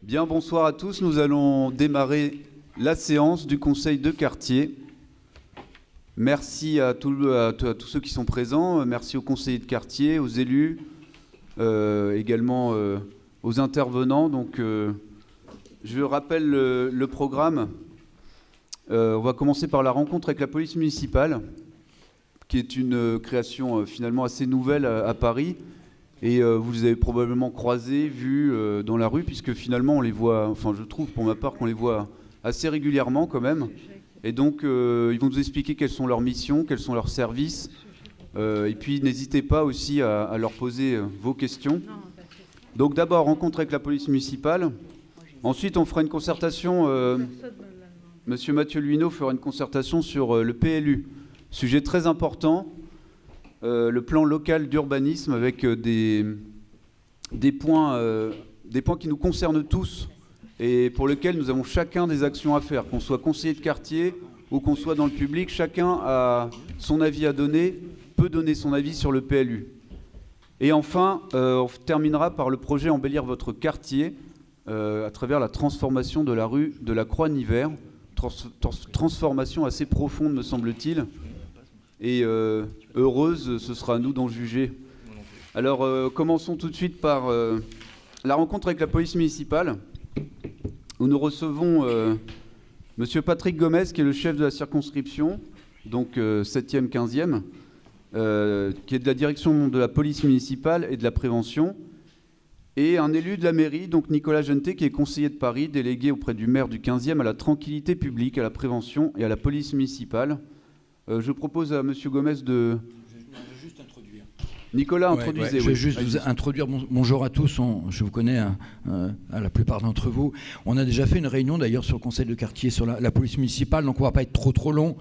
Bien, bonsoir à tous. Nous allons démarrer la séance du conseil de quartier. Merci à tous ceux qui sont présents. Merci aux conseillers de quartier, aux élus, également aux intervenants. Donc, je rappelle le programme. On va commencer par la rencontre avec la police municipale, qui est une création finalement assez nouvelle à Paris. Et vous les avez probablement croisés, vus dans la rue, puisque finalement on les voit, enfin je trouve pour ma part qu'on les voit assez régulièrement quand même. Et donc ils vont nous expliquer quelles sont leurs missions, quels sont leurs services. Et puis n'hésitez pas aussi à leur poser vos questions. Donc d'abord rencontre avec la police municipale. Ensuite on fera une concertation, Monsieur Mathieu Luineau fera une concertation sur le PLU. Sujet très important. Le plan local d'urbanisme avec des points qui nous concernent tous et pour lesquels nous avons chacun des actions à faire, qu'on soit conseiller de quartier ou qu'on soit dans le public, chacun a son avis à donner, peut donner son avis sur le PLU. Et enfin, on terminera par le projet Embellir votre quartier à travers la transformation de la rue de la Croix-Nivert, transformation assez profonde me semble-t-il. Et heureuse, ce sera à nous d'en juger. Alors, commençons tout de suite par la rencontre avec la police municipale, où nous recevons Monsieur Patrick Gomez, qui est le chef de la circonscription, donc 7e, 15e, qui est de la direction de la police municipale et de la prévention, et un élu de la mairie, donc Nicolas Gentet, qui est conseiller de Paris, délégué auprès du maire du 15e à la tranquillité publique, à la prévention et à la police municipale. Je propose à M. Gomez de... Je vais juste introduire. Nicolas, introduisez. Je vais juste vous introduire. Bonjour à tous. Je vous connais à la plupart d'entre vous. On a déjà fait une réunion d'ailleurs sur le conseil de quartier sur la police municipale, donc on ne va pas être trop long.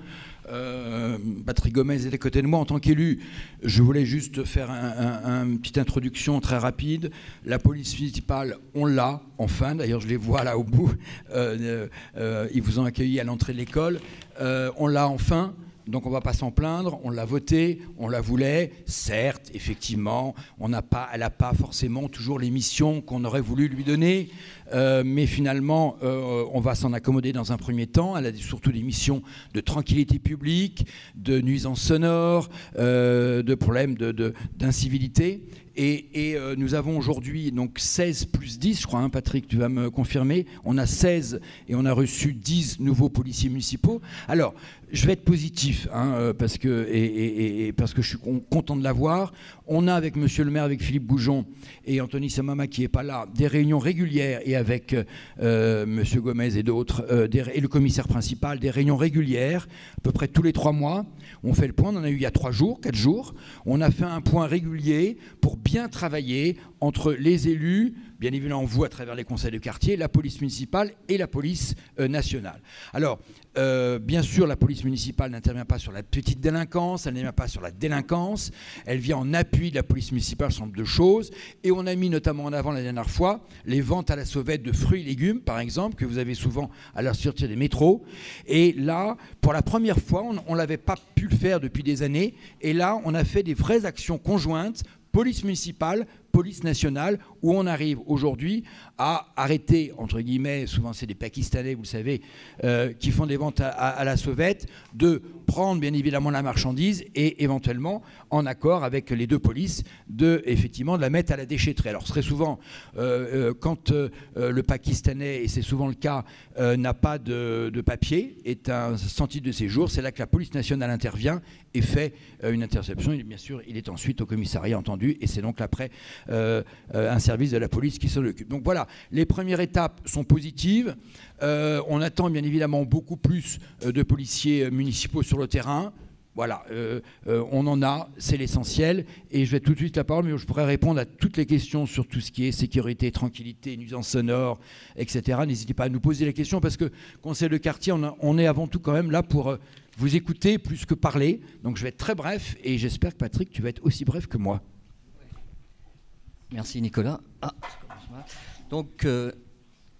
Patrick Gomez est à côté de moi en tant qu'élu. Je voulais juste faire une petite introduction très rapide. La police municipale, on l'a enfin. D'ailleurs, je les vois là au bout. Ils vous ont accueilli à l'entrée de l'école. On l'a enfin. Donc on ne va pas s'en plaindre, on l'a voté, on la voulait, certes, effectivement, elle n'a pas forcément toujours les missions qu'on aurait voulu lui donner, mais finalement, on va s'en accommoder dans un premier temps. Elle a surtout des missions de tranquillité publique, de nuisances sonores, de problèmes d'incivilité. Et nous avons aujourd'hui donc 16 plus 10, je crois, hein, Patrick, tu vas me confirmer. On a 16 et on a reçu 10 nouveaux policiers municipaux. Alors, je vais être positif, hein, parce que je suis content de l'avoir. On a avec Monsieur le maire, avec Philippe Goujon et Anthony Samama qui n'est pas là, des réunions régulières et avec Monsieur Gomez et d'autres, et le commissaire principal, des réunions régulières, à peu près tous les 3 mois. On fait le point, on en a eu il y a 3 jours, 4 jours. On a fait un point régulier pour bien travailler entre les élus, bien évidemment vous à travers les conseils de quartier, la police municipale et la police nationale. Alors, bien sûr, la police municipale n'intervient pas sur la petite délinquance, elle n'intervient pas sur la délinquance, elle vient en appui de la police municipale sur un nombre de choses, et on a mis notamment en avant la dernière fois les ventes à la sauvette de fruits et légumes, par exemple, que vous avez souvent à la sortie des métros, et là, pour la première fois, on ne l'avait pas pu le faire depuis des années, et là, on a fait des vraies actions conjointes, police municipale, police nationale, où on arrive aujourd'hui à arrêter, entre guillemets, souvent c'est des Pakistanais, vous le savez, qui font des ventes à la sauvette, de prendre bien évidemment la marchandise et éventuellement, en accord avec les 2 polices, effectivement de la mettre à la déchetterie. Alors très souvent, quand le Pakistanais, et c'est souvent le cas, n'a pas de papier, est sans titre de séjour, c'est là que la police nationale intervient et fait une interception. Et bien sûr, il est ensuite au commissariat entendu, et c'est donc après un service de la police qui s'en occupe. Donc voilà, les premières étapes sont positives. On attend bien évidemment beaucoup plus de policiers municipaux sur le terrain. Voilà, on en a, c'est l'essentiel. Et je vais tout de suite la parole, mais je pourrais répondre à toutes les questions sur tout ce qui est sécurité, tranquillité, nuisances sonores, etc. N'hésitez pas à nous poser les questions, parce que conseil de quartier, on est avant tout quand même là pour vous écouter plus que parler. Donc je vais être très bref, et j'espère que Patrick, tu vas être aussi bref que moi. Merci Nicolas. Donc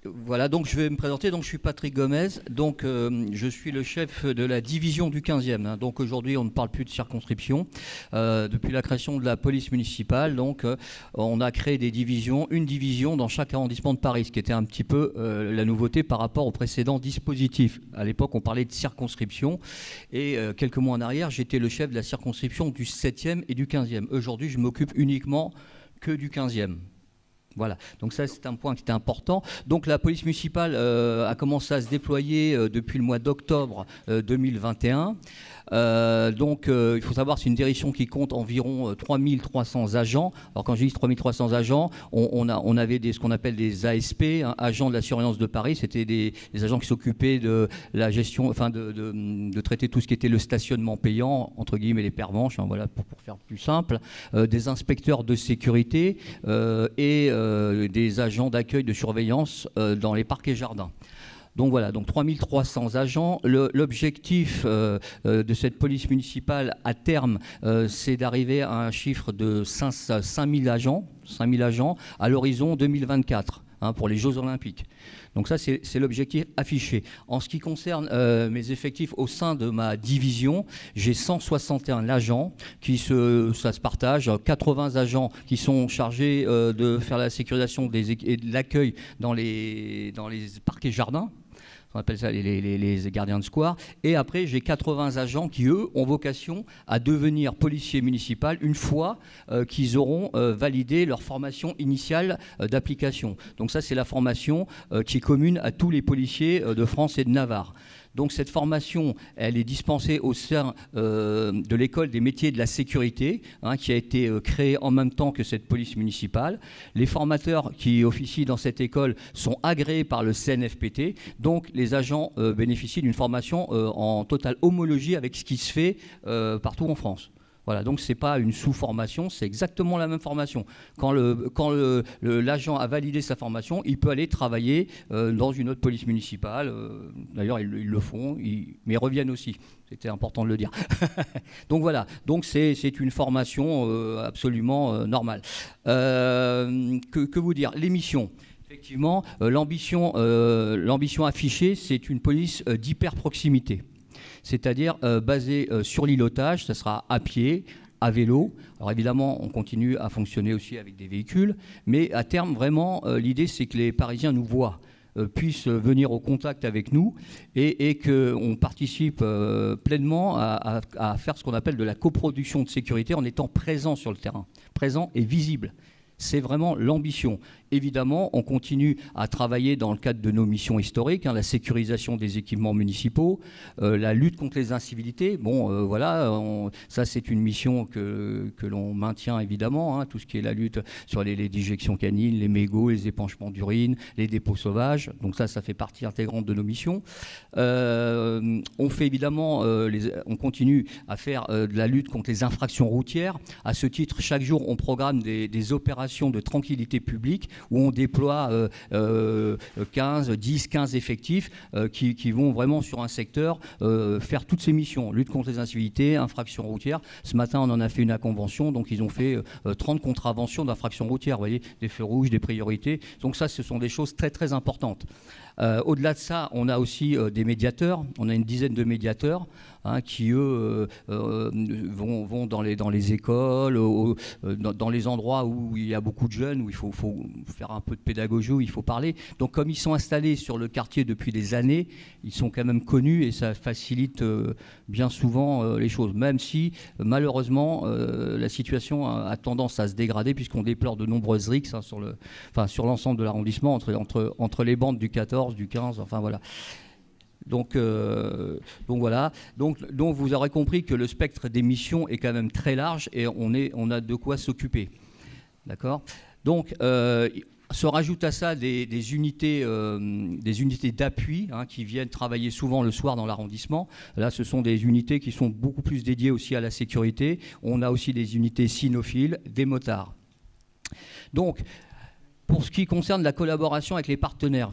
Voilà, donc je vais me présenter. Donc je suis Patrick Gomez, donc je suis le chef de la division du 15e. Hein. Donc aujourd'hui, on ne parle plus de circonscription. Depuis la création de la police municipale, donc on a créé des divisions, une division dans chaque arrondissement de Paris, ce qui était un petit peu la nouveauté par rapport au précédent dispositif. À l'époque, on parlait de circonscription, et quelques mois en arrière, j'étais le chef de la circonscription du 7e et du 15e. Aujourd'hui, je m'occupe uniquement que du 15e. Voilà, donc ça c'est un point qui était important. Donc la police municipale a commencé à se déployer depuis le mois d'octobre 2021. Il faut savoir que c'est une direction qui compte environ 3300 agents. Alors quand je dis 3300 agents, on avait ce qu'on appelle des ASP, hein, agents de la surveillance de Paris. C'était des agents qui s'occupaient de la gestion, enfin de traiter tout ce qui était le stationnement payant, entre guillemets les pervenches, hein, voilà, pour faire plus simple, des inspecteurs de sécurité et des agents d'accueil de surveillance dans les parcs et jardins. Donc voilà, donc 3300 agents. L'objectif de cette police municipale à terme, c'est d'arriver à un chiffre de 5000 agents à l'horizon 2024 hein, pour les Jeux Olympiques. Donc ça, c'est l'objectif affiché. En ce qui concerne mes effectifs au sein de ma division, j'ai 161 agents ça se partage, 80 agents qui sont chargés de faire la sécurisation et de l'accueil dans les parcs et jardins. On appelle ça les gardiens de square. Et après, j'ai 80 agents qui, eux, ont vocation à devenir policiers municipaux une fois qu'ils auront validé leur formation initiale d'application. Donc ça, c'est la formation qui est commune à tous les policiers de France et de Navarre. Donc cette formation, elle est dispensée au sein de l'école des métiers de la sécurité, hein, qui a été créée en même temps que cette police municipale. Les formateurs qui officient dans cette école sont agréés par le CNFPT. Donc les agents bénéficient d'une formation en totale homologie avec ce qui se fait partout en France. Voilà, donc ce n'est pas une sous-formation, c'est exactement la même formation. Quand l'agent a validé sa formation, il peut aller travailler dans une autre police municipale. D'ailleurs, ils le font, mais ils reviennent aussi. C'était important de le dire. Donc voilà, donc c'est une formation absolument normale. Que vous dire? Les missions. Effectivement, l'ambition affichée, c'est une police d'hyper-proximité. C'est-à-dire basé sur l'îlotage, ça sera à pied, à vélo. Alors évidemment, on continue à fonctionner aussi avec des véhicules, mais à terme, vraiment, l'idée, c'est que les Parisiens nous voient, puissent venir au contact avec nous et qu'on participe pleinement à faire ce qu'on appelle de la coproduction de sécurité en étant présent sur le terrain, présent et visible. C'est vraiment l'ambition. Évidemment, on continue à travailler dans le cadre de nos missions historiques, hein, la sécurisation des équipements municipaux, la lutte contre les incivilités. Bon, voilà, ça c'est une mission que l'on maintient évidemment, hein, tout ce qui est la lutte sur les déjections canines, les mégots, les épanchements d'urine, les dépôts sauvages. Donc ça fait partie intégrante de nos missions. On fait évidemment, on continue à faire de la lutte contre les infractions routières. À ce titre, chaque jour, on programme des opérations de tranquillité publique où on déploie 10-15 effectifs qui vont vraiment sur un secteur faire toutes ces missions. Lutte contre les incivilités, infractions routières. Ce matin, on en a fait une à convention, donc ils ont fait 30 contraventions d'infractions routières, vous voyez, des feux rouges, des priorités. Donc ça, ce sont des choses très très importantes. Au-delà de ça, on a aussi des médiateurs. On a une dizaine de médiateurs hein, qui, eux, vont dans les écoles, dans les endroits où il y a beaucoup de jeunes, où il faut faire un peu de pédagogie, où il faut parler. Donc comme ils sont installés sur le quartier depuis des années, ils sont quand même connus et ça facilite bien souvent les choses. Même si, malheureusement, la situation a tendance à se dégrader puisqu'on déplore de nombreuses rixes hein, sur l'ensemble de l'arrondissement entre les bandes du 14, du 15, enfin voilà. Donc voilà. Donc vous aurez compris que le spectre des missions est quand même très large et on a de quoi s'occuper. D'accord ? Donc se rajoutent à ça des unités d'appui hein, qui viennent travailler souvent le soir dans l'arrondissement. Là, ce sont des unités qui sont beaucoup plus dédiées aussi à la sécurité. On a aussi des unités cynophiles, des motards. Donc, Pour ce qui concerne la collaboration avec les partenaires,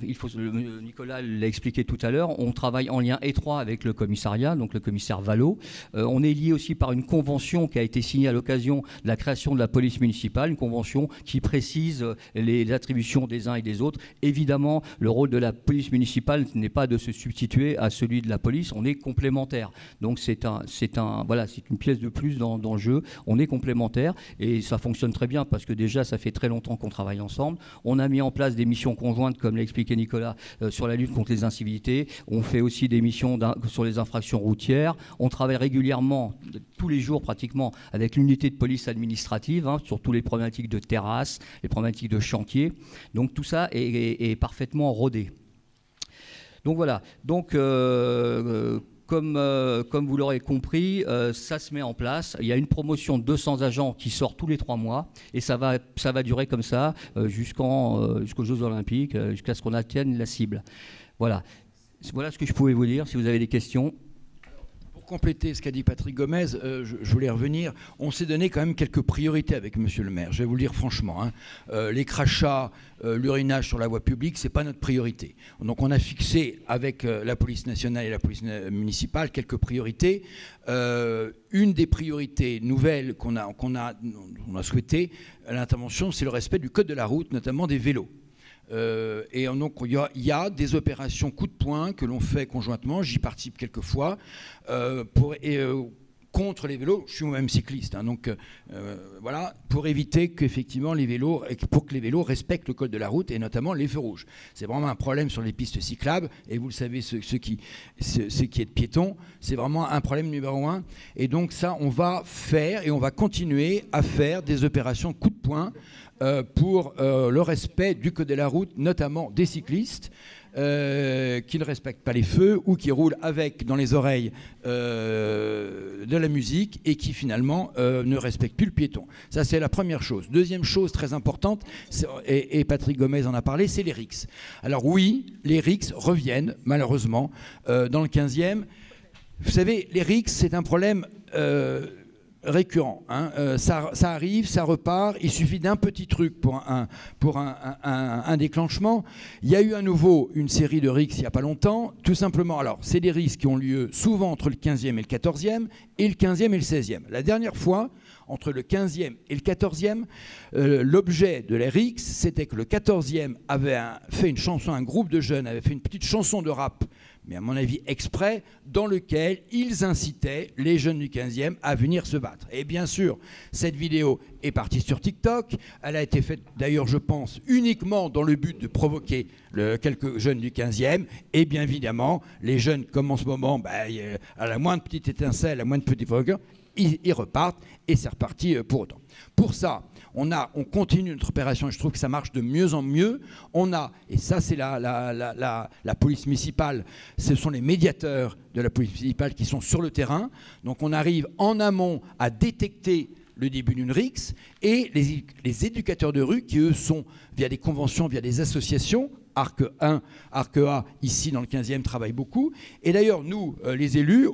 Nicolas l'a expliqué tout à l'heure, on travaille en lien étroit avec le commissariat, donc le commissaire Vallot. On est lié aussi par une convention qui a été signée à l'occasion de la création de la police municipale, une convention qui précise les attributions des uns et des autres. Évidemment, le rôle de la police municipale n'est pas de se substituer à celui de la police, on est complémentaires. Donc c'est une pièce de plus dans le jeu, on est complémentaires et ça fonctionne très bien parce que déjà ça fait très longtemps qu'on travaille ensemble. On a mis en place des missions conjointes, comme l'a expliqué Nicolas, sur la lutte contre les incivilités. On fait aussi des missions sur les infractions routières. On travaille régulièrement, tous les jours pratiquement, avec l'unité de police administrative, sur toutes les problématiques de terrasse, les problématiques de chantier. Donc tout ça est parfaitement rodé. Donc voilà. Donc, comme vous l'aurez compris, ça se met en place. Il y a une promotion de 200 agents qui sort tous les 3 mois et ça va durer comme ça jusqu'aux Jeux Olympiques, jusqu'à ce qu'on atteigne la cible. Voilà. Voilà ce que je pouvais vous dire. Si vous avez des questions. Pour compléter ce qu'a dit Patrick Gomez, je voulais revenir. On s'est donné quand même quelques priorités avec Monsieur le maire. Je vais vous le dire franchement. Les crachats, l'urinage sur la voie publique, c'est pas notre priorité. Donc on a fixé avec la police nationale et la police municipale quelques priorités. Une des priorités nouvelles qu'on a souhaité à l'intervention, c'est le respect du code de la route, notamment des vélos. Et donc il y a des opérations coup de poing que l'on fait conjointement, j'y participe quelquefois, contre les vélos. Je suis moi-même cycliste, donc voilà, pour éviter qu'effectivement pour que les vélos respectent le code de la route et notamment les feux rouges. C'est vraiment un problème sur les pistes cyclables et vous le savez, ce qui est de piétons, c'est vraiment un problème numéro 1. Et donc ça, on va faire et on va continuer à faire des opérations coup de poing pour le respect du code de la route, notamment des cyclistes qui ne respectent pas les feux ou qui roulent dans les oreilles de la musique et qui finalement ne respectent plus le piéton. Ça, c'est la première chose. Deuxième chose très importante, et Patrick Gomez en a parlé, c'est les RICS. Alors oui, les RICS reviennent malheureusement dans le 15e. Vous savez, les RICS, c'est un problème récurrent. Ça arrive, ça repart. Il suffit d'un petit truc pour un déclenchement. Il y a eu à nouveau une série de RICS il n'y a pas longtemps. Tout simplement, alors, c'est des RICS qui ont lieu souvent entre le 15e et le 14e, et le 15e et le 16e. La dernière fois, entre le 15e et le 14e, l'objet de la RICS, c'était que le 14e avait fait une chanson, un groupe de jeunes avait fait une petite chanson de rap, mais à mon avis exprès, dans lequel ils incitaient les jeunes du 15e à venir se battre. Et bien sûr, cette vidéo est partie sur TikTok. Elle a été faite, d'ailleurs, je pense, uniquement dans le but de provoquer quelques jeunes du 15e. Et bien évidemment, les jeunes, comme en ce moment, à la moindre petite étincelle, à la moindre petite provocation, ils repartent et c'est reparti pour autant. Pour ça, on continue notre opération et je trouve que ça marche de mieux en mieux. Et ça c'est la police municipale, ce sont les médiateurs de la police municipale qui sont sur le terrain. Donc on arrive en amont à détecter le début d'une RICS et les éducateurs de rue qui eux sont via des conventions, via des associations, Arc 1, Arc A, ici dans le 15e, travaillent beaucoup. Et d'ailleurs, nous, les élus,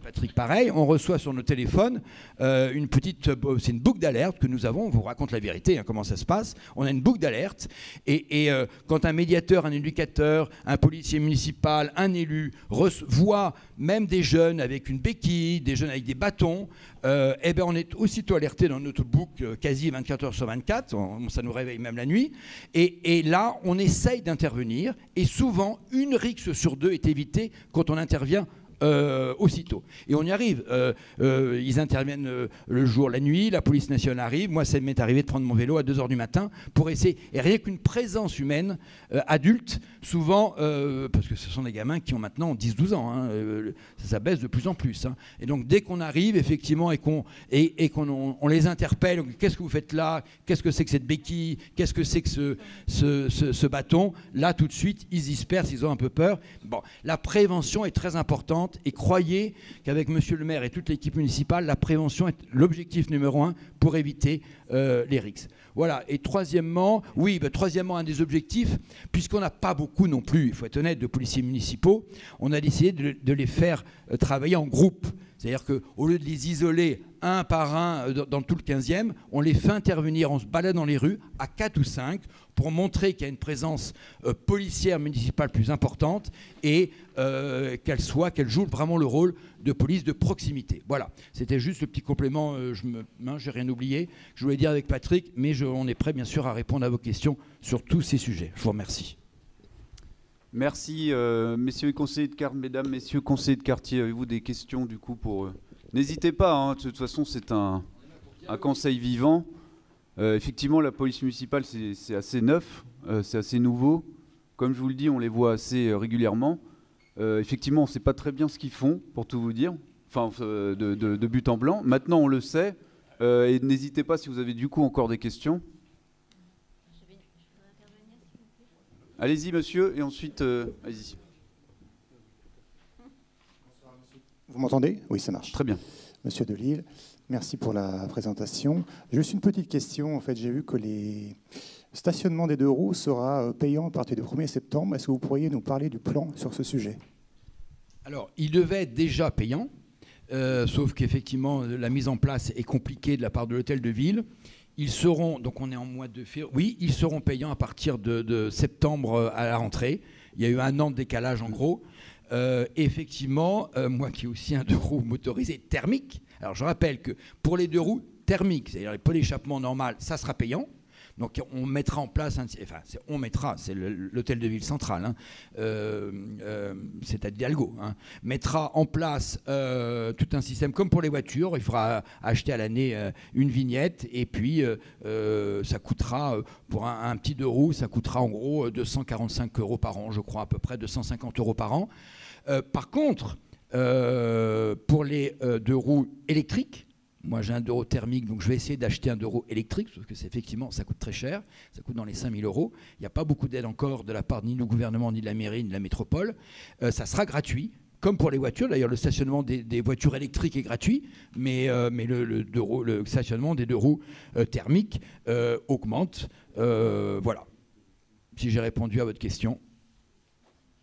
Patrick pareil, on reçoit sur nos téléphones c'est une boucle d'alerte que nous avons, on vous raconte la vérité, comment ça se passe. On a une boucle d'alerte et quand un médiateur, un éducateur, un policier municipal, un élu voit même des jeunes avec une béquille, des jeunes avec des bâtons, on est aussitôt alerté dans notre boucle quasi 24 heures sur 24, ça nous réveille même la nuit. Et là, on essaye d'intervenir et souvent, une rixe sur 2 est évitée quand on intervient aussitôt. Et on y arrive. Ils interviennent le jour, la nuit, la police nationale arrive. Moi, ça m'est arrivé de prendre mon vélo à 2h du matin pour essayer. Et rien qu'une présence humaine adulte, souvent, parce que ce sont des gamins qui ont maintenant 10-12 ans, ça baisse de plus en plus. Et donc, dès qu'on arrive, effectivement, et qu'on les interpelle, qu'est-ce que vous faites là? Qu'est-ce que c'est que cette béquille? Qu'est-ce que c'est que ce bâton? Là, tout de suite, ils y se perdent, ils ont un peu peur. Bon, la prévention est très importante. Et croyez qu'avec Monsieur le maire et toute l'équipe municipale, la prévention est l'objectif numéro 1 pour éviter les RICS. Voilà. Et troisièmement, un des objectifs, puisqu'on n'a pas beaucoup non plus, il faut être honnête, de policiers municipaux, on a décidé de les faire travailler en groupe. C'est-à-dire qu'au lieu de les isoler un par un dans tout le 15e, on les fait intervenir en se baladant dans les rues à 4 ou 5 pour montrer qu'il y a une présence policière municipale plus importante et qu'elle joue vraiment le rôle de police de proximité. Voilà, c'était juste le petit complément, j'ai rien oublié, je voulais dire avec Patrick, mais on est prêt bien sûr à répondre à vos questions sur tous ces sujets. Je vous remercie. Merci, messieurs les conseillers de quartier, mesdames, messieurs conseillers de quartier. Avez-vous des questions du coup pour... N'hésitez pas, hein, de toute façon c'est un conseil vivant. Effectivement, la police municipale c'est assez neuf, c'est assez nouveau. Comme je vous le dis, on les voit assez régulièrement. Effectivement, on ne sait pas très bien ce qu'ils font, pour tout vous dire, enfin de but en blanc. Maintenant, on le sait. Et n'hésitez pas si vous avez du coup encore des questions. Allez-y, monsieur, et ensuite, allez-y. Vous m'entendez? Oui, ça marche. Très bien. Monsieur Delille, merci pour la présentation. Juste une petite question. En fait, j'ai vu que les stationnements des 2 roues sera payant à partir du 1er septembre. Est-ce que vous pourriez nous parler du plan sur ce sujet? Alors, il devait être déjà payant, sauf qu'effectivement, la mise en place est compliquée de la part de l'hôtel de ville. Ils seront, donc on est en mois de février, oui, ils seront payants à partir de septembre à la rentrée. Il y a eu 1 an de décalage en gros. Effectivement, moi qui ai aussi un 2 roues motorisé thermique, alors je rappelle que pour les 2 roues thermiques, c'est-à-dire les pots d'échappement normales, ça sera payant. Donc on mettra en place, c'est l'hôtel de ville central, hein, c'est à Hidalgo, hein, mettra en place tout un système comme pour les voitures. Il faudra acheter à l'année une vignette et puis ça coûtera, pour un petit 2 roues, ça coûtera en gros 245 € par an, je crois à peu près 250 € par an. Par contre, pour les 2 roues électriques, moi, j'ai un 2 roues thermique, donc je vais essayer d'acheter un 2 roues électrique, parce que effectivement, ça coûte très cher. Ça coûte dans les 5 000 €. Il n'y a pas beaucoup d'aide encore de la part ni du gouvernement, ni de la mairie, ni de la métropole. Ça sera gratuit, comme pour les voitures. D'ailleurs, le stationnement des voitures électriques est gratuit, mais le stationnement des 2 roues thermiques augmente. Voilà, si j'ai répondu à votre question.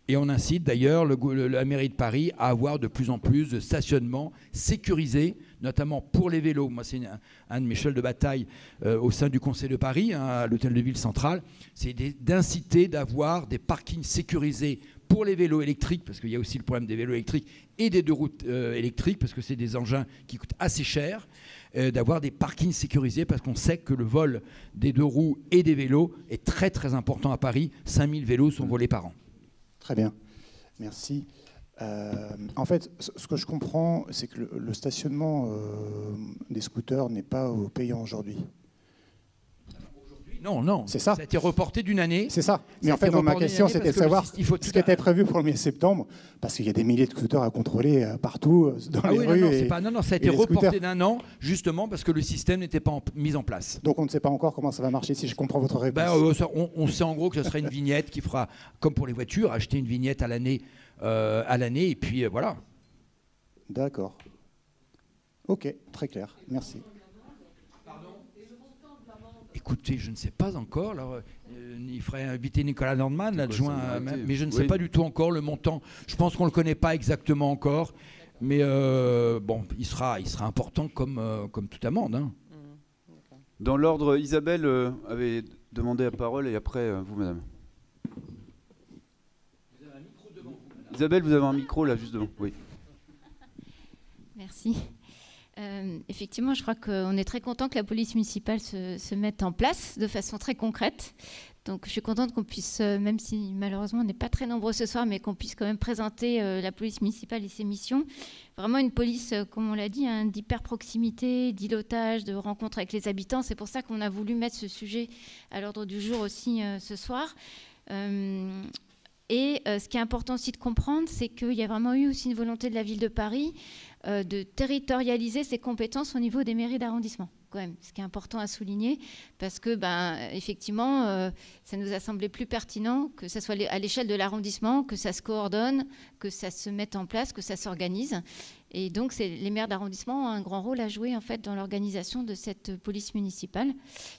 Et on incite d'ailleurs la mairie de Paris à avoir de plus en plus de stationnements sécurisés, notamment pour les vélos. Moi, c'est un de mes chevals de bataille au sein du Conseil de Paris, hein, à l'hôtel de ville central, c'est d'inciter d'avoir des parkings sécurisés pour les vélos électriques, parce qu'il y a aussi le problème des vélos électriques et des 2 roues électriques, parce que c'est des engins qui coûtent assez cher, d'avoir des parkings sécurisés, parce qu'on sait que le vol des 2 roues et des vélos est très très important à Paris. 5000 vélos sont volés par an. Très bien, merci. En fait, ce que je comprends, c'est que le stationnement des scooters n'est pas payant aujourd'hui. Non, c'est ça. Ça a été reporté d'une année. C'est ça. Mais en fait, ma question, c'était de savoir ce qui était prévu pour le 1er septembre, parce qu'il y a des milliers de scooters à contrôler partout dans les rues. Non, ça a été reporté d'1 an, justement parce que le système n'était pas mis en place. Donc on ne sait pas encore comment ça va marcher, si je comprends votre réponse. On sait en gros que ce sera une vignette qui fera, comme pour les voitures, acheter une vignette à l'année, et puis voilà. D'accord. Ok, très clair. Merci. Écoutez, je ne sais pas encore. Alors, il faudrait inviter Nicolas Nordman, l'adjoint, mais je ne sais pas du tout encore le montant. Je pense qu'on ne le connaît pas exactement encore, mais bon, il sera important comme toute amende. Hein. Dans l'ordre, Isabelle avait demandé la parole et après, vous, madame. Vous avez un micro devant vous, madame. Isabelle, vous avez un micro là, juste devant. Oui. Merci. Effectivement, je crois qu'on est très content que la police municipale se mette en place de façon très concrète. Donc, je suis contente qu'on puisse, même si malheureusement on n'est pas très nombreux ce soir, mais qu'on puisse quand même présenter la police municipale et ses missions. Vraiment une police, comme on l'a dit, hein, d'hyper proximité, d'îlotage, de rencontre avec les habitants. C'est pour ça qu'on a voulu mettre ce sujet à l'ordre du jour aussi ce soir. Et ce qui est important aussi de comprendre, c'est qu'il y a vraiment eu aussi une volonté de la ville de Paris de territorialiser ses compétences au niveau des mairies d'arrondissement, quand même, ce qui est important à souligner, parce que, effectivement, ça nous a semblé plus pertinent que ça soit à l'échelle de l'arrondissement, que ça se coordonne, que ça se mette en place, que ça s'organise. Et donc, les maires d'arrondissement ont un grand rôle à jouer en fait, dans l'organisation de cette police municipale.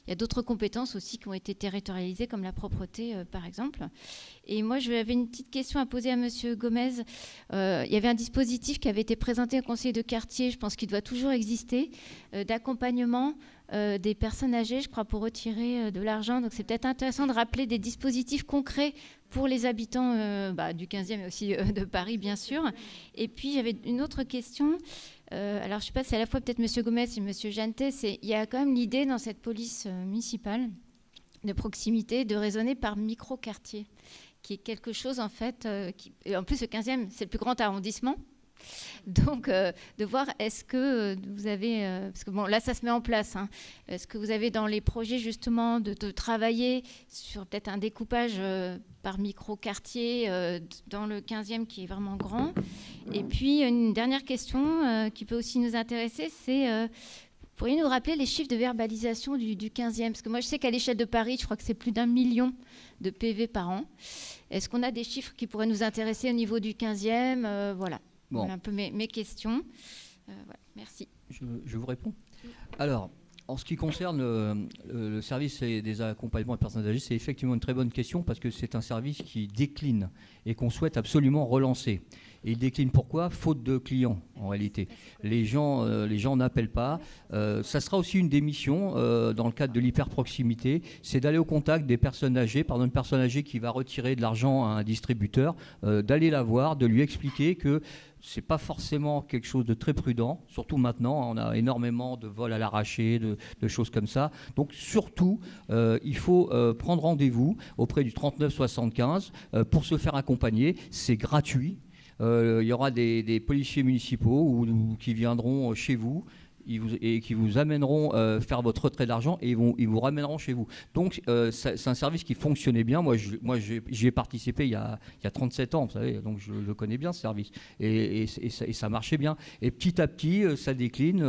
Il y a d'autres compétences aussi qui ont été territorialisées, comme la propreté, par exemple. Et moi, j'avais une petite question à poser à M. Gomez. Il y avait un dispositif qui avait été présenté au conseil de quartier, je pense qu'il doit toujours exister, d'accompagnement des personnes âgées, je crois, pour retirer de l'argent. Donc, c'est peut-être intéressant de rappeler des dispositifs concrets pour les habitants du 15e et aussi de Paris, bien sûr. Et puis, j'avais une autre question. Alors, je ne sais pas si c'est à la fois peut-être M. Gomez et M. Jantet. Il y a quand même l'idée dans cette police municipale de proximité de raisonner par micro-quartier, qui est quelque chose, en fait, en plus, le 15e, c'est le plus grand arrondissement. Donc, de voir, est-ce que vous avez... parce que bon, là, ça se met en place. Hein, est-ce que vous avez dans les projets, justement, de travailler sur peut-être un découpage par micro-quartier dans le 15e qui est vraiment grand? Et puis, une dernière question qui peut aussi nous intéresser, c'est... pourriez-vous nous rappeler les chiffres de verbalisation du 15e? Parce que moi, je sais qu'à l'échelle de Paris, je crois que c'est plus d'1 million de PV par an. Est-ce qu'on a des chiffres qui pourraient nous intéresser au niveau du 15e? Voilà. Bon. Voilà un peu mes questions. Voilà. Merci. Je vous réponds. Alors, en ce qui concerne le service des accompagnements des personnes âgées, c'est effectivement une très bonne question parce que c'est un service qui décline et qu'on souhaite absolument relancer. Et il décline pourquoi? Faute de clients, en réalité. Les gens n'appellent pas. Ça sera aussi une des missions, dans le cadre de l'hyper-proximité, c'est d'aller au contact des personnes âgées, par exemple une personne âgée qui va retirer de l'argent à un distributeur, d'aller la voir, de lui expliquer que c'est pas forcément quelque chose de très prudent, surtout maintenant, on a énormément de vols à l'arraché, de choses comme ça. Donc surtout, il faut prendre rendez-vous auprès du 3975 pour se faire accompagner. C'est gratuit. Il y aura des policiers municipaux qui viendront chez vous et qui vous amèneront faire votre retrait d'argent et ils vous ramèneront chez vous. Donc c'est un service qui fonctionnait bien. Moi j'y ai participé il y a 37 ans, vous savez, donc je connais bien ce service et ça marchait bien. Et petit à petit, ça décline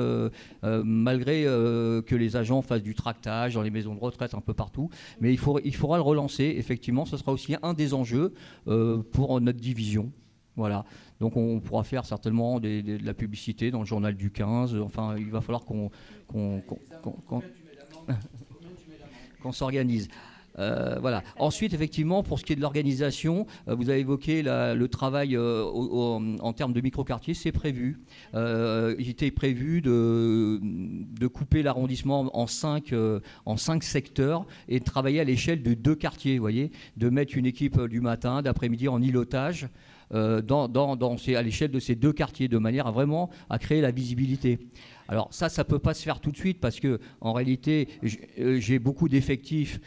malgré que les agents fassent du tractage dans les maisons de retraite un peu partout. Mais il faudra le relancer, effectivement. Ce sera aussi un des enjeux pour notre division. Voilà, donc on pourra faire certainement de la publicité dans le journal du 15. Enfin, il va falloir qu'on s'organise. Voilà. Ensuite, effectivement, pour ce qui est de l'organisation, vous avez évoqué le travail en termes de micro-quartier, c'est prévu. Il était prévu de couper l'arrondissement en 5 secteurs et de travailler à l'échelle de 2 quartiers, vous voyez, de mettre une équipe du matin, d'après-midi en îlotage. À l'échelle de ces 2 quartiers, de manière à créer la visibilité. Alors ça ne peut pas se faire tout de suite parce que en réalité, j'ai beaucoup d'effectifs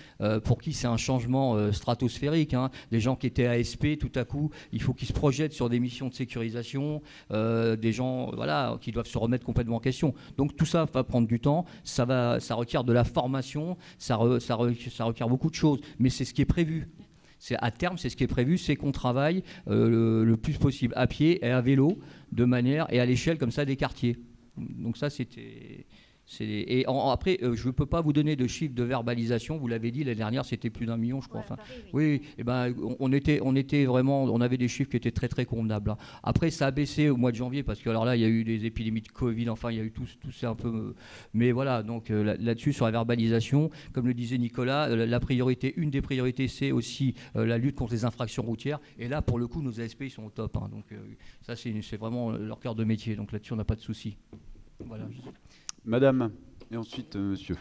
pour qui c'est un changement stratosphérique. Hein. Des gens qui étaient ASP, tout à coup, il faut qu'ils se projettent sur des missions de sécurisation, des gens qui doivent se remettre complètement en question. Donc tout ça va prendre du temps, ça requiert de la formation, ça requiert beaucoup de choses, mais c'est ce qui est prévu. À terme, c'est ce qui est prévu, c'est qu'on travaille le plus possible à pied et à vélo, de manière et à l'échelle comme ça des quartiers. Donc ça, c'était... Après, je ne peux pas vous donner de chiffres de verbalisation. Vous l'avez dit, l'année dernière, c'était plus d'1 million, je crois. Enfin, oui, et ben, on était vraiment, on avait des chiffres qui étaient très très convenables. Hein. Après, ça a baissé au mois de janvier parce que alors là, il y a eu des épidémies de Covid. Enfin, il y a eu tout c'est un peu. Mais voilà, donc là-dessus sur la verbalisation, comme le disait Nicolas, une des priorités, c'est aussi la lutte contre les infractions routières. Et là, pour le coup, nos ASP ils sont au top. Hein. Donc ça, c'est vraiment leur cœur de métier. Donc là-dessus, on n'a pas de souci. Voilà. Madame, et ensuite monsieur.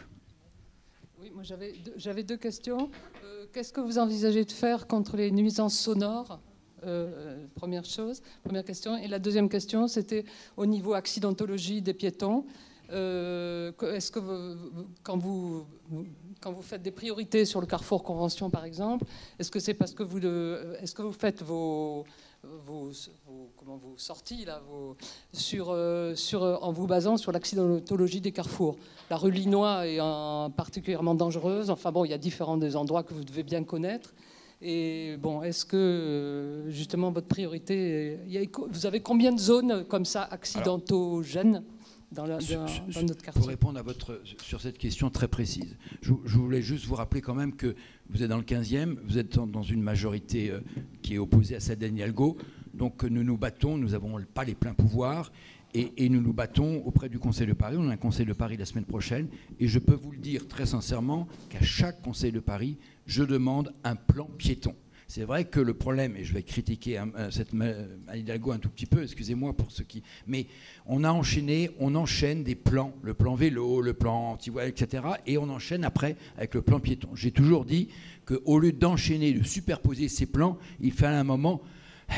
Oui, moi j'avais 2 questions. Qu'est-ce que vous envisagez de faire contre les nuisances sonores? Première question. Et la deuxième question, c'était au niveau accidentologie des piétons. Est-ce que quand vous faites des priorités sur le Carrefour Convention, par exemple, est-ce que c'est parce que vous faites vos sorties là, en vous basant sur l'accidentologie des carrefours? La rue Linois est particulièrement dangereuse. Enfin bon, il y a différents des endroits que vous devez bien connaître. Et bon, est-ce que justement votre priorité, vous avez combien de zones comme ça accidentogènes dans notre quartier? Pour répondre sur cette question très précise, je voulais juste vous rappeler quand même que vous êtes dans le 15e, vous êtes dans une majorité qui est opposée à Sadène Hidalgo, donc nous nous battons, nous n'avons pas les pleins pouvoirs, Et nous nous battons auprès du Conseil de Paris. On a un Conseil de Paris la semaine prochaine. Et je peux vous le dire très sincèrement qu'à chaque Conseil de Paris, je demande un plan piéton. C'est vrai que le problème, et je vais critiquer Anne Hidalgo un tout petit peu, excusez-moi pour ceux qui... Mais on enchaîne des plans, le plan vélo, le plan anti-voile, etc. Et on enchaîne après avec le plan piéton. J'ai toujours dit qu'au lieu d'enchaîner, de superposer ces plans, il fallait à un moment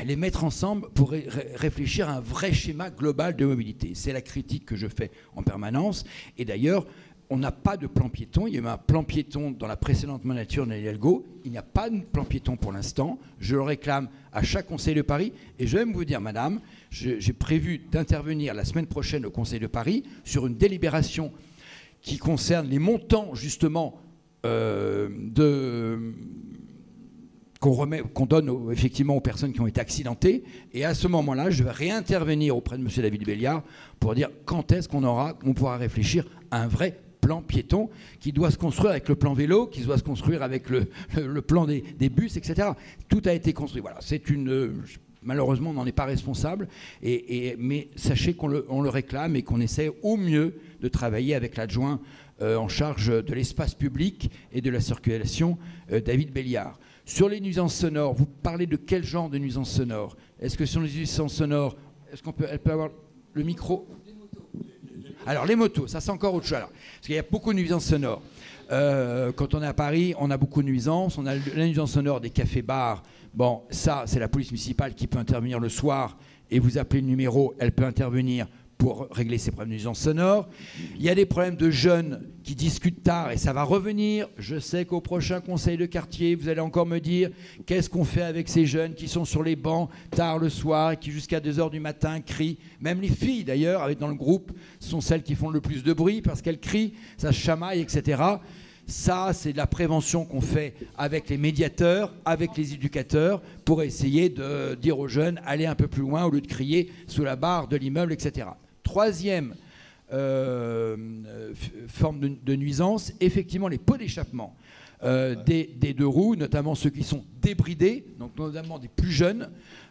les mettre ensemble pour réfléchir à un vrai schéma global de mobilité. C'est la critique que je fais en permanence. Et d'ailleurs, on n'a pas de plan piéton. Il y a eu un plan piéton dans la précédente mandature d'Anne Hidalgo. Il n'y a pas de plan piéton pour l'instant. Je le réclame à chaque Conseil de Paris. Et je vais même vous dire, madame, j'ai prévu d'intervenir la semaine prochaine au Conseil de Paris sur une délibération qui concerne les montants, justement, qu'on donne effectivement aux personnes qui ont été accidentées. Et à ce moment-là, je vais réintervenir auprès de M. David Béliard pour dire quand est-ce qu'on pourra réfléchir à un vrai plan piéton qui doit se construire avec le plan vélo, qui doit se construire avec le plan des bus, etc. Tout a été construit. Voilà, malheureusement, on n'en est pas responsable, mais sachez qu'on le réclame et qu'on essaie au mieux de travailler avec l'adjoint en charge de l'espace public et de la circulation, David Béliard. Sur les nuisances sonores, vous parlez de quel genre de nuisances sonores? Est-ce que sur les nuisances sonores, elle peut avoir le micro? Alors les motos, ça c'est encore autre chose. Alors, parce qu'il y a beaucoup de nuisances sonores. Quand on est à Paris, on a beaucoup de nuisances. On a la nuisance sonore des cafés-bars. Bon, ça, c'est la police municipale qui peut intervenir le soir et vous appelez le numéro, elle peut intervenir pour régler ces problèmes de nuisance sonore. Il y a des problèmes de jeunes qui discutent tard et ça va revenir. Je sais qu'au prochain conseil de quartier, vous allez encore me dire qu'est-ce qu'on fait avec ces jeunes qui sont sur les bancs tard le soir et qui jusqu'à 2h du matin crient. Même les filles d'ailleurs, dans le groupe, sont celles qui font le plus de bruit parce qu'elles crient, ça se chamaille, etc. Ça, c'est de la prévention qu'on fait avec les médiateurs, avec les éducateurs, pour essayer de dire aux jeunes, allez un peu plus loin au lieu de crier sous la barre de l'immeuble, etc. Troisième forme de nuisance, effectivement les pots d'échappement des deux roues, notamment ceux qui sont débridés, donc notamment des plus jeunes.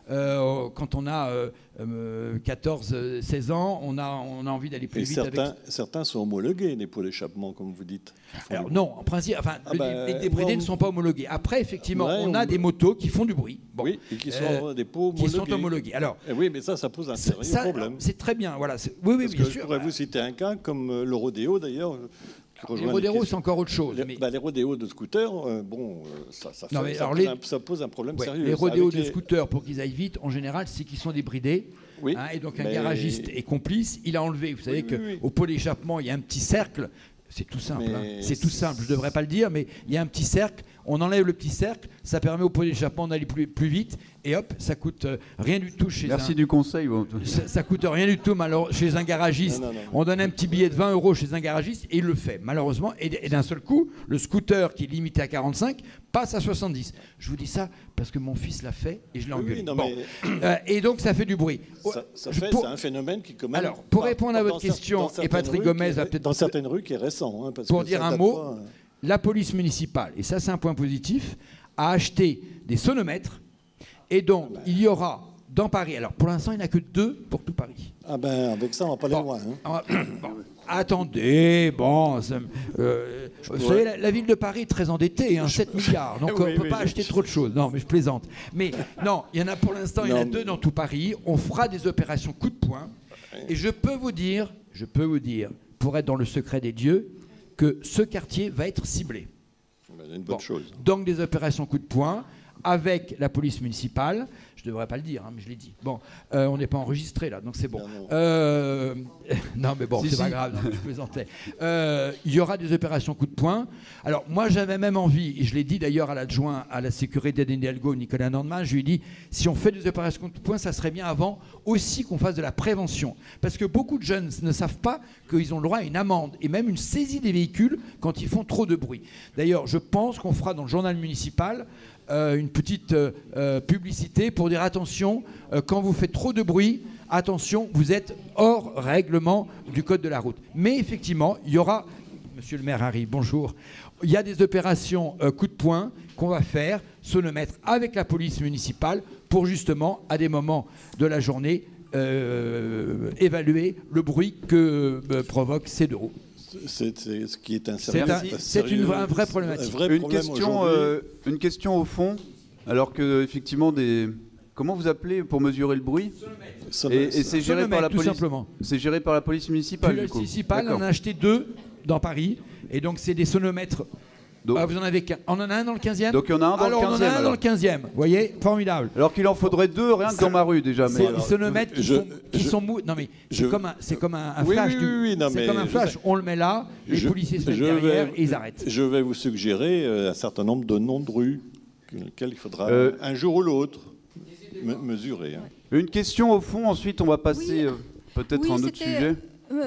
Quand on a 14-16 ans, on a envie d'aller plus vite. Certains sont homologués, les pots d'échappement, comme vous dites. Alors non, en principe, les débridés ne sont pas homologués. Après, effectivement, on a des motos qui font du bruit. Bon, oui, et qui sont des pots homologués. Qui sont homologués. Alors, oui, mais ça pose un sérieux problème. C'est très bien, voilà. Oui, bien sûr. Je pourrais vous citer un cas, comme le rodéo d'ailleurs. Les rodéos, c'est encore autre chose. Les rodéos de scooters, ça pose un problème sérieux. Les rodéos de scooters, pour qu'ils aillent vite, en général, c'est qu'ils sont débridés. Oui, et donc un garagiste est complice, il a enlevé. Vous savez qu'au pot d'échappement, il y a un petit cercle. C'est tout simple. C'est tout simple. Je ne devrais pas le dire, mais il y a un petit cercle. On enlève le petit cercle, ça permet au pot d'échappement d'aller plus vite. Et hop, ça coûte rien du tout chez Merci du conseil. Bon. Ça coûte rien du tout chez un garagiste. Non. On donne un petit billet de 20 € chez un garagiste et il le fait, malheureusement. Et d'un seul coup, le scooter qui est limité à 45 passe à 70. Je vous dis ça parce que mon fils l'a fait et je l'ai engueulé. Et donc ça fait du bruit. C'est un phénomène qui quand même... Alors, pour répondre à votre question, et Patrick Gomez va peut-être... Dans certaines rues qui est récent. Pour dire un mot, la police municipale, et ça c'est un point positif, a acheté des sonomètres. Et donc, il y aura dans Paris, alors pour l'instant, il n'y en a que 2 pour tout Paris. Ah ben, avec ça, on va pas aller loin. Attendez, vous savez, la ville de Paris est très endettée, 7 milliards, donc on ne peut pas acheter trop de choses. Non, mais je plaisante. Mais non, il y en a pour l'instant, il y en a 2 dans tout Paris. On fera des opérations coup de poing. Et je peux vous dire, pour être dans le secret des dieux, que ce quartier va être ciblé. C'est une bonne chose. Donc des opérations coup de poing avec la police municipale. Je ne devrais pas le dire, mais je l'ai dit. Bon, on n'est pas enregistré là, donc c'est bon. Non, mais bon, c'est pas grave, je plaisantais. Il y aura des opérations coup de poing. Alors, moi, j'avais même envie, et je l'ai dit d'ailleurs à l'adjoint à la sécurité d'Anne Hidalgo, Nicolas Nordman, je lui ai dit, si on fait des opérations coup de poing, ça serait bien avant aussi qu'on fasse de la prévention. Parce que beaucoup de jeunes ne savent pas qu'ils ont le droit à une amende et même une saisie des véhicules quand ils font trop de bruit. D'ailleurs, je pense qu'on fera dans le journal municipal une petite publicité pour dire attention, quand vous faites trop de bruit, attention, vous êtes hors règlement du code de la route. Mais effectivement, il y aura, monsieur le maire arrive, bonjour, il y a des opérations coup de poing qu'on va faire, sonomètre avec la police municipale pour justement, à des moments de la journée, évaluer le bruit que provoquent ces deux roues. C'est ce qui est un sérieux. C'est un vrai problématique. Une question au fond, alors que effectivement comment vous appelez pour mesurer le bruit? Et c'est géré par la police. Tout simplement. C'est géré par la police municipale. La police municipale, on en a acheté 2 dans Paris, et donc c'est des sonomètres. Vous en avez qu'un. On en a un dans le 15e. Donc il y en a un dans le 15e. On en a un dans le 15e. Vous voyez, formidable. Alors qu'il en faudrait 2 rien que dans ma rue déjà. C'est des sonomètres qui sont mous. Non mais c'est comme un flash. C'est comme un flash. On le met là, les policiers se mettent derrière et ils arrêtent. Je vais vous suggérer un certain nombre de noms de rues, lesquels il faudra un jour ou l'autre mesurer. Une question au fond. Ensuite, on va passer peut-être à un autre sujet.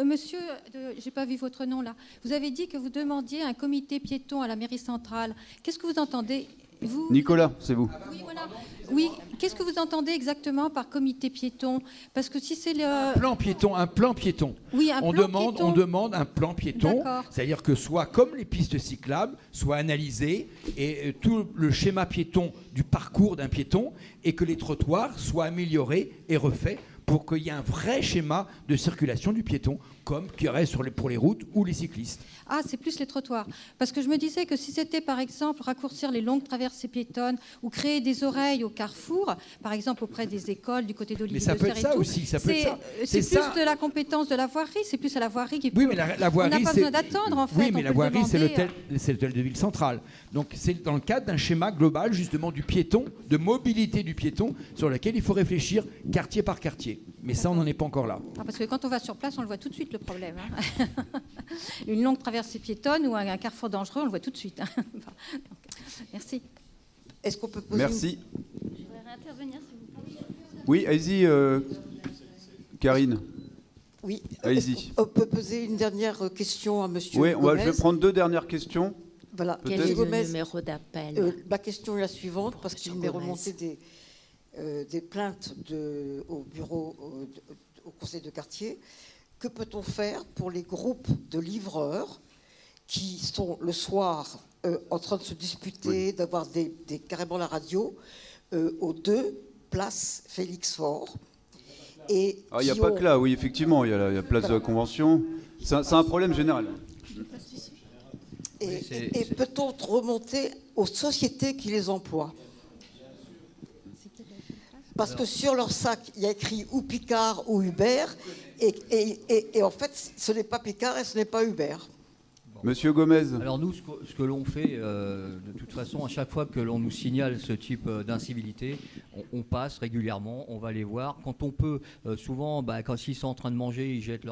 Monsieur, je n'ai pas vu votre nom là. Vous avez dit que vous demandiez un comité piéton à la mairie centrale. Qu'est-ce que vous entendez Nicolas, c'est vous. Oui, voilà. Oui, qu'est-ce que vous entendez exactement par comité piéton? Parce que si c'est le... Un plan piéton. Oui, on demande un plan piéton, c'est-à-dire que soit comme les pistes cyclables, soit analysé et tout le schéma piéton du parcours d'un piéton et que les trottoirs soient améliorés et refaits pour qu'il y ait un vrai schéma de circulation du piéton, comme qu'il y aurait pour les routes ou les cyclistes. Ah, c'est plus les trottoirs. Parce que je me disais que si c'était, par exemple, raccourcir les longues traversées piétonnes ou créer des oreilles au carrefour, par exemple auprès des écoles, du côté d'Olivier. Mais ça peut être ça aussi. Ça peut être ça. C'est plus de la compétence de la voirie. C'est plus à la voirie qui peut... Oui, mais la voirie, on n'a pas besoin d'attendre, en fait. Oui, mais la voirie, c'est l'hôtel de ville centrale. Donc, c'est dans le cadre d'un schéma global, justement, du piéton, de mobilité du piéton, sur lequel il faut réfléchir quartier par quartier. Mais ça, on n'en est pas encore là. Ah, parce que quand on va sur place, on le voit tout de suite, le problème. Hein. Une longue traversée piétonne ou un carrefour dangereux, on le voit tout de suite. Hein. Donc, merci. Est-ce qu'on peut poser Merci. Je voudrais réintervenir, s'il vous plaît. Oui, allez-y, Karine. Oui, allez-y. On peut poser une dernière question à monsieur Oui, Gomez. je vais prendre 2 dernières questions. Voilà. Quel est le numéro d'appel? Ma question est la suivante, parce qu'il m'est remonté des plaintes au bureau, au conseil de quartier. Que peut-on faire pour les groupes de livreurs qui sont le soir en train de se disputer, d'avoir carrément la radio, aux 2 places Félix Faure? Il n'y a pas que là, oui, effectivement, il y a la place de la Convention. C'est un problème général. Et peut-on remonter aux sociétés qui les emploient? Parce que sur leur sac, il y a écrit ou Picard ou Uber, et en fait, ce n'est pas Picard et ce n'est pas Uber. Monsieur Gomez. Alors nous, ce que l'on fait, de toute façon, à chaque fois que l'on nous signale ce type d'incivilité, on passe régulièrement, on va les voir. Quand on peut, souvent, quand ils sont en train de manger, ils jettent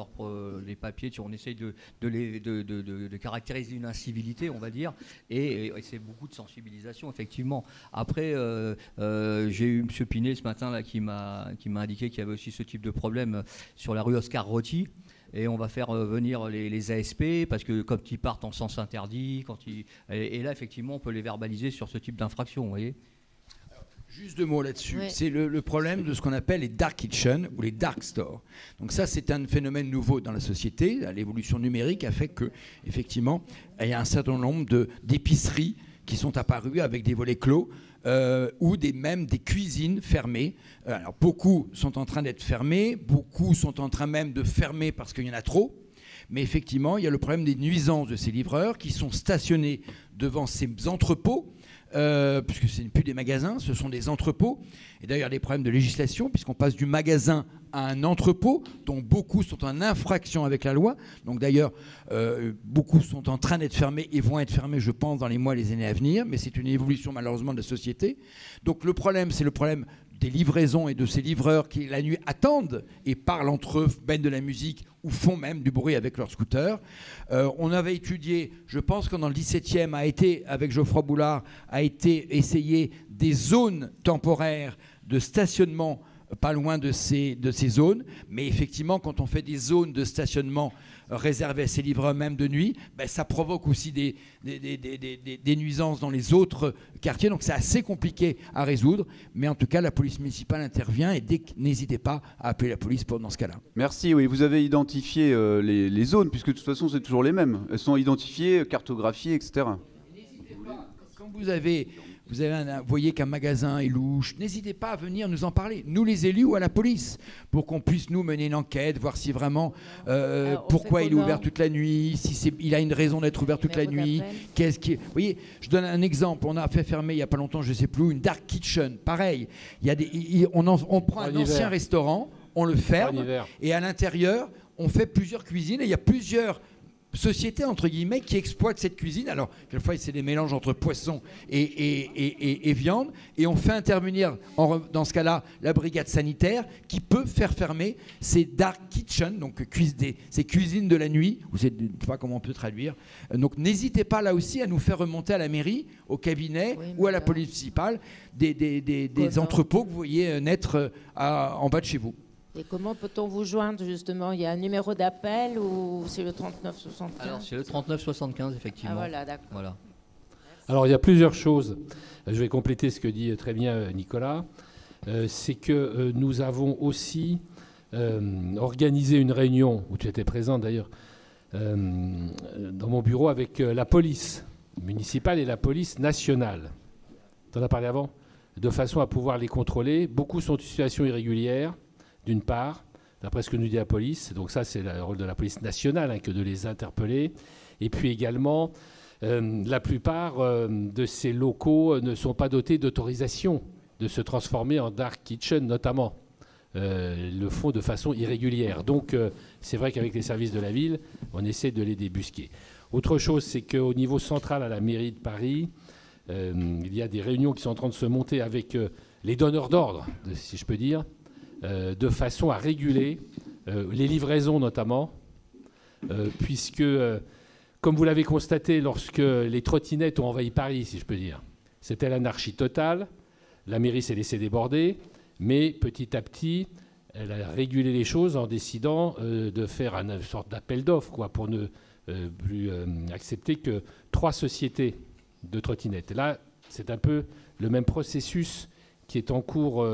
les papiers, on essaye de caractériser une incivilité, on va dire, et c'est beaucoup de sensibilisation, effectivement. Après, j'ai eu M. Pinet ce matin là, qui m'a indiqué qu'il y avait aussi ce type de problème sur la rue Oscar Roty. Et on va faire venir les ASP, parce que quand ils partent en sens interdit, et là, effectivement, on peut les verbaliser sur ce type d'infraction, vous voyez. Juste 2 mots là-dessus. Ouais. C'est le problème de ce qu'on appelle les dark kitchens ou les dark stores. Donc ça, c'est un phénomène nouveau dans la société. L'évolution numérique a fait que, effectivement, il y a un certain nombre d'épiceries qui sont apparues avec des volets clos, ou même des cuisines fermées. Alors beaucoup sont en train d'être fermées, beaucoup sont en train même de fermer parce qu'il y en a trop. Mais effectivement, il y a le problème des nuisances de ces livreurs qui sont stationnés devant ces entrepôts, puisque ce n'est plus des magasins, ce sont des entrepôts. Et d'ailleurs, il y a des problèmes de législation, puisqu'on passe du magasin à un entrepôt, dont beaucoup sont en infraction avec la loi. Donc d'ailleurs, beaucoup sont en train d'être fermés et vont être fermés, je pense, dans les mois et les années à venir. Mais c'est une évolution, malheureusement, de la société. Donc le problème, c'est le problème des livraisons et de ces livreurs qui, la nuit, attendent et parlent entre eux, mènent de la musique ou font même du bruit avec leur scooter. On avait étudié, je pense que dans le 17e, avec Geoffroy Boulard, a été essayé des zones temporaires de stationnement pas loin de ces zones. Mais effectivement, quand on fait des zones de stationnement réservées à ces livreurs même de nuit, ça provoque aussi des nuisances dans les autres quartiers. Donc c'est assez compliqué à résoudre. Mais en tout cas, la police municipale intervient et n'hésitez pas à appeler la police dans ce cas-là. Merci. Oui, vous avez identifié les zones, puisque de toute façon, c'est toujours les mêmes. Elles sont identifiées, cartographiées, etc. N'hésitez pas. Quand vous avez vous voyez qu'un magasin est louche, n'hésitez pas à venir nous en parler, nous les élus ou à la police, pour qu'on puisse nous mener une enquête, voir si vraiment pourquoi il est ouvert toute la nuit, si il a une raison d'être ouvert toute la nuit. Vous voyez, je donne un exemple. On a fait fermer il n'y a pas longtemps, je ne sais plus, une dark kitchen. Pareil, on prend un ancien restaurant, on le ferme, et à l'intérieur, on fait plusieurs cuisines, et il y a plusieurs sociétés, entre guillemets, qui exploitent cette cuisine. Alors, quelquefois, c'est des mélanges entre poisson et viande. Et on fait intervenir, dans ce cas-là, la brigade sanitaire qui peut faire fermer ces dark kitchens, donc ces cuisines de la nuit, ou je ne sais pas comment on peut traduire. Donc, n'hésitez pas là aussi à nous faire remonter à la mairie, au cabinet ou à la police municipale des entrepôts que vous voyez naître en bas de chez vous. Et comment peut-on vous joindre, justement? Il y a un numéro d'appel ou c'est le 3975? Alors, c'est le 3975, effectivement. Ah voilà, d'accord. Voilà. Alors, il y a plusieurs choses. Je vais compléter ce que dit très bien Nicolas. C'est que nous avons aussi organisé une réunion, où tu étais présent d'ailleurs, dans mon bureau avec la police municipale et la police nationale. Tu en as parlé avant? De façon à pouvoir les contrôler. Beaucoup sont en situation irrégulière. D'une part, d'après ce que nous dit la police, donc ça c'est le rôle de la police nationale que de les interpeller, et puis également la plupart de ces locaux ne sont pas dotés d'autorisation de se transformer en dark kitchen notamment, le font de façon irrégulière. Donc c'est vrai qu'avec les services de la ville, on essaie de les débusquer. Autre chose, c'est qu'au niveau central à la mairie de Paris, il y a des réunions qui sont en train de se monter avec les donneurs d'ordre, si je peux dire, de façon à réguler les livraisons notamment, puisque, comme vous l'avez constaté, lorsque les trottinettes ont envahi Paris, si je peux dire, c'était l'anarchie totale, la mairie s'est laissée déborder, mais petit à petit, elle a régulé les choses en décidant de faire une sorte d'appel d'offres, pour ne plus accepter que 3 sociétés de trottinettes. Là, c'est un peu le même processus qui est en cours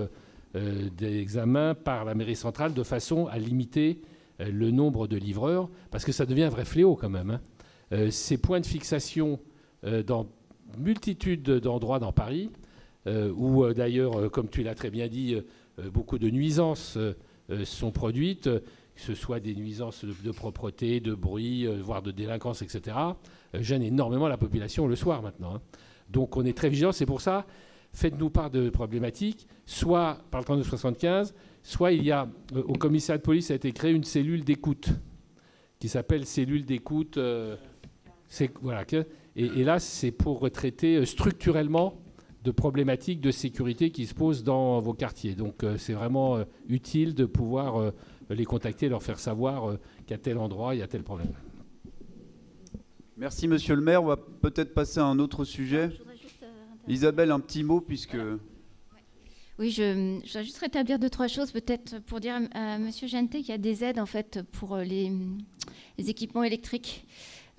d'examen par la mairie centrale de façon à limiter le nombre de livreurs, parce que ça devient un vrai fléau quand même. Ces points de fixation dans multitude d'endroits dans Paris, où d'ailleurs, comme tu l'as très bien dit, beaucoup de nuisances sont produites, que ce soit des nuisances de propreté, de bruit, voire de délinquance, etc., gênent énormément la population le soir maintenant. Donc on est très vigilant, c'est pour ça. Faites-nous part de problématiques, soit par le 3975, soit il y a, au commissariat de police, a été créée une cellule d'écoute, qui s'appelle cellule d'écoute. Voilà, et là, c'est pour traiter structurellement de problématiques de sécurité qui se posent dans vos quartiers. Donc c'est vraiment utile de pouvoir les contacter, leur faire savoir qu'à tel endroit, il y a tel problème. Merci, monsieur le maire. On va peut-être passer à un autre sujet. Isabelle, un petit mot, puisque... Oui, je voudrais juste rétablir 2-3 choses, peut-être pour dire à monsieur Jeantet qu'il y a des aides en fait pour les équipements électriques,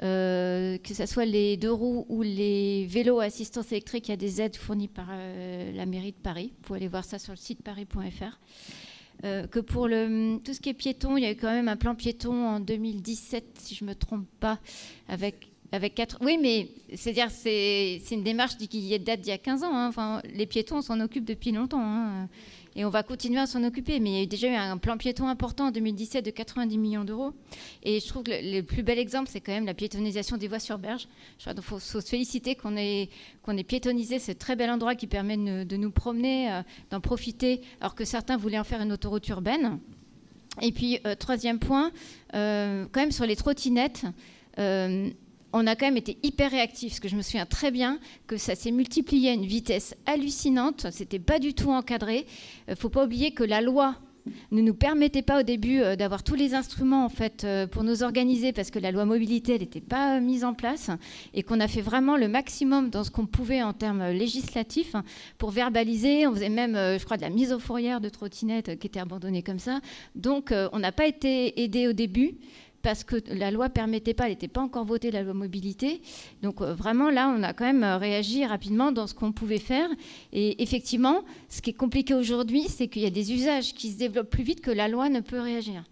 que ce soit les 2 roues ou les vélos à assistance électrique, il y a des aides fournies par la mairie de Paris. Vous pouvez aller voir ça sur le site paris.fr. Que pour tout ce qui est piéton, il y a eu quand même un plan piéton en 2017, si je ne me trompe pas, avec 4... Oui, mais c'est-à-dire c'est une démarche qui date d'il y a 15 ans. Enfin, les piétons, on s'en occupe depuis longtemps. Et on va continuer à s'en occuper. Mais il y a déjà eu un plan piéton important en 2017 de 90 millions d'euros. Et je trouve que le plus bel exemple, c'est quand même la piétonisation des voies sur berge. Je crois qu'il faut se féliciter qu'on ait piétonisé ce très bel endroit qui permet de nous promener, d'en profiter, alors que certains voulaient en faire une autoroute urbaine. Et puis, 3e point, quand même sur les trottinettes... on a quand même été hyper réactifs, parce que je me souviens très bien que ça s'est multiplié à une vitesse hallucinante. C'était pas du tout encadré. Faut pas oublier que la loi ne nous permettait pas au début d'avoir tous les instruments en fait pour nous organiser, parce que la loi mobilité elle n'était pas mise en place, et qu'on a fait vraiment le maximum dans ce qu'on pouvait en termes législatifs pour verbaliser. On faisait même, je crois, de la mise aux fourrières de trottinettes qui étaient abandonnées comme ça. Donc on n'a pas été aidés au début, parce que la loi ne permettait pas, elle n'était pas encore votée, la loi mobilité. Donc vraiment, là, on a quand même réagi rapidement dans ce qu'on pouvait faire. Et effectivement, ce qui est compliqué aujourd'hui, c'est qu'il y a des usages qui se développent plus vite que la loi ne peut réagir.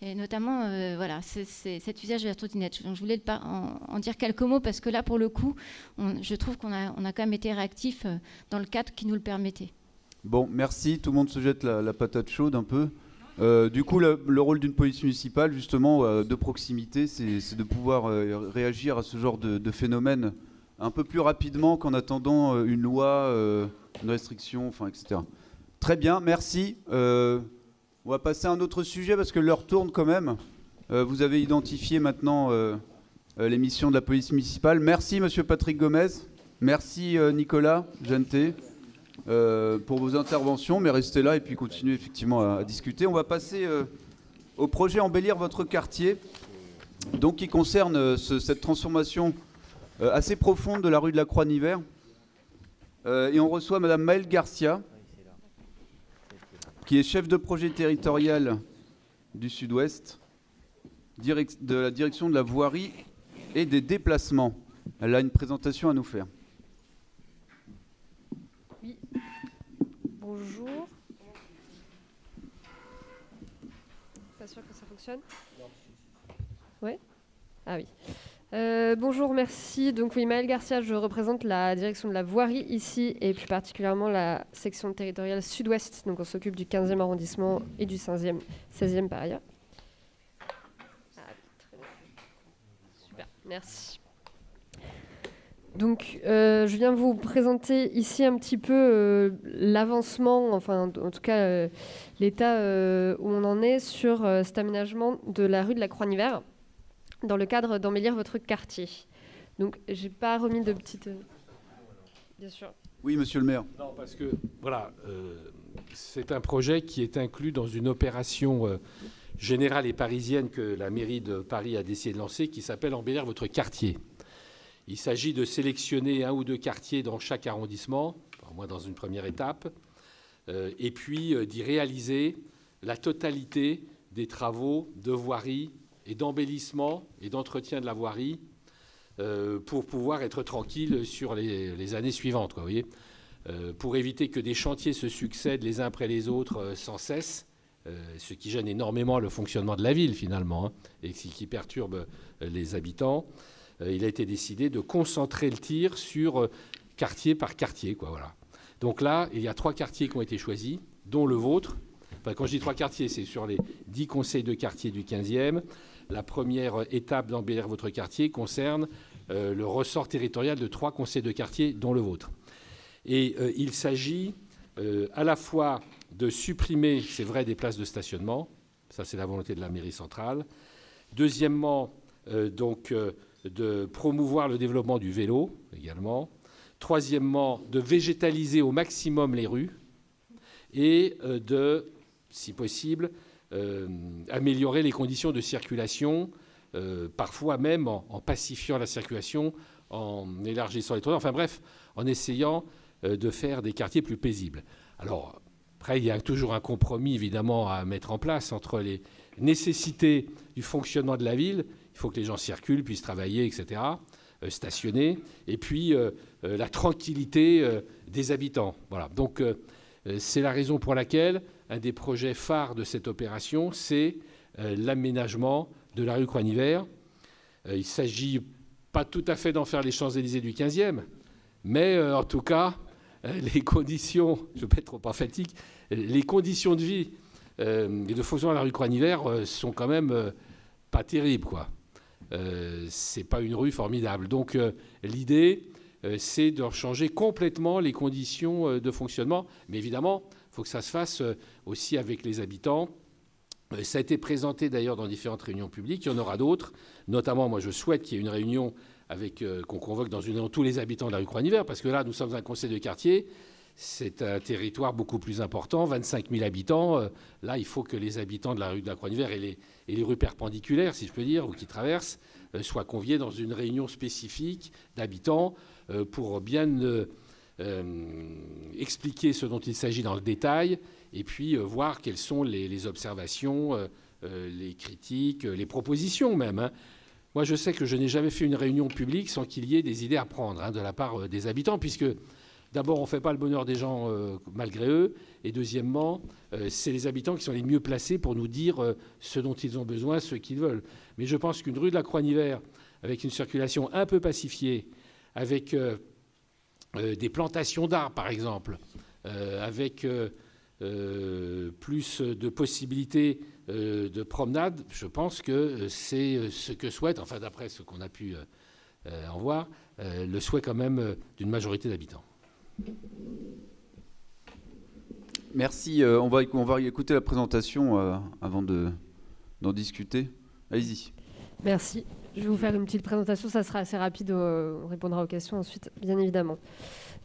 Et notamment, voilà, c'est cet usage de la trottinette. Donc, je voulais en dire quelques mots parce que là, pour le coup, je trouve qu'on a quand même été réactifs dans le cadre qui nous le permettait. Bon, merci. Tout le monde se jette la patate chaude un peu. Du coup, le rôle d'une police municipale, justement, de proximité, c'est de pouvoir réagir à ce genre de phénomène un peu plus rapidement qu'en attendant une loi, une restriction, enfin, etc. Très bien, merci. On va passer à un autre sujet parce que l'heure tourne quand même. Vous avez identifié maintenant les missions de la police municipale. Merci, monsieur Patrick Gomez. Merci, Nicolas Genté, pour vos interventions. Mais restez là et puis continuez effectivement à discuter. On va passer au projet Embellir votre quartier, donc qui concerne cette transformation assez profonde de la rue de la Croix-Nivert. Et on reçoit madame Maëlle Garcia, qui est chef de projet territorial du Sud-Ouest, de la direction de la voirie et des déplacements. Elle a une présentation à nous faire. Oui. Bonjour. Pas sûr que ça fonctionne ? Ouais ? Ah oui. Bonjour, merci. Donc oui, Maëlle Garcia, je représente la direction de la voirie ici et plus particulièrement la section territoriale sud-ouest. Donc on s'occupe du 15e arrondissement et du 16e par ailleurs. Ah, très bien. Super, merci. Donc je viens vous présenter ici un petit peu l'avancement, enfin en tout cas l'état où on en est sur cet aménagement de la rue de la Croix-Nivert, dans le cadre d'embellir votre quartier. Donc, j'ai pas remis de petites... Bien sûr. Oui, monsieur le maire. Non, parce que, voilà, c'est un projet qui est inclus dans une opération générale et parisienne que la mairie de Paris a décidé de lancer, qui s'appelle Embellir votre quartier. Il s'agit de sélectionner 1 ou 2 quartiers dans chaque arrondissement, au moins dans une première étape, et puis d'y réaliser la totalité des travaux de voirie et d'embellissement et d'entretien de la voirie pour pouvoir être tranquille sur les années suivantes, quoi, vous voyez, pour éviter que des chantiers se succèdent les uns après les autres sans cesse, ce qui gêne énormément le fonctionnement de la ville finalement, hein, et qui perturbe les habitants. Il a été décidé de concentrer le tir sur quartier par quartier, quoi, voilà. Donc là, il y a 3 quartiers qui ont été choisis, dont le vôtre. Enfin, quand je dis 3 quartiers, c'est sur les 10 conseils de quartier du 15e. La première étape d'embellir votre quartier concerne le ressort territorial de 3 conseils de quartier, dont le vôtre. Et il s'agit à la fois de supprimer, c'est vrai, des places de stationnement. Ça, c'est la volonté de la mairie centrale. Deuxièmement, de promouvoir le développement du vélo également. Troisièmement, de végétaliser au maximum les rues et de, si possible, améliorer les conditions de circulation, parfois même en pacifiant la circulation, en élargissant les trottoirs, enfin bref, en essayant de faire des quartiers plus paisibles. Alors, après, il y a toujours un compromis, évidemment, à mettre en place entre les nécessités du fonctionnement de la ville, il faut que les gens circulent, puissent travailler, etc., stationner, et puis la tranquillité des habitants. Voilà. Donc, c'est la raison pour laquelle un des projets phares de cette opération, c'est l'aménagement de la rue Croix-Nivert. Il ne s'agit pas tout à fait d'en faire les Champs-Élysées du 15e, mais en tout cas, les conditions, je ne veux pas être trop emphatique, les conditions de vie et de fonctionnement de la rue Croix-Nivert sont quand même pas terribles, quoi. C'est pas une rue formidable. Donc l'idée, c'est de changer complètement les conditions de fonctionnement. Mais évidemment, il faut que ça se fasse aussi avec les habitants. Ça a été présenté d'ailleurs dans différentes réunions publiques. Il y en aura d'autres. Notamment, moi, je souhaite qu'il y ait une réunion qu'on convoque dans une réunion tous les habitants de la rue Croix-Nivert, parce que là, nous sommes un conseil de quartier. C'est un territoire beaucoup plus important, 25 000 habitants. Là, il faut que les habitants de la rue de la Croix-Nivert et les rues perpendiculaires, si je peux dire, ou qui traversent, soient conviés dans une réunion spécifique d'habitants pour bien expliquer ce dont il s'agit dans le détail et puis voir quelles sont les observations les critiques, les propositions même, hein. Moi, je sais que je n'ai jamais fait une réunion publique sans qu'il y ait des idées à prendre, hein, de la part des habitants, puisque d'abord, on ne fait pas le bonheur des gens malgré eux, et deuxièmement, c'est les habitants qui sont les mieux placés pour nous dire ce dont ils ont besoin, ce qu'ils veulent. Mais je pense qu'une rue de la Croix-Nivert, avec une circulation un peu pacifiée, avec des plantations d'arbres, par exemple, avec plus de possibilités de promenade, je pense que c'est ce que souhaite, enfin d'après ce qu'on a pu en voir, le souhait quand même d'une majorité d'habitants. Merci. On va écouter la présentation avant d'en discuter. Allez-y. Merci. Je vais vous faire une petite présentation, ça sera assez rapide, on répondra aux questions ensuite, bien évidemment.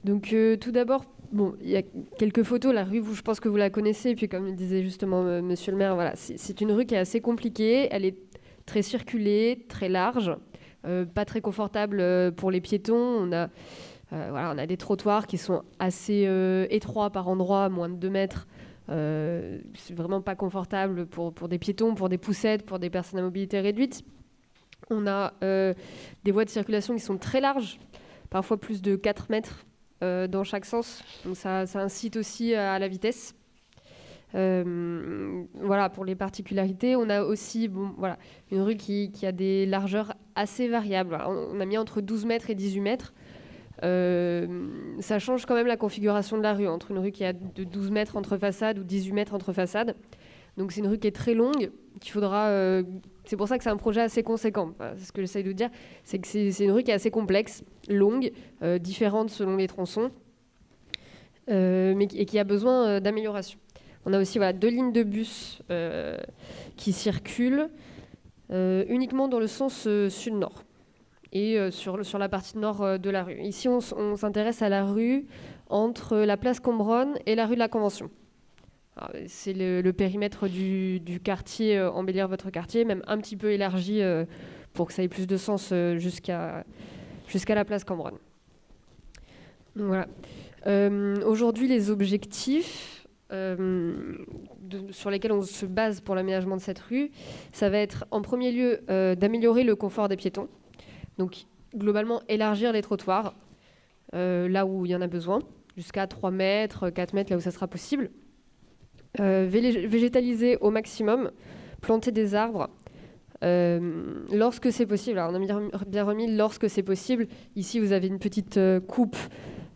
Donc tout d'abord, bon, il y a quelques photos, la rue, je pense que vous la connaissez, et puis comme le disait justement monsieur le maire, voilà, c'est une rue qui est assez compliquée, elle est très circulée, très large, pas très confortable pour les piétons. Voilà, on a des trottoirs qui sont assez étroits par endroits, moins de 2 mètres. C'est vraiment pas confortable pour des piétons, pour des poussettes, pour des personnes à mobilité réduite. On a des voies de circulation qui sont très larges, parfois plus de 4 mètres dans chaque sens. Donc ça incite aussi à la vitesse. Voilà, pour les particularités, on a aussi voilà, une rue qui a des largeurs assez variables. Voilà, on a mis entre 12 mètres et 18 mètres. Ça change quand même la configuration de la rue, entre une rue qui a de 12 mètres entre façades ou 18 mètres entre façades. Donc c'est une rue qui est très longue, qu'il faudra... c'est pour ça que c'est un projet assez conséquent. Enfin, c'est ce que j'essaye de dire, c'est que c'est une rue qui est assez complexe, longue, différente selon les tronçons, et qui a besoin d'amélioration. On a aussi 2 lignes de bus qui circulent uniquement dans le sens sud-nord et sur la partie nord de la rue. Ici, on s'intéresse à la rue entre la place Cambronne et la rue de la Convention. C'est le périmètre du quartier, embellir votre quartier, même un petit peu élargi pour que ça ait plus de sens jusqu'à la place Cambronne. Donc, voilà. Aujourd'hui, les objectifs sur lesquels on se base pour l'aménagement de cette rue, ça va être en premier lieu d'améliorer le confort des piétons. Donc globalement élargir les trottoirs là où il y en a besoin, jusqu'à 3 mètres, 4 mètres là où ça sera possible. Végétaliser au maximum, planter des arbres lorsque c'est possible. Alors on a bien remis lorsque c'est possible. Ici vous avez une petite coupe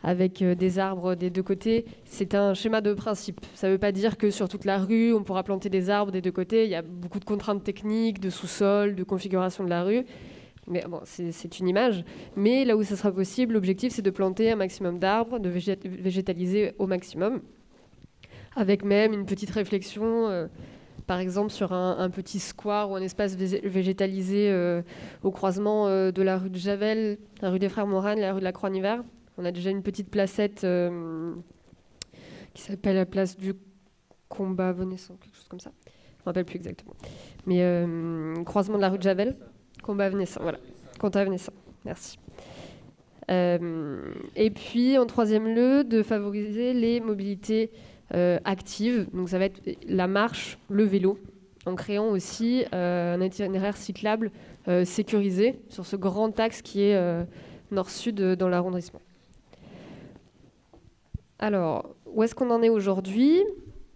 avec des arbres des 2 côtés. C'est un schéma de principe. Ça ne veut pas dire que sur toute la rue on pourra planter des arbres des 2 côtés. Il y a beaucoup de contraintes techniques, de sous-sol, de configuration de la rue. Mais bon, c'est une image. Mais là où ça sera possible, l'objectif c'est de planter un maximum d'arbres, de végétaliser au maximum, avec même une petite réflexion, par exemple sur un petit square ou un espace végétalisé au croisement de la rue de Javel, la rue des Frères Morane et la rue de la Croix-Nivert. On a déjà une petite placette qui s'appelle la place du combat Venesson, quelque chose comme ça. Je ne me rappelle plus exactement. Mais croisement de la rue de Javel. Combat Venesson, voilà. Combat Venesson, merci. Et puis, en 3e lieu, de favoriser les mobilités actives. Donc, ça va être la marche, le vélo, en créant aussi un itinéraire cyclable sécurisé sur ce grand axe qui est nord-sud dans l'arrondissement. Alors, où est-ce qu'on en est aujourd'hui ?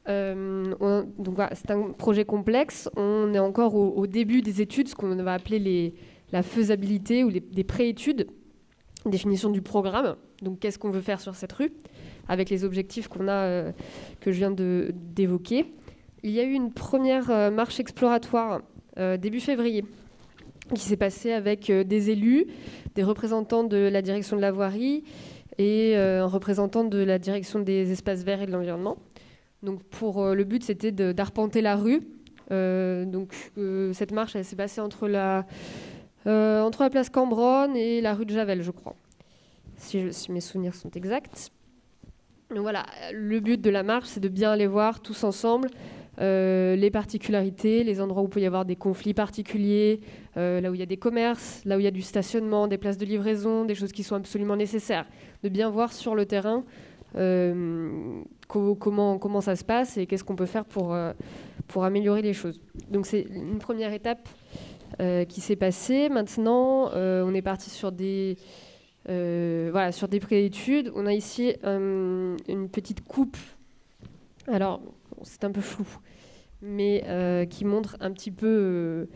Donc voilà, c'est un projet complexe. On est encore au début des études, ce qu'on va appeler la faisabilité ou des pré-études, définition du programme. Donc qu'est-ce qu'on veut faire sur cette rue, avec les objectifs qu'on a, que je viens d'évoquer. Il y a eu une première marche exploratoire début février qui s'est passée avec des élus, des représentants de la direction de la voirie et un représentant de la direction des espaces verts et de l'environnement. Donc le but, c'était d'arpenter la rue. Cette marche, elle s'est passée entre la place Cambronne et la rue de Javel, je crois, si mes souvenirs sont exacts. Donc voilà, le but de la marche, c'est de bien aller voir tous ensemble les particularités, les endroits où il peut y avoir des conflits particuliers, là où il y a des commerces, là où il y a du stationnement, des places de livraison, des choses qui sont absolument nécessaires. De bien voir sur le terrain comment ça se passe et qu'est-ce qu'on peut faire pour améliorer les choses. Donc c'est une première étape qui s'est passée. Maintenant, on est parti sur des préétudes. On a ici une petite coupe. Alors, c'est un peu flou, mais qui montre un petit peu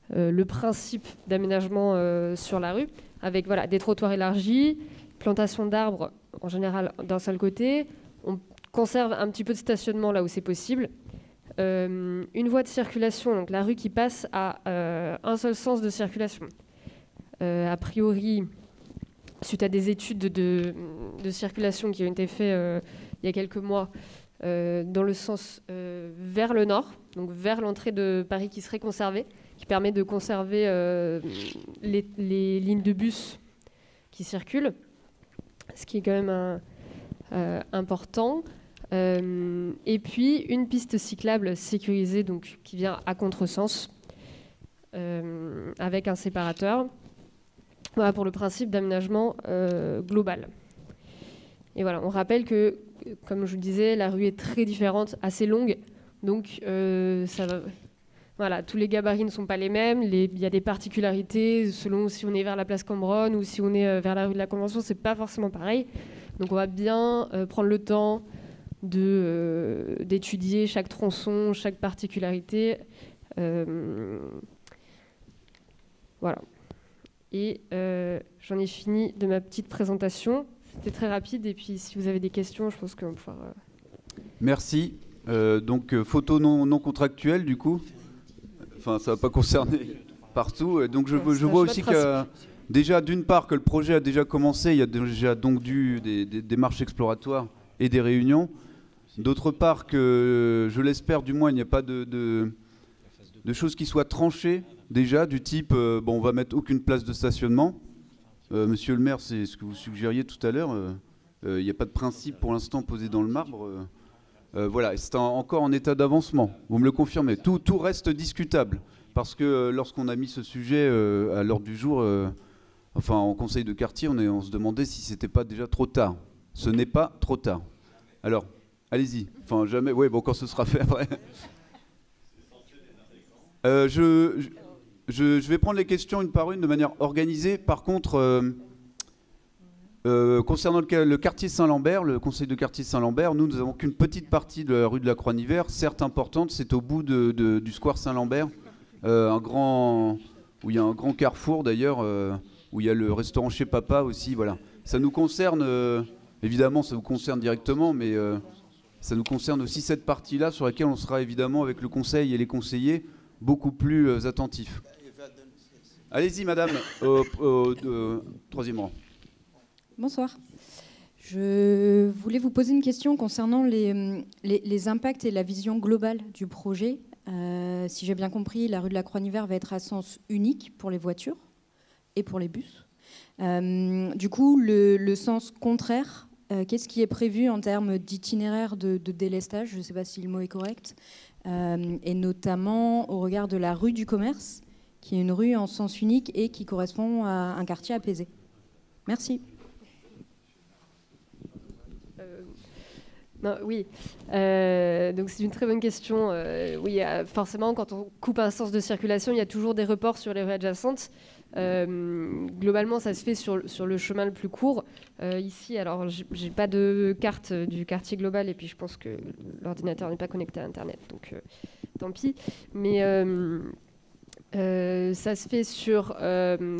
le principe d'aménagement sur la rue, avec des trottoirs élargis, plantation d'arbres en général d'un seul côté. On conserve un petit peu de stationnement là où c'est possible. Une voie de circulation, donc la rue qui passe à un seul sens de circulation. A priori, suite à des études de circulation qui ont été faites il y a quelques mois, dans le sens vers le nord, donc vers l'entrée de Paris qui serait conservée, qui permet de conserver les lignes de bus qui circulent, ce qui est quand même important. Et puis une piste cyclable sécurisée, donc, qui vient à contresens, avec un séparateur. Voilà pour le principe d'aménagement global. Et voilà, on rappelle que, comme je vous le disais, la rue est très différente, assez longue, donc tous les gabarits ne sont pas les mêmes. Il y a des particularités selon si on est vers la place Cambronne ou si on est vers la rue de la Convention, c'est pas forcément pareil. Donc on va bien prendre le temps d'étudier chaque tronçon, chaque particularité. Voilà. Et j'en ai fini de ma petite présentation. C'était très rapide. Et puis, si vous avez des questions, je pense qu'on va pouvoir... Merci. Donc, photo non contractuelle, du coup. Enfin, ça ne va pas concerner partout. Donc, je vois aussi que, déjà, d'une part, que le projet a déjà commencé. Il y a déjà donc des démarches exploratoires et des réunions. D'autre part, que je l'espère, du moins, il n'y a pas de choses qui soient tranchées, déjà, du type, on va mettre aucune place de stationnement. Monsieur le maire, c'est ce que vous suggériez tout à l'heure. Il n'y a pas de principe pour l'instant posé dans le marbre. Voilà, c'est encore en état d'avancement. Vous me le confirmez. Tout reste discutable. Parce que lorsqu'on a mis ce sujet à l'ordre du jour, en conseil de quartier, on se demandait si c'était pas déjà trop tard. Ce n'est pas trop tard. Alors, allez-y. Enfin, jamais. Oui, bon, quand ce sera fait après. Je vais prendre les questions une par une de manière organisée. Par contre, concernant le quartier Saint-Lambert, le conseil de quartier Saint-Lambert, nous n'avons qu'une petite partie de la rue de la Croix-Nivert, certes importante, c'est au bout du square Saint-Lambert, où il y a un grand carrefour d'ailleurs, où il y a le restaurant Chez Papa aussi. Voilà. Ça nous concerne, évidemment ça vous concerne directement, mais ça nous concerne aussi cette partie-là sur laquelle on sera évidemment avec le conseil et les conseillers beaucoup plus attentifs. Allez-y, madame, troisième rang. Bonsoir. Je voulais vous poser une question concernant les impacts et la vision globale du projet. Si j'ai bien compris, la rue de la Croix-Nivert va être à sens unique pour les voitures et pour les bus. Du coup, le sens contraire, qu'est-ce qui est prévu en termes d'itinéraire de délestage? Je ne sais pas si le mot est correct. Et notamment au regard de la rue du Commerce, qui est une rue en sens unique et qui correspond à un quartier apaisé. Merci. Non, oui, donc c'est une très bonne question. Oui, forcément, quand on coupe un sens de circulation, il y a toujours des reports sur les rues adjacentes. Globalement, ça se fait sur le chemin le plus court. Ici, alors, j'ai pas de carte du quartier global et puis je pense que l'ordinateur n'est pas connecté à Internet, donc tant pis. Mais ça se fait sur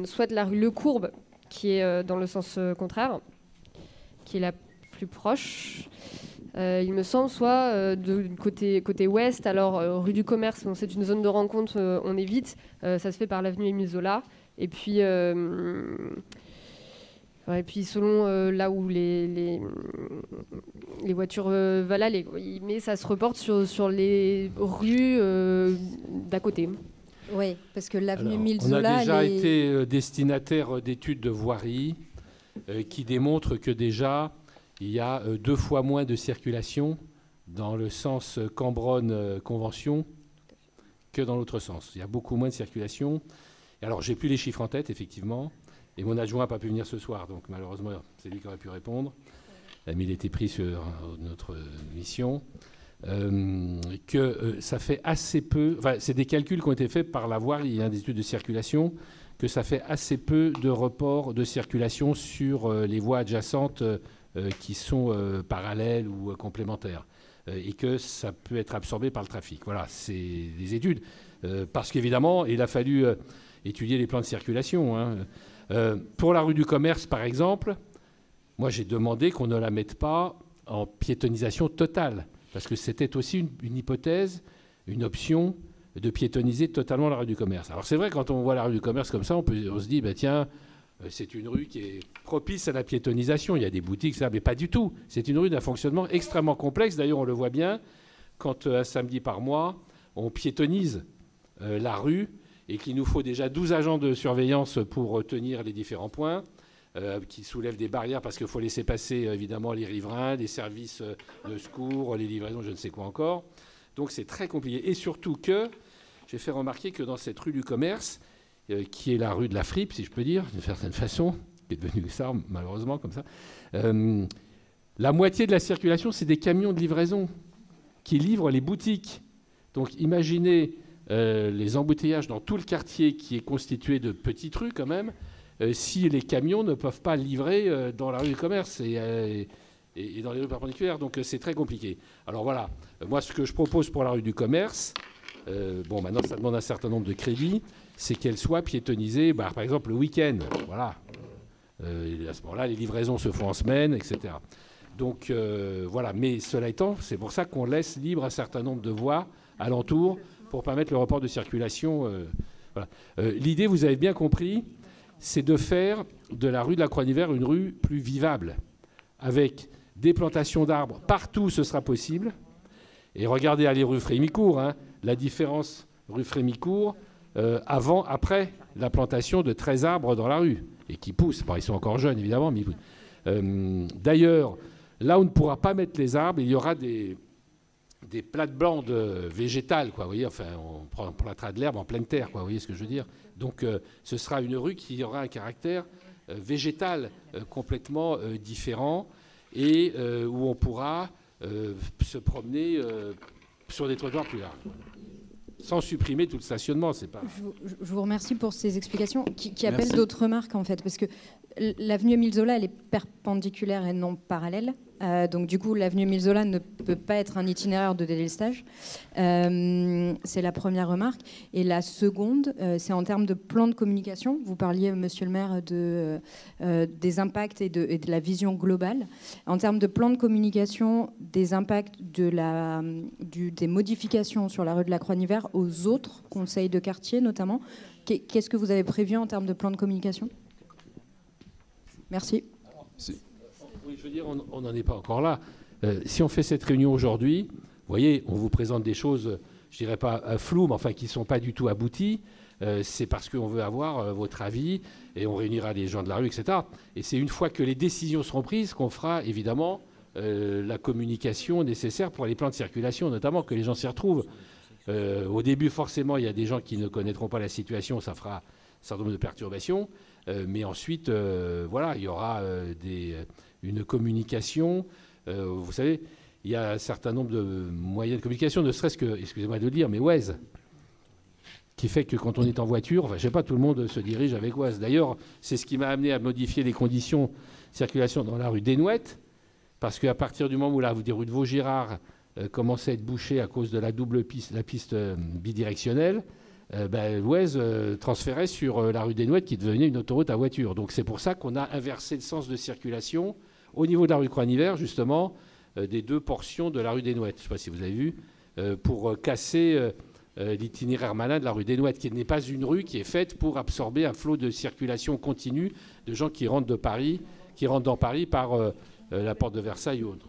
soit la rue Le Courbe, qui est dans le sens contraire, qui est la plus proche. Il me semble, soit de côté ouest, alors rue du Commerce, bon, c'est une zone de rencontre, on évite, ça se fait par l'avenue Émile Zola, et puis selon là où les voitures veulent aller, mais ça se reporte sur les rues d'à côté. Oui, parce que l'avenue Émile Zola... On a déjà été destinataire d'études de voirie qui démontrent que déjà... il y a 2 fois moins de circulation dans le sens Cambronne-Convention que dans l'autre sens. Il y a beaucoup moins de circulation. Et alors, j'ai plus les chiffres en tête, effectivement. Et mon adjoint n'a pas pu venir ce soir, donc malheureusement, c'est lui qui aurait pu répondre. mais il était pris sur notre mission, que ça fait assez peu, enfin, c'est des calculs qui ont été faits par la voirie, des études de circulation, que ça fait assez peu de reports de circulation sur les voies adjacentes qui sont parallèles ou complémentaires, et que ça peut être absorbé par le trafic. Voilà, c'est des études. Parce qu'évidemment, il a fallu étudier les plans de circulation. Pour la rue du Commerce, par exemple, moi j'ai demandé qu'on ne la mette pas en piétonisation totale, parce que c'était aussi une hypothèse, une option de piétoniser totalement la rue du Commerce. Alors c'est vrai, quand on voit la rue du Commerce comme ça, on se dit, bah, tiens, c'est une rue qui est propice à la piétonisation. Il y a des boutiques, ça, mais pas du tout. C'est une rue d'un fonctionnement extrêmement complexe. D'ailleurs, on le voit bien quand un samedi par mois, on piétonise la rue et qu'il nous faut déjà 12 agents de surveillance pour tenir les différents points, qui soulèvent des barrières parce qu'il faut laisser passer évidemment les riverains, les services de secours, les livraisons, je ne sais quoi encore. Donc c'est très compliqué. Et surtout que j'ai fait remarquer que dans cette rue du Commerce, qui est la rue de la fripe, si je peux dire, d'une certaine façon, qui est devenue ça, malheureusement, comme ça, la moitié de la circulation, c'est des camions de livraison qui livrent les boutiques. Donc imaginez les embouteillages dans tout le quartier qui est constitué de petites rues quand même, si les camions ne peuvent pas livrer dans la rue du Commerce et dans les rues perpendiculaires. Donc c'est très compliqué. Alors voilà, moi ce que je propose pour la rue du Commerce, bon maintenant ça demande un certain nombre de crédits, c'est qu'elle soit piétonisée, par exemple le week-end. Voilà. À ce moment-là, les livraisons se font en semaine, etc. Donc voilà, mais cela étant, c'est pour ça qu'on laisse libre un certain nombre de voies alentour pour permettre le report de circulation. Voilà. L'idée, vous avez bien compris, c'est de faire de la rue de la Croix-Nivert une rue plus vivable, avec des plantations d'arbres partout, ce sera possible. Et regardez, allez rue Frémicourt, la différence rue Frémicourt, avant, après la plantation de 13 arbres dans la rue, et qui poussent. Bon, ils sont encore jeunes, évidemment, mais ils poussent. D'ailleurs, là où on ne pourra pas mettre les arbres, il y aura des plates-bandes végétales, quoi. Vous voyez, enfin, on plantera de l'herbe en pleine terre, quoi. Vous voyez ce que je veux dire? Donc, ce sera une rue qui aura un caractère végétal complètement différent, et où on pourra se promener sur des trottoirs plus larges, sans supprimer tout le stationnement. C'est pas... Je vous remercie pour ces explications qui appellent d'autres remarques, en fait, parce que l'avenue Émile Zola, elle est perpendiculaire et non parallèle. Donc du coup, l'avenue Émile Zola ne peut pas être un itinéraire de délestage. C'est la première remarque. Et la seconde, c'est en termes de plan de communication. Vous parliez, monsieur le maire, des impacts et de la vision globale. En termes de plan de communication, des impacts des modifications sur la rue de la Croix-Nivert aux autres conseils de quartier, notamment. Qu'est-ce que vous avez prévu en termes de plan de communication? Merci. Oui, je veux dire, on n'en est pas encore là. Si on fait cette réunion aujourd'hui, vous voyez, on vous présente des choses, je dirais pas floues, mais enfin qui ne sont pas du tout abouties. C'est parce qu'on veut avoir votre avis et on réunira les gens de la rue, etc. Et c'est une fois que les décisions seront prises qu'on fera évidemment la communication nécessaire pour les plans de circulation, notamment que les gens s'y retrouvent. Au début, forcément, il y a des gens qui ne connaîtront pas la situation, ça fera un certain nombre de perturbations. Mais ensuite, voilà, il y aura une communication. Vous savez, il y a un certain nombre de moyens de communication, ne serait-ce que, excusez-moi de le dire, mais Waze, qui fait que quand on est en voiture, enfin, je ne sais pas, tout le monde se dirige avec Waze. D'ailleurs, c'est ce qui m'a amené à modifier les conditions de circulation dans la rue Desnouettes, parce qu'à partir du moment où la rue de Vaugirard commençait à être bouchée à cause de la double piste, la piste bidirectionnelle, Waze transférait sur la rue Desnouettes qui devenait une autoroute à voiture. Donc c'est pour ça qu'on a inversé le sens de circulation au niveau de la rue Croix-Nivert, justement, des deux portions de la rue Desnouettes. Je ne sais pas si vous avez vu, pour casser l'itinéraire malin de la rue Desnouettes, qui n'est pas une rue qui est faite pour absorber un flot de circulation continue de gens qui rentrent dans Paris par la porte de Versailles ou autre.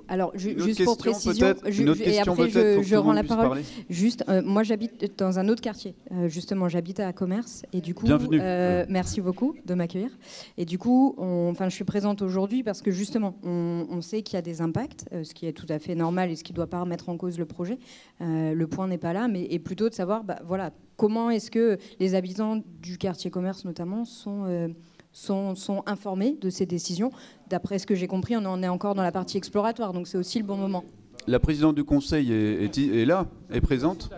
Alors, juste pour précision, et après je rends la parole. Juste, moi j'habite dans un autre quartier. Justement, j'habite à Commerce. Et du coup, merci beaucoup de m'accueillir. Et du coup, je suis présente aujourd'hui parce que justement, on sait qu'il y a des impacts, ce qui est tout à fait normal et ce qui ne doit pas remettre en cause le projet. Le point n'est pas là, mais et plutôt de savoir, voilà, comment est-ce que les habitants du quartier Commerce notamment sont sont informés de ces décisions. D'après ce que j'ai compris, on en est encore dans la partie exploratoire, donc c'est aussi le bon moment. La présidente du conseil est là, est présente.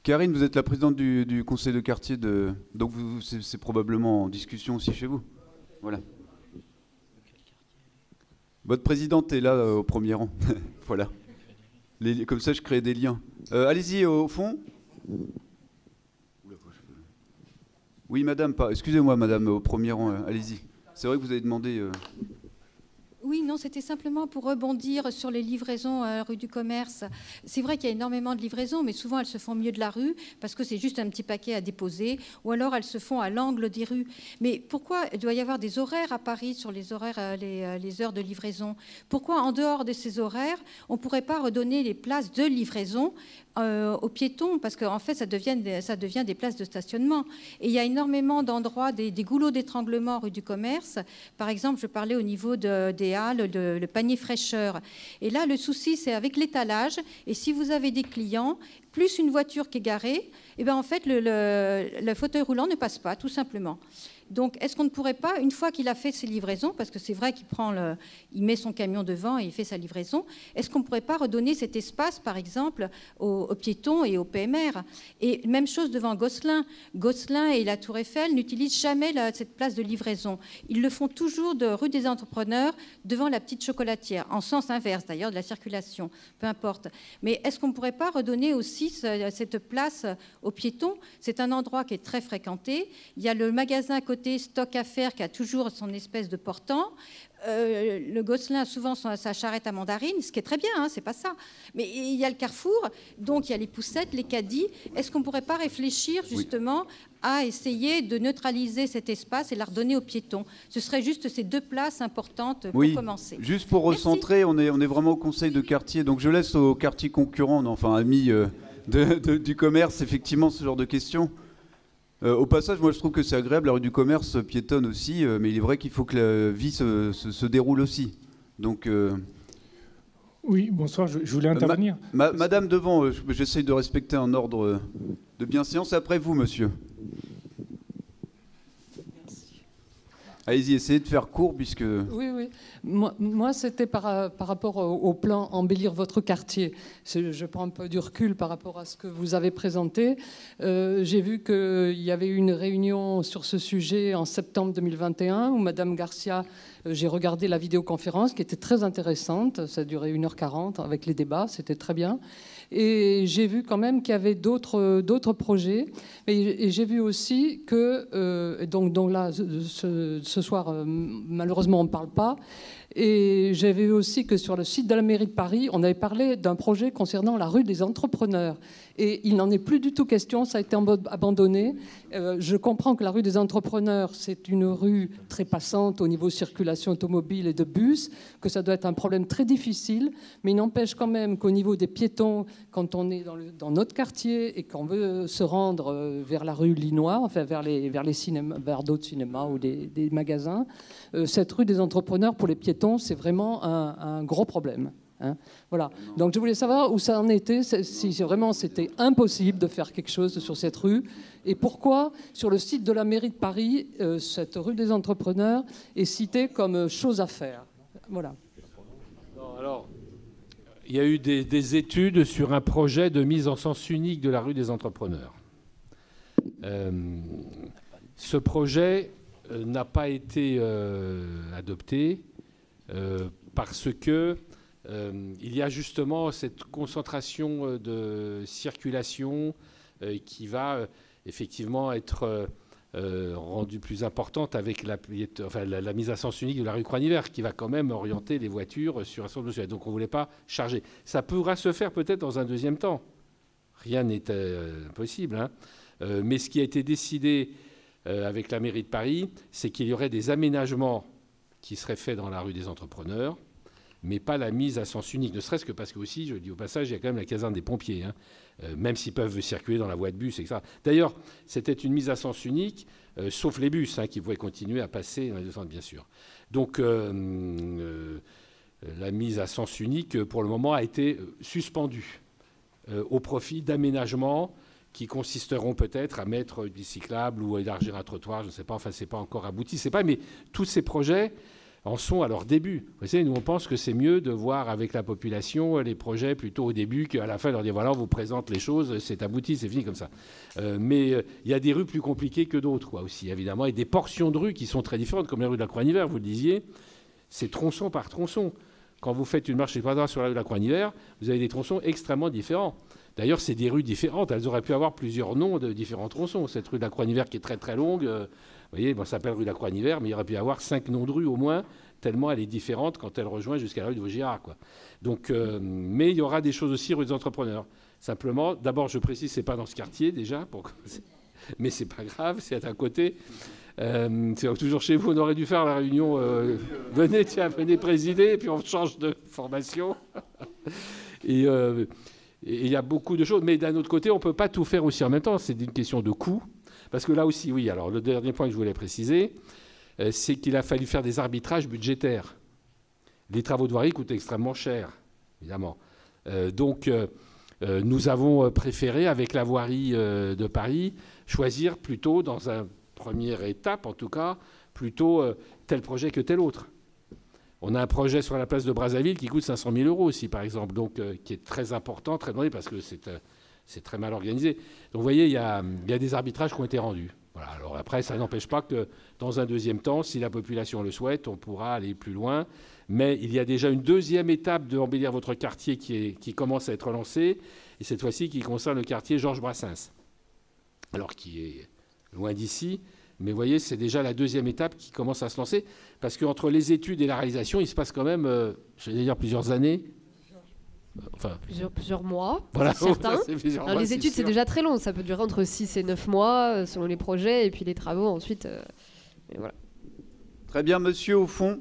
Karine, vous êtes la présidente du conseil de quartier, donc c'est probablement en discussion aussi chez vous. Voilà. Votre présidente est là au premier rang. Voilà. Comme ça, je crée des liens. Allez-y, au fond. Oui, madame, excusez-moi, madame, au premier rang, allez-y. C'est vrai que vous avez demandé... Oui, non, c'était simplement pour rebondir sur les livraisons rue du Commerce. C'est vrai qu'il y a énormément de livraisons, mais souvent elles se font au milieu de la rue parce que c'est juste un petit paquet à déposer, ou alors elles se font à l'angle des rues. Mais pourquoi il doit y avoir des horaires à Paris sur les horaires, les heures de livraison? Pourquoi, en dehors de ces horaires, on ne pourrait pas redonner les places de livraison aux piétons? Parce qu'en fait, ça devient des places de stationnement. Et il y a énormément d'endroits, des goulots d'étranglement rue du Commerce. Par exemple, je parlais au niveau des halles, le panier fraîcheur. Et là, le souci, c'est avec l'étalage. Et si vous avez des clients, plus une voiture qui est garée, et bien en fait, le fauteuil roulant ne passe pas, tout simplement. Donc, est-ce qu'on ne pourrait pas, une fois qu'il a fait ses livraisons, parce que c'est vrai il met son camion devant et il fait sa livraison, est-ce qu'on ne pourrait pas redonner cet espace, par exemple, aux piétons et aux PMR? Et même chose devant Gosselin. Gosselin et la Tour Eiffel n'utilisent jamais cette place de livraison. Ils le font toujours de rue des Entrepreneurs devant la petite chocolatière, en sens inverse d'ailleurs de la circulation, peu importe. Mais est-ce qu'on ne pourrait pas redonner aussi cette place aux piétons? C'est un endroit qui est très fréquenté. Il y a le magasin à côté, Stock à faire, qui a toujours son espèce de portant. Le Gosselin a souvent sa charrette à mandarine, ce qui est très bien, hein, c'est pas ça. Mais il y a le Carrefour, donc il y a les poussettes, les caddies. Est-ce qu'on ne pourrait pas réfléchir justement à essayer de neutraliser cet espace et la redonner aux piétons? Ce serait juste ces deux places importantes pour commencer. Juste pour recentrer, on est vraiment au conseil de quartier, donc je laisse au quartier concurrent, enfin amis du commerce, effectivement, ce genre de questions. Au passage, moi je trouve que c'est agréable, la rue du Commerce piétonne aussi, mais il est vrai qu'il faut que la vie se déroule aussi. Donc, oui, bonsoir, je voulais intervenir. Madame devant, j'essaye de respecter un ordre de bienséance. Après vous, monsieur. Allez-y, essayez de faire court puisque... Oui, oui. Moi c'était par rapport au plan embellir votre quartier. Je prends un peu du recul par rapport à ce que vous avez présenté. J'ai vu qu'il y avait eu une réunion sur ce sujet en septembre 2021 où Madame Garcia, j'ai regardé la vidéoconférence qui était très intéressante. Ça a duré 1h40 avec les débats, c'était très bien. Et j'ai vu quand même qu'il y avait d'autres projets. Et j'ai vu aussi que, donc là, ce soir, malheureusement, on ne parle pas. Et j'avais vu aussi que sur le site de la mairie de Paris, on avait parlé d'un projet concernant la rue des Entrepreneurs. Et il n'en est plus du tout question, ça a été abandonné. Je comprends que la rue des Entrepreneurs, c'est une rue très passante au niveau circulation automobile et de bus, que ça doit être un problème très difficile, mais il n'empêche quand même qu'au niveau des piétons, quand on est dans notre quartier et qu'on veut se rendre vers la rue Linois, enfin vers les cinémas, vers d'autres cinémas ou des magasins, cette rue des Entrepreneurs pour les piétons, c'est vraiment un gros problème. Hein, voilà. Donc je voulais savoir où ça en était, si vraiment c'était impossible de faire quelque chose sur cette rue, et pourquoi sur le site de la mairie de Paris, cette rue des Entrepreneurs est citée comme chose à faire. Voilà. Non, alors, il y a eu des études sur un projet de mise en sens unique de la rue des Entrepreneurs. Ce projet n'a pas été adopté parce que il y a justement cette concentration de circulation qui va effectivement être rendue plus importante avec la mise à sens unique de la rue Croix-Nivert, qui va quand même orienter les voitures sur un centre de. Donc on ne voulait pas charger. Ça pourra se faire peut-être dans un deuxième temps. Rien n'est impossible. Hein. Mais ce qui a été décidé avec la mairie de Paris, c'est qu'il y aurait des aménagements qui seraient faits dans la rue des Entrepreneurs, mais pas la mise à sens unique, ne serait-ce que parce que aussi, je dis au passage, il y a quand même la caserne des pompiers, hein, même s'ils peuvent circuler dans la voie de bus, etc. D'ailleurs, c'était une mise à sens unique, sauf les bus, hein, qui pouvaient continuer à passer dans les deux sens, bien sûr. Donc, la mise à sens unique, pour le moment, a été suspendue au profit d'aménagements qui consisteront peut-être à mettre du cyclable ou à élargir un trottoir, je ne sais pas, enfin, ce n'est pas encore abouti, c'est pas, mais tous ces projets en sont à leur début. Vous savez, nous, on pense que c'est mieux de voir avec la population les projets plutôt au début qu'à la fin, leur dire, voilà, on vous présente les choses, c'est abouti, c'est fini comme ça. Mais il y a des rues plus compliquées que d'autres, quoi, aussi, évidemment, et des portions de rues qui sont très différentes, comme la rue de la Croix-Nivert, vous le disiez, c'est tronçon par tronçon. Quand vous faites une marche exploratoire sur la rue de la Croix-Nivert, vous avez des tronçons extrêmement différents. D'ailleurs, c'est des rues différentes. Elles auraient pu avoir plusieurs noms de différents tronçons. Cette rue de la Croix-Nivert qui est très très longue, vous voyez, bon, ça s'appelle rue de la Croix-Nivert, mais il aurait pu y avoir 5 noms de rue au moins, tellement elle est différente quand elle rejoint jusqu'à la rue de Vaugirard, quoi. Donc, mais il y aura des choses aussi rue des Entrepreneurs. Simplement, d'abord, je précise, c'est pas dans ce quartier déjà, pour commencer. Mais c'est pas grave, c'est à côté. C'est toujours chez vous, on aurait dû faire la réunion. Venez, tiens, venez présider, et puis on change de formation. Et il y a beaucoup de choses. Mais d'un autre côté, on ne peut pas tout faire aussi en même temps. C'est une question de coût. Parce que là aussi, oui, alors le dernier point que je voulais préciser, c'est qu'il a fallu faire des arbitrages budgétaires. Les travaux de voirie coûtent extrêmement cher, évidemment. Donc, nous avons préféré, avec la voirie de Paris, choisir plutôt, dans une première étape en tout cas, plutôt tel projet que tel autre. On a un projet sur la place de Brazzaville qui coûte 500 000 € aussi, par exemple, donc qui est très important, très demandé, parce que c'est très mal organisé. Donc vous voyez, il y a des arbitrages qui ont été rendus. Voilà. Alors après, ça n'empêche pas que dans un deuxième temps, si la population le souhaite, on pourra aller plus loin. Mais il y a déjà une deuxième étape de embellir votre quartier qui commence à être lancée, et cette fois-ci qui concerne le quartier Georges Brassens. Alors qui est loin d'ici, mais vous voyez, c'est déjà la deuxième étape qui commence à se lancer, parce qu'entre les études et la réalisation, il se passe quand même, je vais dire, plusieurs années. Enfin, plusieurs mois, voilà, certains. Mois, les études, c'est déjà très long. Ça peut durer entre 6 et 9 mois, selon les projets, et puis les travaux ensuite. Mais voilà. Très bien, monsieur, au fond.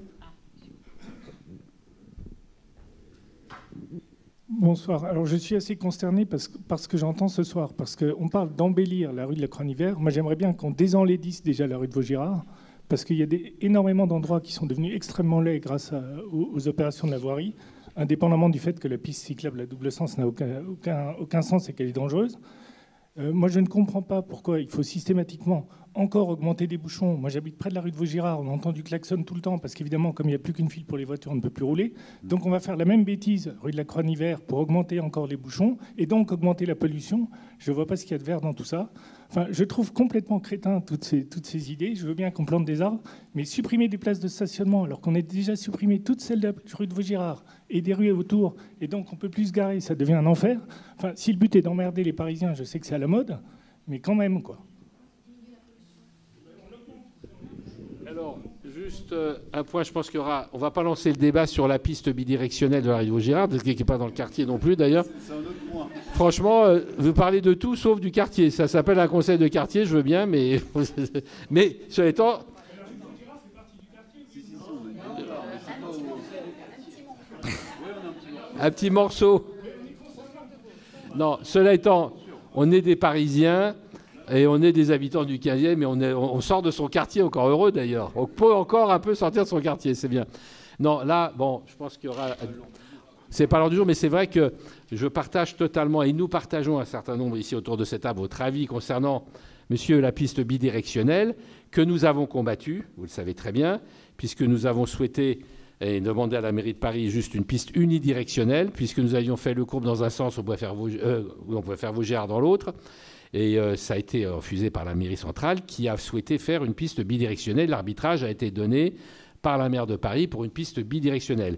Bonsoir. Alors, je suis assez consterné par ce que j'entends ce soir, parce qu'on parle d'embellir la rue de la Croix-Nivert. Moi, j'aimerais bien qu'on désenlaidisse déjà la rue de Vaugirard, parce qu'il y a énormément d'endroits qui sont devenus extrêmement laids grâce aux opérations de la voirie, indépendamment du fait que la piste cyclable à double sens n'a aucun sens et qu'elle est dangereuse. Moi, je ne comprends pas pourquoi il faut systématiquement encore augmenter des bouchons. Moi, j'habite près de la rue de Vaugirard, on entend du klaxon tout le temps, parce qu'évidemment, comme il n'y a plus qu'une file pour les voitures, on ne peut plus rouler. Donc, on va faire la même bêtise, rue de la Croix-Nivert, pour augmenter encore les bouchons, et donc augmenter la pollution. Je ne vois pas ce qu'il y a de vert dans tout ça. Enfin, je trouve complètement crétin toutes ces idées. Je veux bien qu'on plante des arbres, mais supprimer des places de stationnement, alors qu'on a déjà supprimé toutes celles de la rue de Vaugirard et des rues autour, et donc on ne peut plus se garer, ça devient un enfer. Enfin, si le but est d'emmerder les Parisiens, je sais que c'est à la mode, mais quand même, quoi. Alors, juste un point, je pense qu'il y aura... On ne va pas lancer le débat sur la piste bidirectionnelle de la rue de Vaugirard, qui n'est pas dans le quartier non plus, d'ailleurs. C'est un autre point. Franchement, vous parlez de tout sauf du quartier. Ça s'appelle un conseil de quartier, je veux bien, mais... mais, cela étant... Un petit morceau. Non, cela étant, on est des Parisiens et on est des habitants du 15e et on sort de son quartier, encore heureux d'ailleurs. On peut encore un peu sortir de son quartier, c'est bien. Non, là, bon, je pense qu'il y aura... C'est pas l'heure du jour, mais c'est vrai que je partage totalement, et nous partageons un certain nombre ici autour de cette table, votre avis concernant, monsieur, la piste bidirectionnelle, que nous avons combattue, vous le savez très bien, puisque nous avons souhaité... et demander à la mairie de Paris juste une piste unidirectionnelle, puisque nous avions fait le courbe dans un sens, on pouvait faire Vaugirard dans l'autre, et ça a été refusé par la mairie centrale, qui a souhaité faire une piste bidirectionnelle. L'arbitrage a été donné par la maire de Paris pour une piste bidirectionnelle.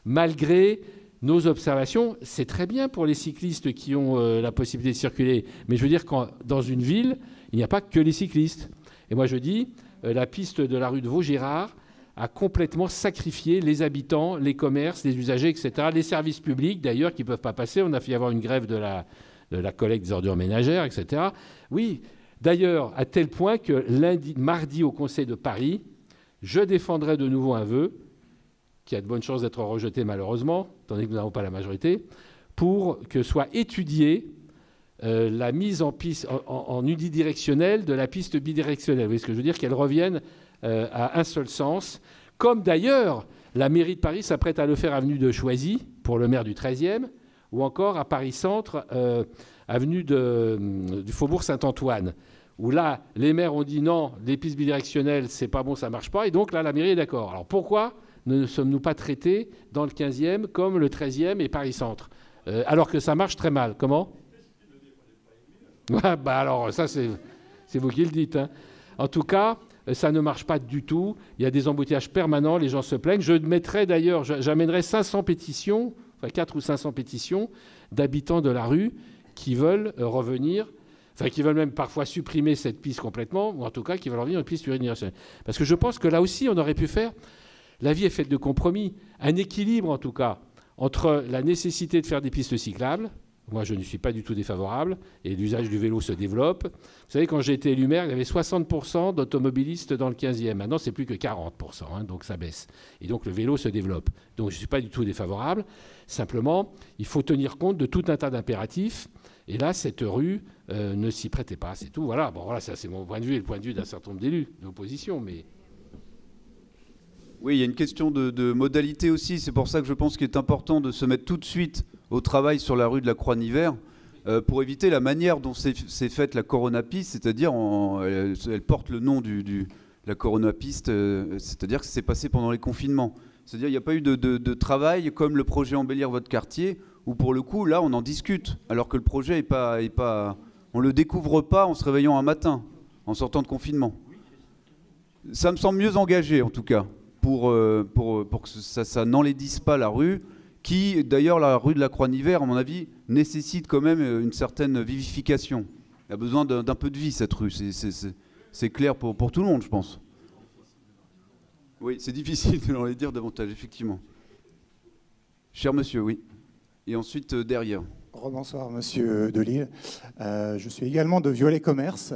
Malgré nos observations, c'est très bien pour les cyclistes qui ont la possibilité de circuler, mais je veux dire que dans une ville, il n'y a pas que les cyclistes. Et moi je dis, la piste de la rue de Vaugirard a complètement sacrifié les habitants, les commerces, les usagers, etc., les services publics, d'ailleurs, qui ne peuvent pas passer. On a fait y avoir une grève de la collecte des ordures ménagères, etc. Oui, d'ailleurs, à tel point que mardi, au Conseil de Paris, je défendrai de nouveau un vœu, qui a de bonnes chances d'être rejeté malheureusement, tandis que nous n'avons pas la majorité, pour que soit étudiée la mise en piste en unidirectionnelle de la piste bidirectionnelle. Vous voyez ce que je veux dire ? Qu'elle revienne à un seul sens, comme d'ailleurs la mairie de Paris s'apprête à le faire avenue de Choisy pour le maire du 13e, ou encore à Paris-Centre, avenue du Faubourg Saint-Antoine, où là, les maires ont dit non, les pistes bidirectionnelles, c'est pas bon, ça marche pas, et donc là, la mairie est d'accord. Alors pourquoi ne sommes-nous pas traités dans le 15e comme le 13e et Paris-Centre, alors que ça marche très mal? Comment? Bah alors, ça, c'est vous qui le dites, hein. En tout cas, ça ne marche pas du tout. Il y a des embouteillages permanents, les gens se plaignent. Je mettrai d'ailleurs, j'amènerai 500 pétitions, enfin 4 ou 500 pétitions d'habitants de la rue qui veulent revenir, enfin qui veulent même parfois supprimer cette piste complètement, ou en tout cas qui veulent revenir à une piste unidirectionnelle. Parce que je pense que là aussi, on aurait pu faire, la vie est faite de compromis, un équilibre en tout cas, entre la nécessité de faire des pistes cyclables. Moi, je ne suis pas du tout défavorable, et l'usage du vélo se développe. Vous savez, quand j'ai été élu maire, il y avait 60% d'automobilistes dans le 15e. Maintenant, c'est plus que 40%, hein, donc ça baisse. Et donc, le vélo se développe. Donc, je ne suis pas du tout défavorable. Simplement, il faut tenir compte de tout un tas d'impératifs. Et là, cette rue ne s'y prêtait pas, c'est tout. Voilà, bon, voilà, ça, c'est mon point de vue et le point de vue d'un certain nombre d'élus de l'opposition, mais... Oui, il y a une question de modalité aussi. C'est pour ça que je pense qu'il est important de se mettre tout de suite au travail sur la rue de la Croix-Nivert pour éviter la manière dont s'est faite la Corona-Piste, c'est-à-dire elle porte le nom de la Corona-Piste, c'est-à-dire que c'est passé pendant les confinements. C'est-à-dire qu'il n'y a pas eu de travail comme le projet Embellir votre quartier, où pour le coup, là, on en discute, alors que le projet est pas, on ne le découvre pas en se réveillant un matin, en sortant de confinement. Ça me semble mieux engagé, en tout cas, pour que ça n'enlaidisse pas la rue, qui, d'ailleurs, la rue de la Croix-Nivert, à mon avis, nécessite quand même une certaine vivification. Il y a besoin d'un peu de vie, cette rue. C'est clair pour tout le monde, je pense. Oui, c'est difficile de l'en dire davantage, effectivement. Cher monsieur, oui. Et ensuite, derrière. Rebonsoir, monsieur Delisle. Je suis également de Violet Commerce,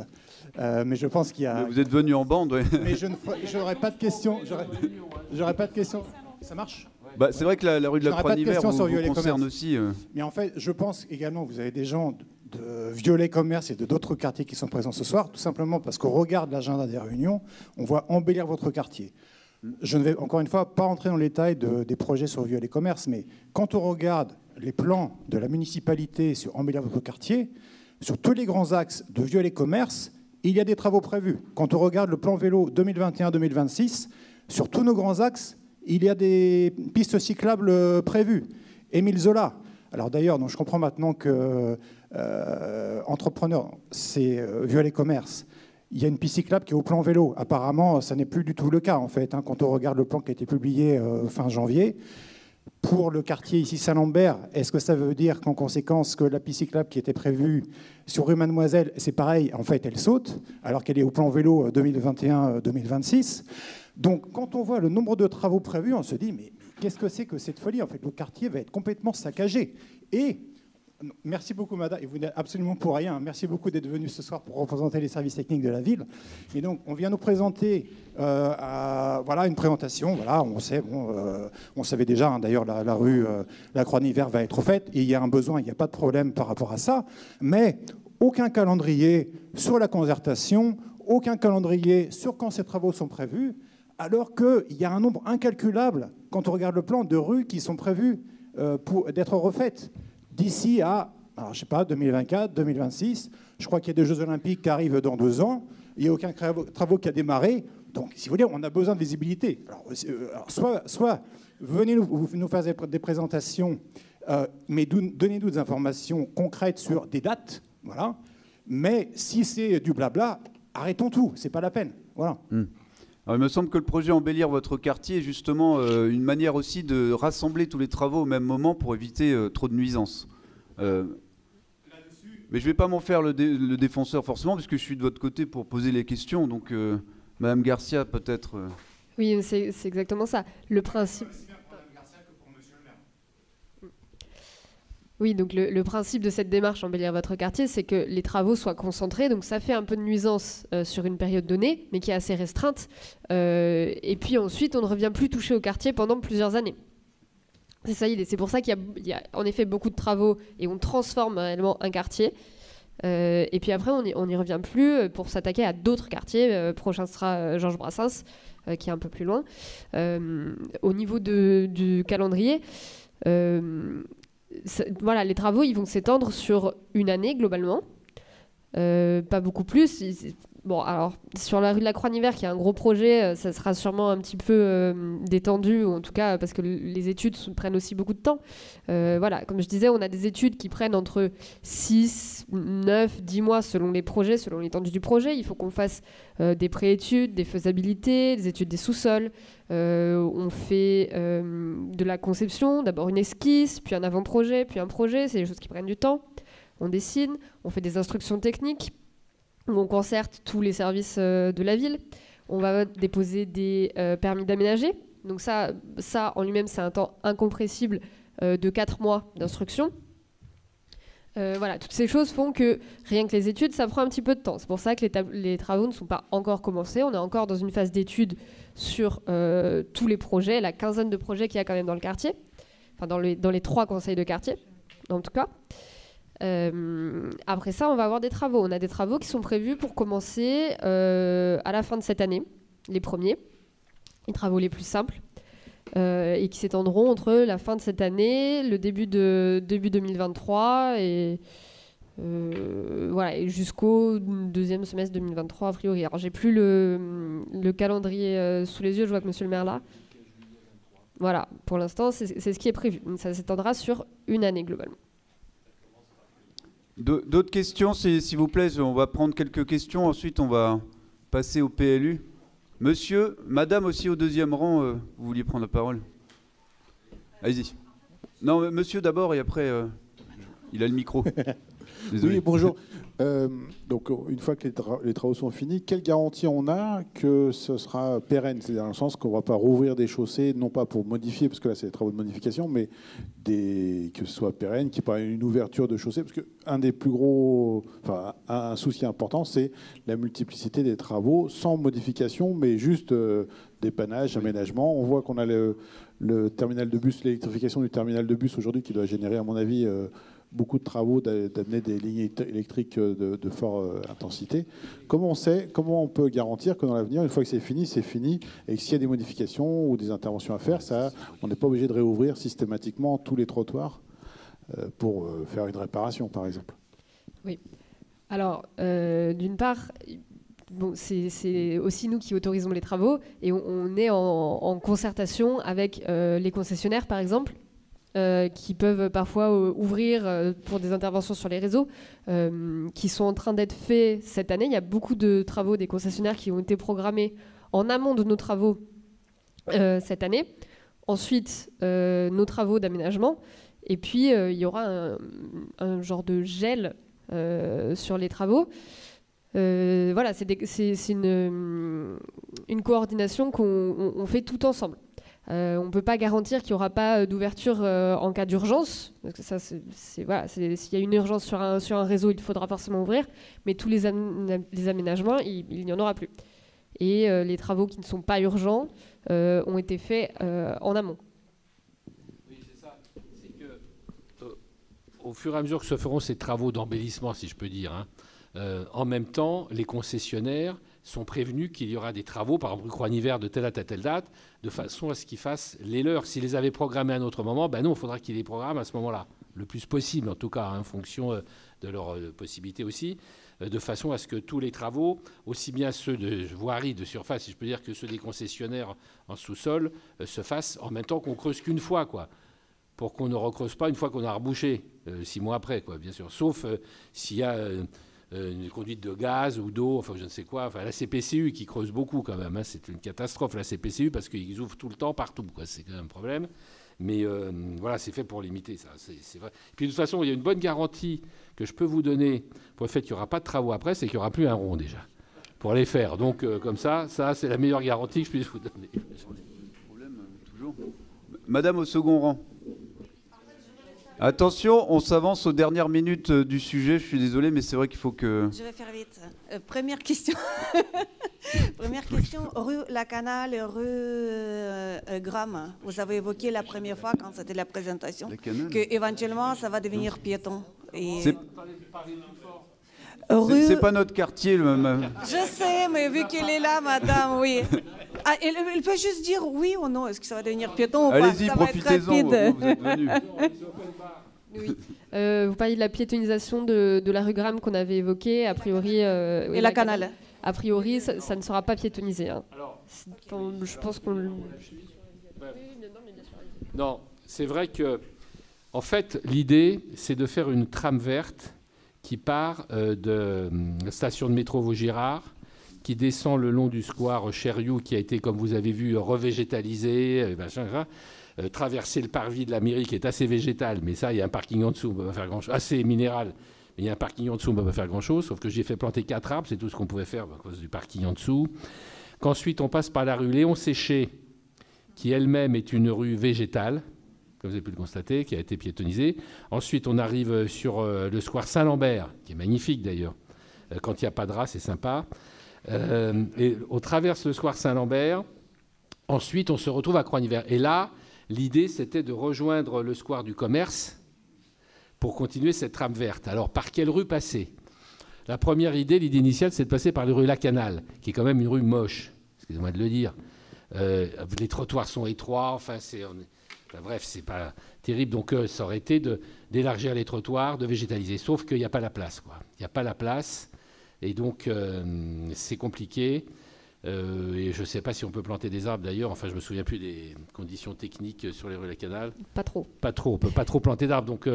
mais je pense qu'il y a... Mais vous êtes venu en bande, oui. Mais je n'aurais pas de questions. J'aurais pas de questions. Ça marche? Bah, c'est vrai que la rue de la Croix-Nivert vous concerne aussi. Mais en fait, je pense également que vous avez des gens de Violet Commerce et de d'autres quartiers qui sont présents ce soir, tout simplement parce qu'au regard de l'agenda des réunions, on voit embellir votre quartier. Je ne vais encore une fois pas entrer dans les détails des projets sur Violet Commerce, mais quand on regarde les plans de la municipalité sur embellir votre quartier, sur tous les grands axes de Violet Commerce, il y a des travaux prévus. Quand on regarde le plan vélo 2021-2026, sur tous nos grands axes, il y a des pistes cyclables prévues. Émile Zola. Alors d'ailleurs, je comprends maintenant que entrepreneur, c'est Violet Commerce. Il y a une piste cyclable qui est au plan vélo. Apparemment, ça n'est plus du tout le cas, en fait, quand on regarde le plan qui a été publié fin janvier. Pour le quartier ici Saint-Lambert, est-ce que ça veut dire qu'en conséquence que la piste cyclable qui était prévue sur rue Mademoiselle, c'est pareil, en fait, elle saute, alors qu'elle est au plan vélo 2021-2026 ? Donc, quand on voit le nombre de travaux prévus, on se dit, mais qu'est-ce que c'est que cette folie? En fait, le quartier va être complètement saccagé. Et merci beaucoup, madame, et vous n'êtes absolument pour rien. Merci beaucoup d'être venu ce soir pour représenter les services techniques de la ville. Et donc, on vient nous présenter voilà, une présentation. Voilà, on sait, on savait déjà, hein, d'ailleurs, la rue la Croix-Nivert va être faite. Et il y a un besoin, il n'y a pas de problème par rapport à ça. Mais aucun calendrier sur la concertation, aucun calendrier sur quand ces travaux sont prévus, alors qu'il y a un nombre incalculable, quand on regarde le plan, de rues qui sont prévues pour d'être refaites d'ici à, alors, je sais pas, 2024, 2026. Je crois qu'il y a des Jeux Olympiques qui arrivent dans 2 ans. Il n'y a aucun travaux qui a démarré. Donc, si vous voulez, on a besoin de visibilité. Alors soit venez nous faire des présentations, mais donnez-nous des informations concrètes sur des dates. Voilà. Mais si c'est du blabla, arrêtons tout. C'est pas la peine. Voilà. Alors, il me semble que le projet Embellir votre quartier est justement une manière aussi de rassembler tous les travaux au même moment pour éviter trop de nuisances. Mais je ne vais pas m'en faire le défenseur forcément, parce que je suis de votre côté pour poser les questions. Donc, Madame Garcia, peut-être... Oui, c'est exactement ça. Le principe... Oui, donc le principe de cette démarche Embellir votre quartier, c'est que les travaux soient concentrés. Donc ça fait un peu de nuisance sur une période donnée, mais qui est assez restreinte. Et puis ensuite, on ne revient plus toucher au quartier pendant plusieurs années. C'est ça l'idée. C'est pour ça qu'il y a en effet beaucoup de travaux et on transforme réellement un quartier. Et puis après, on n'y revient plus pour s'attaquer à d'autres quartiers. Prochain sera Georges Brassens, qui est un peu plus loin. Au niveau du calendrier... voilà, les travaux, ils vont s'étendre sur une année globalement, pas beaucoup plus. Bon, alors, sur la rue de la Croix-Niver, qui est un gros projet, ça sera sûrement un petit peu détendu, ou en tout cas, parce que les études prennent aussi beaucoup de temps. Voilà, comme je disais, on a des études qui prennent entre 6, 9, 10 mois selon les projets, selon l'étendue du projet. Il faut qu'on fasse des préétudes, des faisabilités, des études des sous-sols. On fait de la conception, d'abord une esquisse, puis un avant-projet, puis un projet. C'est des choses qui prennent du temps. On dessine, on fait des instructions techniques, où on concerte tous les services de la ville. On va déposer des permis d'aménager. Donc ça en lui-même, c'est un temps incompressible de 4 mois d'instruction. Voilà, toutes ces choses font que rien que les études, ça prend un petit peu de temps. C'est pour ça que les travaux ne sont pas encore commencés. On est encore dans une phase d'étude sur tous les projets, la quinzaine de projets qu'il y a quand même dans le quartier, enfin dans les 3 conseils de quartier, en tout cas. Après ça, on va avoir des travaux. On a des travaux qui sont prévus pour commencer à la fin de cette année, les premiers, les travaux les plus simples, et qui s'étendront entre la fin de cette année, le début 2023 et voilà, et jusqu'au deuxième semestre 2023 a priori. Alors j'ai plus le calendrier sous les yeux, je vois que monsieur le maire là. Voilà, pour l'instant c'est ce qui est prévu. Ça s'étendra sur une année globalement. D'autres questions, s'il vous plaît. On va prendre quelques questions, ensuite on va passer au PLU. Monsieur, madame aussi au deuxième rang, vous vouliez prendre la parole? Allez-y. Non, monsieur d'abord et après, il a le micro. Désolé. Oui, bonjour. Donc, une fois que les travaux sont finis, quelle garantie on a que ce sera pérenne? C'est dans le sens qu'on ne va pas rouvrir des chaussées, non pas pour modifier, parce que là, c'est des travaux de modification, mais que ce soit pérenne, qu'il n'y ait pas une ouverture de chaussée. Parce qu'un des plus gros, enfin, un souci important, c'est la multiplicité des travaux sans modification, mais juste dépannage, aménagement. On voit qu'on a le terminal de bus, l'électrification du terminal de bus aujourd'hui qui doit générer, à mon avis, beaucoup de travaux d'amener des lignes électriques de forte intensité. Comment on peut garantir que dans l'avenir, une fois que c'est fini, et que s'il y a des modifications ou des interventions à faire, on n'est pas obligé de réouvrir systématiquement tous les trottoirs pour faire une réparation, par exemple? Oui. Alors, d'une part, bon, c'est aussi nous qui autorisons les travaux et on est en concertation avec les concessionnaires, par exemple, qui peuvent parfois ouvrir pour des interventions sur les réseaux, qui sont en train d'être faits cette année. Il y a beaucoup de travaux des concessionnaires qui ont été programmés en amont de nos travaux cette année. Ensuite, nos travaux d'aménagement. Et puis, il y aura un genre de gel sur les travaux. Voilà, c'est une coordination qu'on fait tout ensemble. On ne peut pas garantir qu'il n'y aura pas d'ouverture en cas d'urgence. Parce que ça, voilà, s'il y a une urgence sur un réseau, il faudra forcément ouvrir. Mais tous les aménagements, il n'y en aura plus. Et les travaux qui ne sont pas urgents ont été faits en amont. Oui, c'est ça. C'est que, au fur et à mesure que se feront ces travaux d'embellissement, si je peux dire, hein, en même temps, les concessionnaires sont prévenus qu'il y aura des travaux, par exemple rue Croix-Niver de telle date à telle date, de façon à ce qu'ils fassent les leurs. S'ils les avaient programmés à un autre moment, ben non, il faudra qu'ils les programment à ce moment-là, le plus possible en tout cas, en fonction de leurs possibilités aussi, de façon à ce que tous les travaux, aussi bien ceux de voirie, de surface, si je peux dire, que ceux des concessionnaires en sous-sol, se fassent en même temps qu'on creuse qu'une fois, quoi, pour qu'on ne recreuse pas une fois qu'on a rebouché, 6 mois après, quoi, bien sûr, sauf s'il y a une conduite de gaz ou d'eau, enfin je ne sais quoi, enfin la CPCU qui creuse beaucoup quand même, hein, c'est une catastrophe la CPCU parce qu'ils ouvrent tout le temps partout, quoi, c'est quand même un problème. Mais voilà, c'est fait pour limiter ça, c'est vrai. Et puis de toute façon, il y a une bonne garantie que je peux vous donner pour le fait qu'il n'y aura pas de travaux après, c'est qu'il n'y aura plus un rond déjà pour les faire. Donc comme ça c'est la meilleure garantie que je puisse vous donner. Toujours. Madame au second rang. Attention, on s'avance aux dernières minutes du sujet. Je suis désolé, mais c'est vrai qu'il faut que... Je vais faire vite. Première question. Première question. Rue La Canale, rue Gramme. Vous avez évoqué la première fois, quand c'était la présentation, qu'éventuellement, ça va devenir piéton. Et... C'est pas notre quartier. Je sais, mais vu qu'elle est là, madame, oui. Ah, elle peut juste dire oui ou non. Est-ce que ça va devenir piéton ou pas? Allez-y, profitez-en. Vous êtes venus. Oui. Vous parliez de la piétonisation de la rue Gramme qu'on avait évoquée. A priori, et la canal. A priori, ça ne sera pas piétonisé. Hein. Alors, je pense qu'on... Non, c'est vrai que, en fait, l'idée, c'est de faire une trame verte qui part de la station de métro Vaugirard, qui descend le long du square Cherriou, qui a été, comme vous avez vu, revégétalisé, traverser le parvis de la mairie, qui est assez végétal, mais ça, il y a un parking en dessous, on ne peut pas faire grand-chose, assez minéral. Il y a un parking en dessous, on ne peut pas faire grand-chose, sauf que j'ai fait planter 4 arbres, c'est tout ce qu'on pouvait faire à cause du parking en dessous. Qu'ensuite, on passe par la rue Léon Séché, qui elle-même est une rue végétale, comme vous avez pu le constater, qui a été piétonnisée. Ensuite, on arrive sur le square Saint-Lambert, qui est magnifique d'ailleurs. Quand il n'y a pas de rats, c'est sympa. Et on traverse le square Saint-Lambert. Ensuite, on se retrouve à Croix-Nivert. Et là, l'idée, c'était de rejoindre le square du commerce pour continuer cette trame verte. Alors, par quelle rue passer? La première idée, l'idée initiale, c'est de passer par la rue Lacanal, qui est quand même une rue moche, excusez-moi de le dire. Les trottoirs sont étroits, enfin, bref, c'est pas terrible. Donc, ça aurait été d'élargir les trottoirs, de végétaliser. Sauf qu'il n'y a pas la place, quoi. Il n'y a pas la place, et donc, c'est compliqué. Et je ne sais pas si on peut planter des arbres d'ailleurs. Enfin, je ne me souviens plus des conditions techniques sur les rues Lacanal. Pas trop. Pas trop. On ne peut pas trop planter d'arbres. Donc,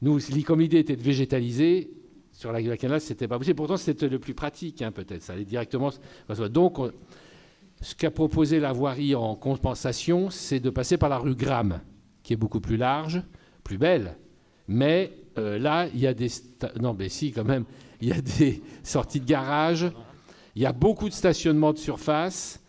nous, comme l'idée était de végétaliser, sur la Lacanal, ce n'était pas possible. Pourtant, c'était le plus pratique, hein, peut-être. Ça allait directement. Donc, ce qu'a proposé la voirie en compensation, c'est de passer par la rue Gramme, qui est beaucoup plus large, plus belle. Mais là, il y a des... Non, mais si, quand même. Il y a des sorties de garage. Il y a beaucoup de stationnement de surface.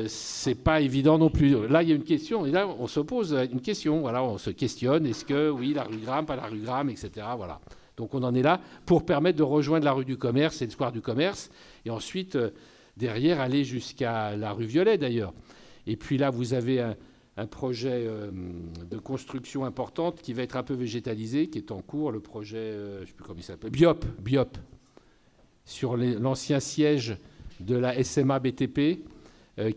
C'est pas évident non plus. Là, il y a une question. Et là, on se pose une question. Voilà, on se questionne. Est-ce que, oui, la rue Gramme, pas la rue Gramme, etc. Voilà. Donc, on en est là pour permettre de rejoindre la rue du Commerce et le square du Commerce. Et ensuite, derrière, aller jusqu'à la rue Violet, d'ailleurs. Et puis là, vous avez un projet de construction importante qui va être un peu végétalisé, qui est en cours, le projet, je ne sais plus comment il s'appelle, Biop, sur l'ancien siège de la SMA BTP,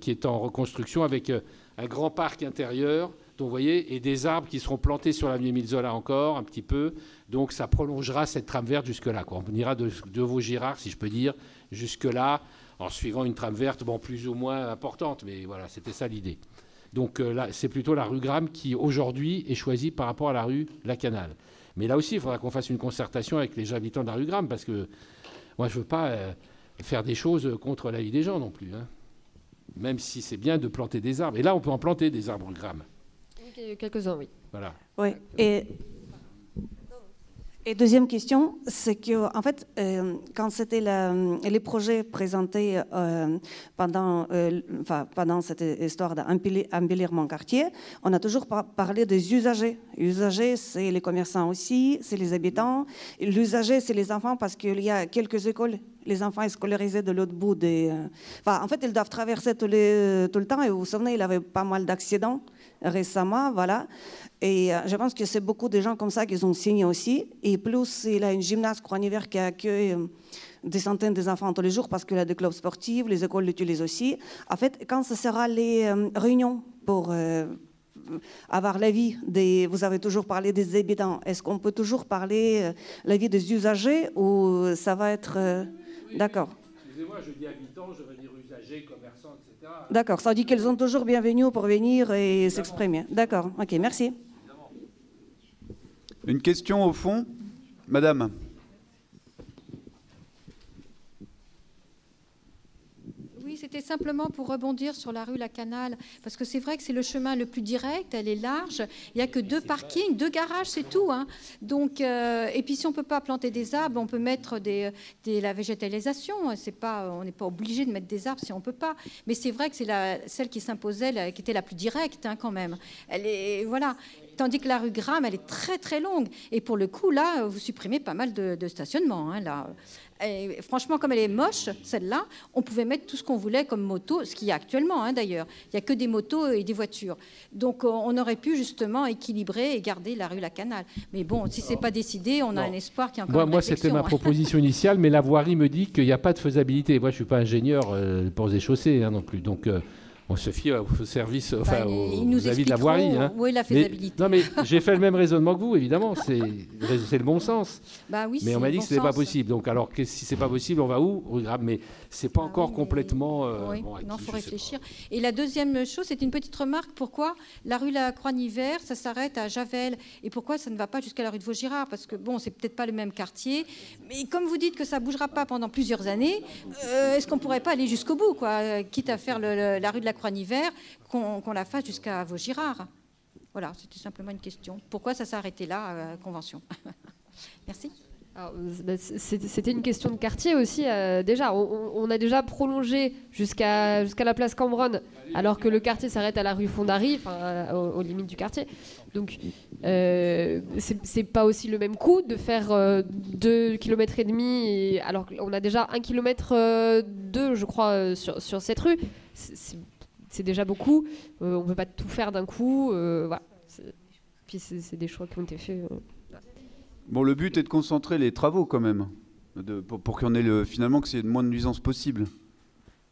qui est en reconstruction avec un grand parc intérieur, donc, vous voyez, et des arbres qui seront plantés sur l'avenue Émile Zola encore, un petit peu. Donc ça prolongera cette trame verte jusque-là, quoi. On ira de Vaugirard, si je peux dire, jusque-là, en suivant une trame verte, bon, plus ou moins importante, mais voilà, c'était ça l'idée. Donc là, c'est plutôt la rue Gramme qui, aujourd'hui, est choisie par rapport à la rue Lacanal. Mais là aussi, il faudra qu'on fasse une concertation avec les habitants de la rue Gramme, parce que moi, je ne veux pas faire des choses contre la vie des gens non plus, hein. Même si c'est bien de planter des arbres. Et là, on peut en planter des arbres Gramme. Quelques-uns, oui. Voilà. Oui. Et deuxième question, c'est que en fait, quand c'était les projets présentés pendant cette histoire d'embellir mon quartier, on a toujours parlé des usagers. Usagers, c'est les commerçants aussi, c'est les habitants. L'usager, c'est les enfants parce qu'il y a quelques écoles. Les enfants sont scolarisés de l'autre bout des... en fait, ils doivent traverser tout le temps. Et vous vous souvenez, il y avait pas mal d'accidents récemment, voilà. Et je pense que c'est beaucoup de gens comme ça qui ont signé aussi. Et plus, il y a une gymnase Croix-Nivert qui accueille des centaines d'enfants tous les jours parce qu'il y a des clubs sportifs, les écoles l'utilisent aussi. En fait, quand ce sera les réunions pour avoir l'avis des... Vous avez toujours parlé des habitants. Est-ce qu'on peut toujours parler l'avis des usagers ou ça va être... Oui, d'accord. Excusez-moi, je dis habitants, je veux dire usagers, commerçants, etc. D'accord, ça dit qu'elles sont toujours bienvenues pour venir et s'exprimer. D'accord, ok, merci. Une question au fond, madame. Oui, c'était simplement pour rebondir sur la rue Lacanal, parce que c'est vrai que c'est le chemin le plus direct, elle est large, il n'y a que 2 parkings, 2 garages, c'est tout, hein. Donc, et puis si on ne peut pas planter des arbres, on peut mettre la végétalisation, on n'est pas obligé de mettre des arbres si on ne peut pas, mais c'est vrai que c'est celle qui s'imposait, qui était la plus directe, hein, quand même. Elle est, voilà. Tandis que la rue Gramme, elle est très très longue, et pour le coup, là, vous supprimez pas mal de stationnements, hein, là. Et franchement, comme elle est moche, celle-là, on pouvait mettre tout ce qu'on voulait comme moto, ce qu'il y a actuellement, hein, d'ailleurs. Il n'y a que des motos et des voitures. Donc, on aurait pu justement équilibrer et garder la rue Lacanal. Mais bon, si ce n'est pas décidé, on a un espoir qu'il y a encore une Moi, c'était ma proposition initiale, mais la voirie me dit qu'il n'y a pas de faisabilité. Moi, je ne suis pas ingénieur pour des chaussées, hein, non plus. Donc, On se fie au service, enfin, aux avis de la voirie. Hein. Oui, la faisabilité. Non, mais j'ai fait le même raisonnement que vous, évidemment. C'est le bon sens. Bah oui, mais on m'a dit que ce n'était pas possible. Donc, alors, si ce n'est pas possible, on va où? Rue Gramme. Mais ce n'est pas encore complètement... Oui, non, il faut réfléchir. Et la deuxième chose, c'est une petite remarque. Pourquoi la rue La Croix-Niver, ça s'arrête à Javel? Et pourquoi ça ne va pas jusqu'à la rue de Vaugirard? Parce que, bon, c'est peut-être pas le même quartier. Mais comme vous dites que ça ne bougera pas pendant plusieurs années, est-ce qu'on ne pourrait pas aller jusqu'au bout, quoi, quitte à faire la rue de la Croix-Niver, qu'on la fasse jusqu'à Vaugirard? Voilà, c'était simplement une question. Pourquoi ça s'est arrêté là, à Convention? Merci. C'était une question de quartier aussi. Déjà, on a déjà prolongé jusqu'à la place Cambronne, alors que le quartier s'arrête à la rue Fondary, aux limites du quartier. Donc, c'est pas aussi le même coût de faire 2,5 km, alors qu'on a déjà 1,2 km, je crois, sur cette rue. C'est déjà beaucoup. On peut pas tout faire d'un coup. Voilà. Puis c'est des choix qui ont été faits. Bon, le but est de concentrer les travaux quand même, pour qu'on ait finalement que c'est le moins de nuisances possible.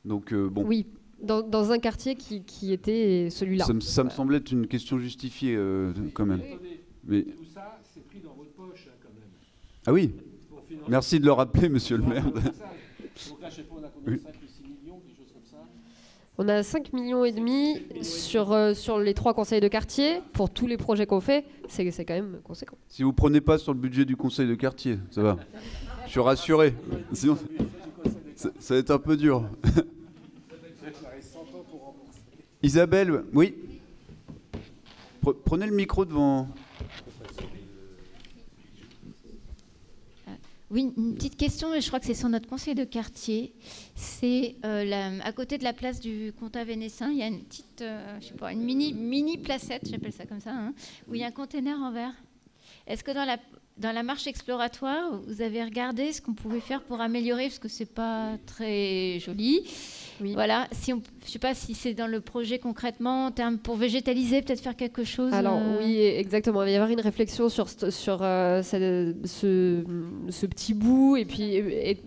Donc bon. Oui, dans un quartier qui était celui-là. Ça me semblait être une question justifiée quand même. Mais... Tout ça, c'est pris dans votre poche quand même. Ah oui. Merci de le rappeler, monsieur le maire. Donc là, je sais pas, on a combien, 5 ou 6 millions, quelque chose comme ça. On a 5,5 millions sur les 3 conseils de quartier pour tous les projets qu'on fait. C'est quand même conséquent. Si vous prenez pas sur le budget du conseil de quartier, ça va. Je suis rassuré. Sinon, ça va être un peu dur. Isabelle, oui. Prenez le micro devant. Oui, une petite question, et je crois que c'est sur notre conseil de quartier. C'est à côté de la place du Comtat Vénessin, il y a une petite, je sais pas, une mini placette, j'appelle ça comme ça, hein, où il y a un container en verre. Est-ce que dans la marche exploratoire, vous avez regardé ce qu'on pouvait faire pour améliorer, parce que c'est pas très joli. Oui. Voilà, je sais pas si c'est dans le projet concrètement, en termes pour végétaliser, peut-être faire quelque chose. Alors oui, exactement. Il va y avoir une réflexion sur ce petit bout, et puis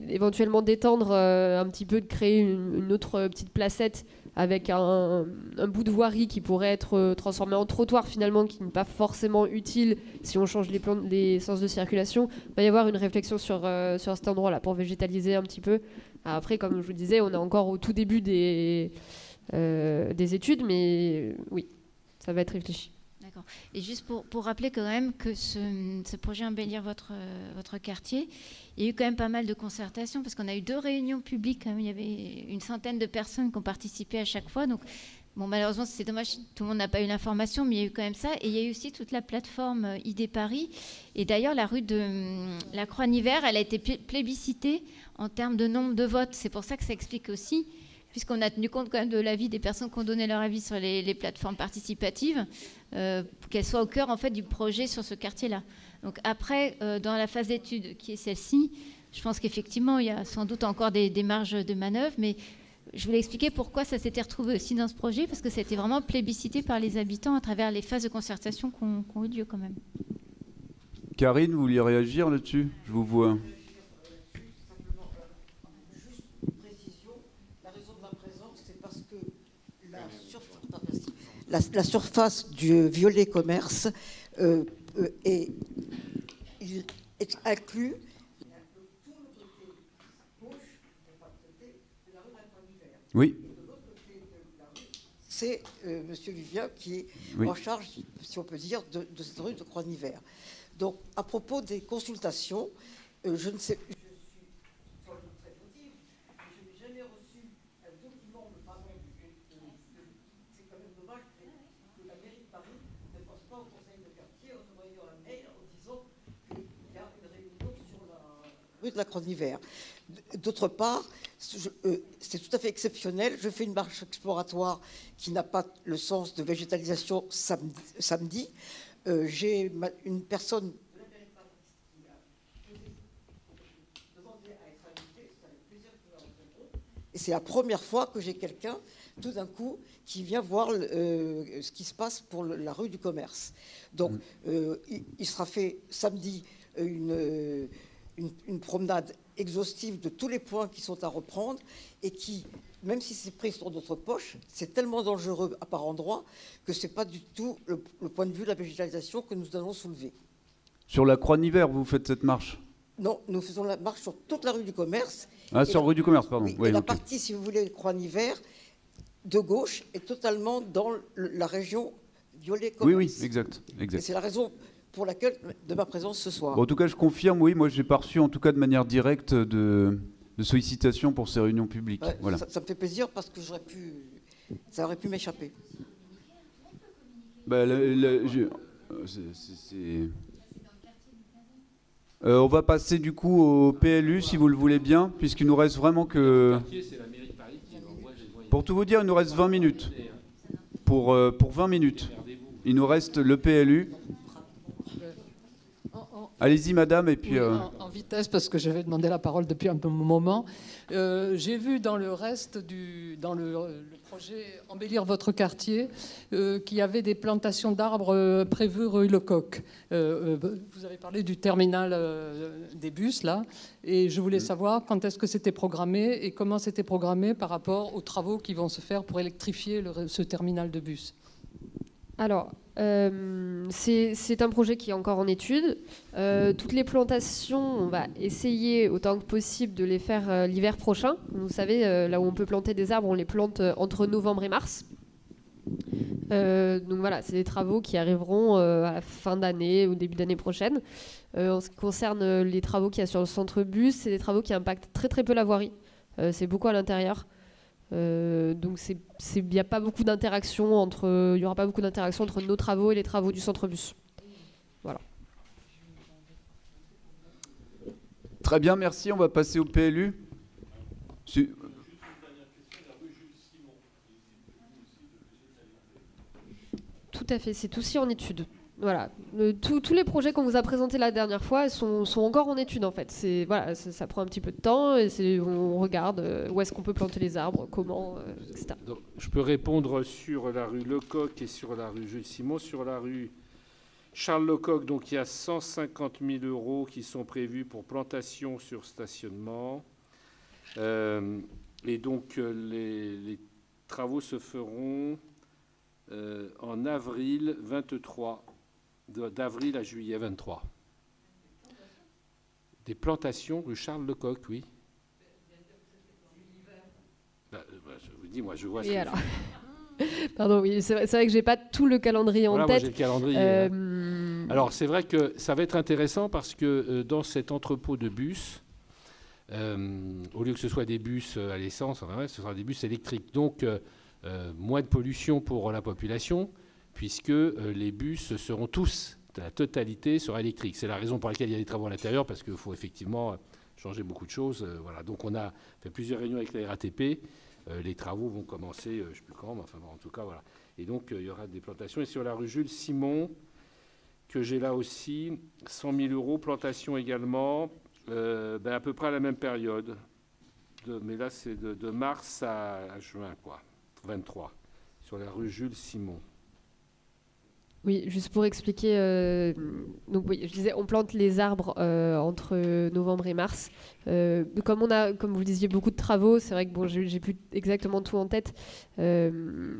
éventuellement d'étendre un petit peu, de créer une autre petite placette avec un bout de voirie qui pourrait être transformé en trottoir finalement, qui n'est pas forcément utile si on change les sens de circulation. Il va y avoir une réflexion sur cet endroit-là pour végétaliser un petit peu. Après, comme je vous disais, on est encore au tout début des études, mais oui, ça va être réfléchi. D'accord. Et juste pour rappeler quand même que ce projet Embellir votre quartier, il y a eu quand même pas mal de concertations, parce qu'on a eu 2 réunions publiques, quand même. Il y avait une centaine de personnes qui ont participé à chaque fois. Donc, bon, malheureusement, c'est dommage, tout le monde n'a pas eu l'information, mais il y a eu quand même ça. Et il y a eu aussi toute la plateforme ID Paris. Et d'ailleurs, la rue de la Croix-Niver, elle a été plébiscitée en termes de nombre de votes. C'est pour ça que ça explique aussi, puisqu'on a tenu compte quand même de l'avis des personnes qui ont donné leur avis sur les plateformes participatives, qu'elles soient au cœur en fait du projet sur ce quartier-là. Donc après, dans la phase d'étude qui est celle-ci, je pense qu'effectivement, il y a sans doute encore des marges de manœuvre, mais je voulais expliquer pourquoi ça s'était retrouvé aussi dans ce projet, parce que ça a été vraiment plébiscité par les habitants à travers les phases de concertation qui ont eu lieu quand même. Karine, vous vouliez réagir là-dessus? Je vous vois. La surface du violet commerce est inclus tout le côté gauche de la rue de la Croix-Niver. Oui. De l'autre côté de la rue, c'est M. Vivien qui est en charge, si on peut dire, de cette rue de Croix-Niver. Donc, à propos des consultations, je ne sais... de la Croix-Niver. D'autre part, c'est tout à fait exceptionnel. Je fais une marche exploratoire qui n'a pas le sens de végétalisation samedi. J'ai une personne de la mairie de Paris qui a demandé à être invitée. C'est avec plaisir que nous la rencontrons. Et c'est la première fois que j'ai quelqu'un, tout d'un coup, qui vient voir ce qui se passe pour la rue du commerce. Donc, il sera fait samedi une promenade exhaustive de tous les points qui sont à reprendre et qui, même si c'est pris sur notre poche, c'est tellement dangereux à par endroits que ce n'est pas du tout le point de vue de la végétalisation que nous allons soulever. Sur la Croix-Nivert, vous faites cette marche? Non, nous faisons la marche sur toute la rue du Commerce. Ah, sur rue du Commerce, pardon. Oui, Oui, et la okay. partie, si vous voulez, Croix-Nivert, de gauche, est totalement dans la région Violet-Commerce. Oui, oui, exact. Et c'est la raison pour laquelle de ma présence ce soir. Bon, en tout cas, je confirme, oui, moi, j'ai pas reçu, en tout cas de manière directe, de sollicitations pour ces réunions publiques. Ouais, voilà. Ça me fait plaisir parce que ça aurait pu m'échapper. Bah, on va passer du coup au PLU, si vous le voulez bien, puisqu'il nous reste vraiment que... Pour tout vous dire, il nous reste 20 minutes. Pour 20 minutes. Il nous reste le PLU. Allez-y, madame, et puis... Oui, en vitesse, parce que j'avais demandé la parole depuis un bon moment. J'ai vu dans le reste dans le projet Embellir votre quartier qu'il y avait des plantations d'arbres prévues rue Lecoq. Vous avez parlé du terminal des bus, là, et je voulais savoir quand est-ce que c'était programmé et comment c'était programmé par rapport aux travaux qui vont se faire pour électrifier ce terminal de bus. Alors, c'est un projet qui est encore en étude. Toutes les plantations, on va essayer autant que possible de les faire l'hiver prochain. Vous savez, là où on peut planter des arbres, on les plante entre novembre et mars. Donc voilà, c'est des travaux qui arriveront à la fin d'année ou début d'année prochaine. En ce qui concerne les travaux qu'il y a sur le centre-bus, c'est des travaux qui impactent très très peu la voirie. C'est beaucoup à l'intérieur. Donc il n'y a pas beaucoup d'interaction il y aura pas beaucoup d'interaction entre nos travaux et les travaux du centre-bus. Voilà. Très bien, merci. On va passer au PLU. Tout à fait, c'est aussi en étude. Voilà, tous les projets qu'on vous a présentés la dernière fois sont encore en étude en fait. Voilà, ça prend un petit peu de temps et on regarde où est-ce qu'on peut planter les arbres, comment, etc. Donc, je peux répondre sur la rue Lecoq et sur la rue Jules Simon. Sur la rue Charles Lecoq, donc il y a 150 000 € qui sont prévus pour plantation sur stationnement. Et donc les travaux se feront en avril 23. D'avril à juillet 23. Des plantations rue Charles Lecoq, oui. Je vous dis, moi, je vois... Et alors Pardon, oui, c'est vrai que j'ai pas tout le calendrier en tête. Moi, j'ai le calendrier. Alors, c'est vrai que ça va être intéressant parce que dans cet entrepôt de bus, au lieu que ce soit des bus à l'essence, ce sera des bus électriques. Donc, moins de pollution pour la population, puisque les bus seront tous, la totalité sera électrique. C'est la raison pour laquelle il y a des travaux à l'intérieur, parce qu'il faut effectivement changer beaucoup de choses. Voilà. Donc on a fait plusieurs réunions avec la RATP. Les travaux vont commencer, je ne sais plus quand, mais enfin bon, en tout cas, voilà. Et donc il y aura des plantations. Et sur la rue Jules Simon, que j'ai là aussi, 100 000 €, plantation également, à peu près à la même période. Mais là, c'est de mars à juin, quoi, 23, sur la rue Jules Simon. Oui, juste pour expliquer, donc oui, je disais, on plante les arbres entre novembre et mars. Comme on a, comme vous le disiez, beaucoup de travaux, c'est vrai que bon, j'ai plus exactement tout en tête, mais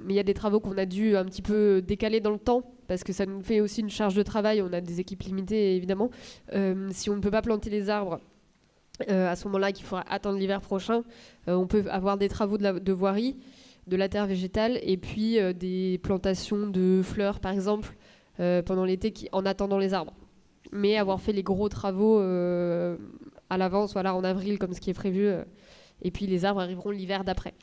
il y a des travaux qu'on a dû un petit peu décaler dans le temps, parce que ça nous fait aussi une charge de travail, on a des équipes limitées évidemment. Si on ne peut pas planter les arbres à ce moment-là, qu'il faudra attendre l'hiver prochain, on peut avoir des travaux de voirie, de la terre végétale et puis des plantations de fleurs par exemple pendant l'été en attendant les arbres. Mais avoir fait les gros travaux à l'avance, voilà, en avril comme ce qui est prévu, et puis les arbres arriveront l'hiver d'après.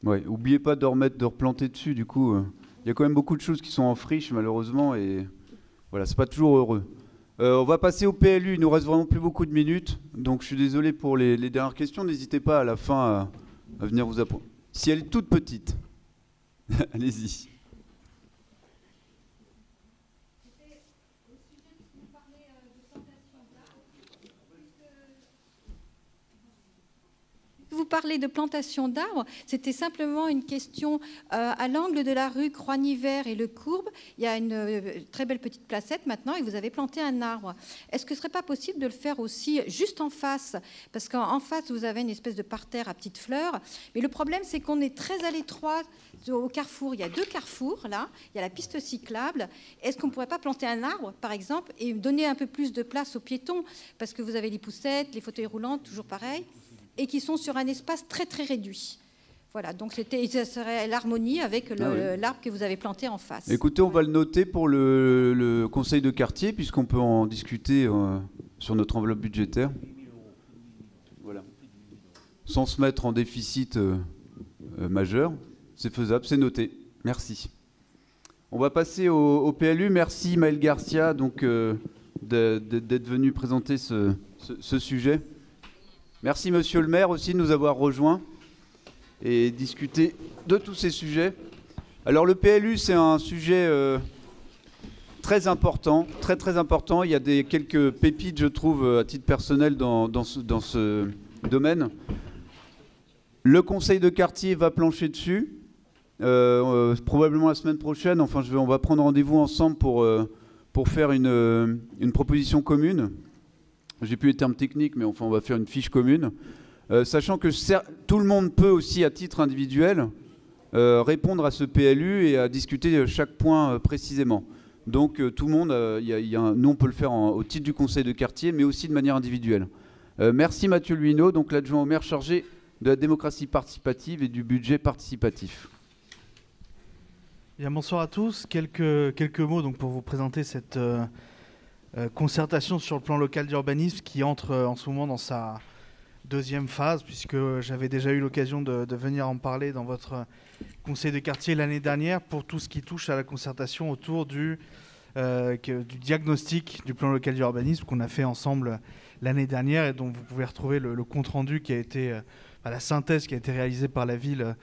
Ouais, n'oubliez pas de replanter dessus du coup. Il y a quand même beaucoup de choses qui sont en friche malheureusement et voilà, c'est pas toujours heureux. On va passer au PLU, il nous reste vraiment plus beaucoup de minutes, donc je suis désolé pour les dernières questions, n'hésitez pas à la fin à venir vous apprendre. Si elle est toute petite, allez-y. Vous vous parlez de plantation d'arbres, c'était simplement une question à l'angle de la rue Croix-Niver et Le Courbe. Il y a une très belle petite placette maintenant et vous avez planté un arbre. Est-ce que ce ne serait pas possible de le faire aussi juste en face? Parce qu'en face, vous avez une espèce de parterre à petites fleurs. Mais le problème, c'est qu'on est très à l'étroit au carrefour. Il y a 2 carrefours, là. Il y a la piste cyclable. Est-ce qu'on ne pourrait pas planter un arbre, par exemple, et donner un peu plus de place aux piétons? Parce que vous avez les poussettes, les fauteuils roulants, toujours pareil, et qui sont sur un espace très, très réduit. Voilà, donc ça serait l'harmonie avec l'arbre que vous avez planté en face. Écoutez, on va le noter pour le conseil de quartier, puisqu'on peut en discuter sur notre enveloppe budgétaire. Voilà. Sans se mettre en déficit majeur. C'est faisable, c'est noté. Merci. On va passer au PLU. Merci Maël Garcia donc, d'être venu présenter ce sujet. Merci Monsieur le maire aussi de nous avoir rejoints et discuter de tous ces sujets. Alors le PLU, c'est un sujet très important, très important. Il y a quelques pépites, je trouve, à titre personnel dans ce domaine. Le conseil de quartier va plancher dessus. Probablement la semaine prochaine, enfin on va prendre rendez-vous ensemble pour faire une proposition commune. J'ai plus les termes techniques, mais enfin on va faire une fiche commune, sachant que tout le monde peut aussi à titre individuel répondre à ce PLU et à discuter chaque point précisément. Donc tout le monde, nous on peut le faire au titre du conseil de quartier, mais aussi de manière individuelle. Merci Mathieu Luineau, donc l'adjoint au maire chargé de la démocratie participative et du budget participatif. Bien, bonsoir à tous. Quelques mots donc, pour vous présenter cette concertation sur le plan local d'urbanisme qui entre en ce moment dans sa deuxième phase, puisque j'avais déjà eu l'occasion de venir en parler dans votre conseil de quartier l'année dernière pour tout ce qui touche à la concertation autour du diagnostic du plan local d'urbanisme qu'on a fait ensemble l'année dernière et dont vous pouvez retrouver le compte-rendu qui a été... la synthèse qui a été réalisée par la ville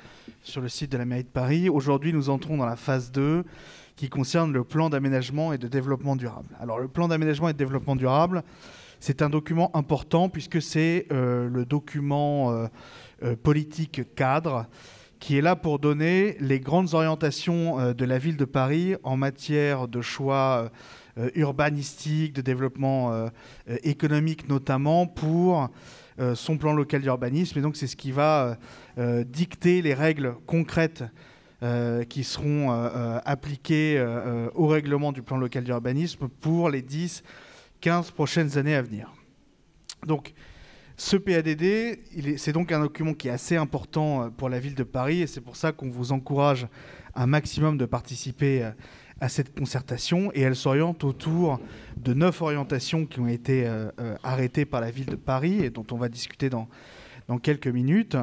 sur le site de la mairie de Paris. Aujourd'hui, nous entrons dans la phase 2 qui concerne le plan d'aménagement et de développement durable. Alors, le plan d'aménagement et de développement durable, c'est un document important puisque c'est le document politique cadre qui est là pour donner les grandes orientations de la ville de Paris en matière de choix urbanistique, de développement économique notamment pour... son plan local d'urbanisme, et donc c'est ce qui va dicter les règles concrètes qui seront appliquées au règlement du plan local d'urbanisme pour les 10-15 prochaines années à venir. Donc ce PADD, c'est donc un document qui est assez important pour la ville de Paris, et c'est pour ça qu'on vous encourage un maximum de participer à cette concertation, et elle s'oriente autour de 9 orientations qui ont été arrêtées par la ville de Paris et dont on va discuter dans quelques minutes.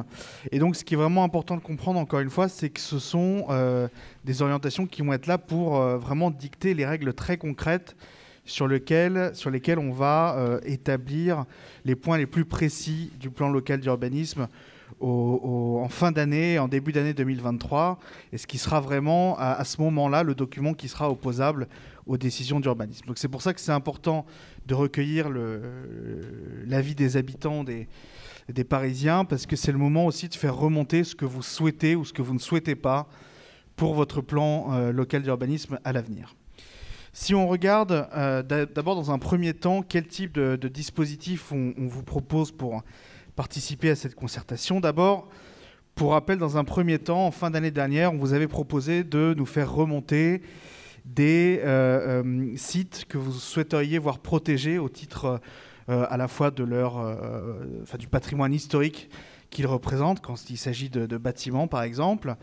Et donc ce qui est vraiment important de comprendre, encore une fois, c'est que ce sont des orientations qui vont être là pour vraiment dicter les règles très concrètes sur lesquelles on va établir les points les plus précis du plan local d'urbanisme en fin d'année, en début d'année 2023, et ce qui sera vraiment à ce moment-là le document qui sera opposable aux décisions d'urbanisme. Donc c'est pour ça que c'est important de recueillir l'avis des habitants, des Parisiens, parce que c'est le moment aussi de faire remonter ce que vous souhaitez ou ce que vous ne souhaitez pas pour votre plan local d'urbanisme à l'avenir. Si on regarde d'abord dans un premier temps quel type de dispositif on vous propose pour participer à cette concertation. D'abord, pour rappel, dans un premier temps, en fin d'année dernière, on vous avait proposé de nous faire remonter des sites que vous souhaiteriez voir protégés au titre à la fois de du patrimoine historique qu'ils représentent, quand il s'agit de bâtiments par exemple,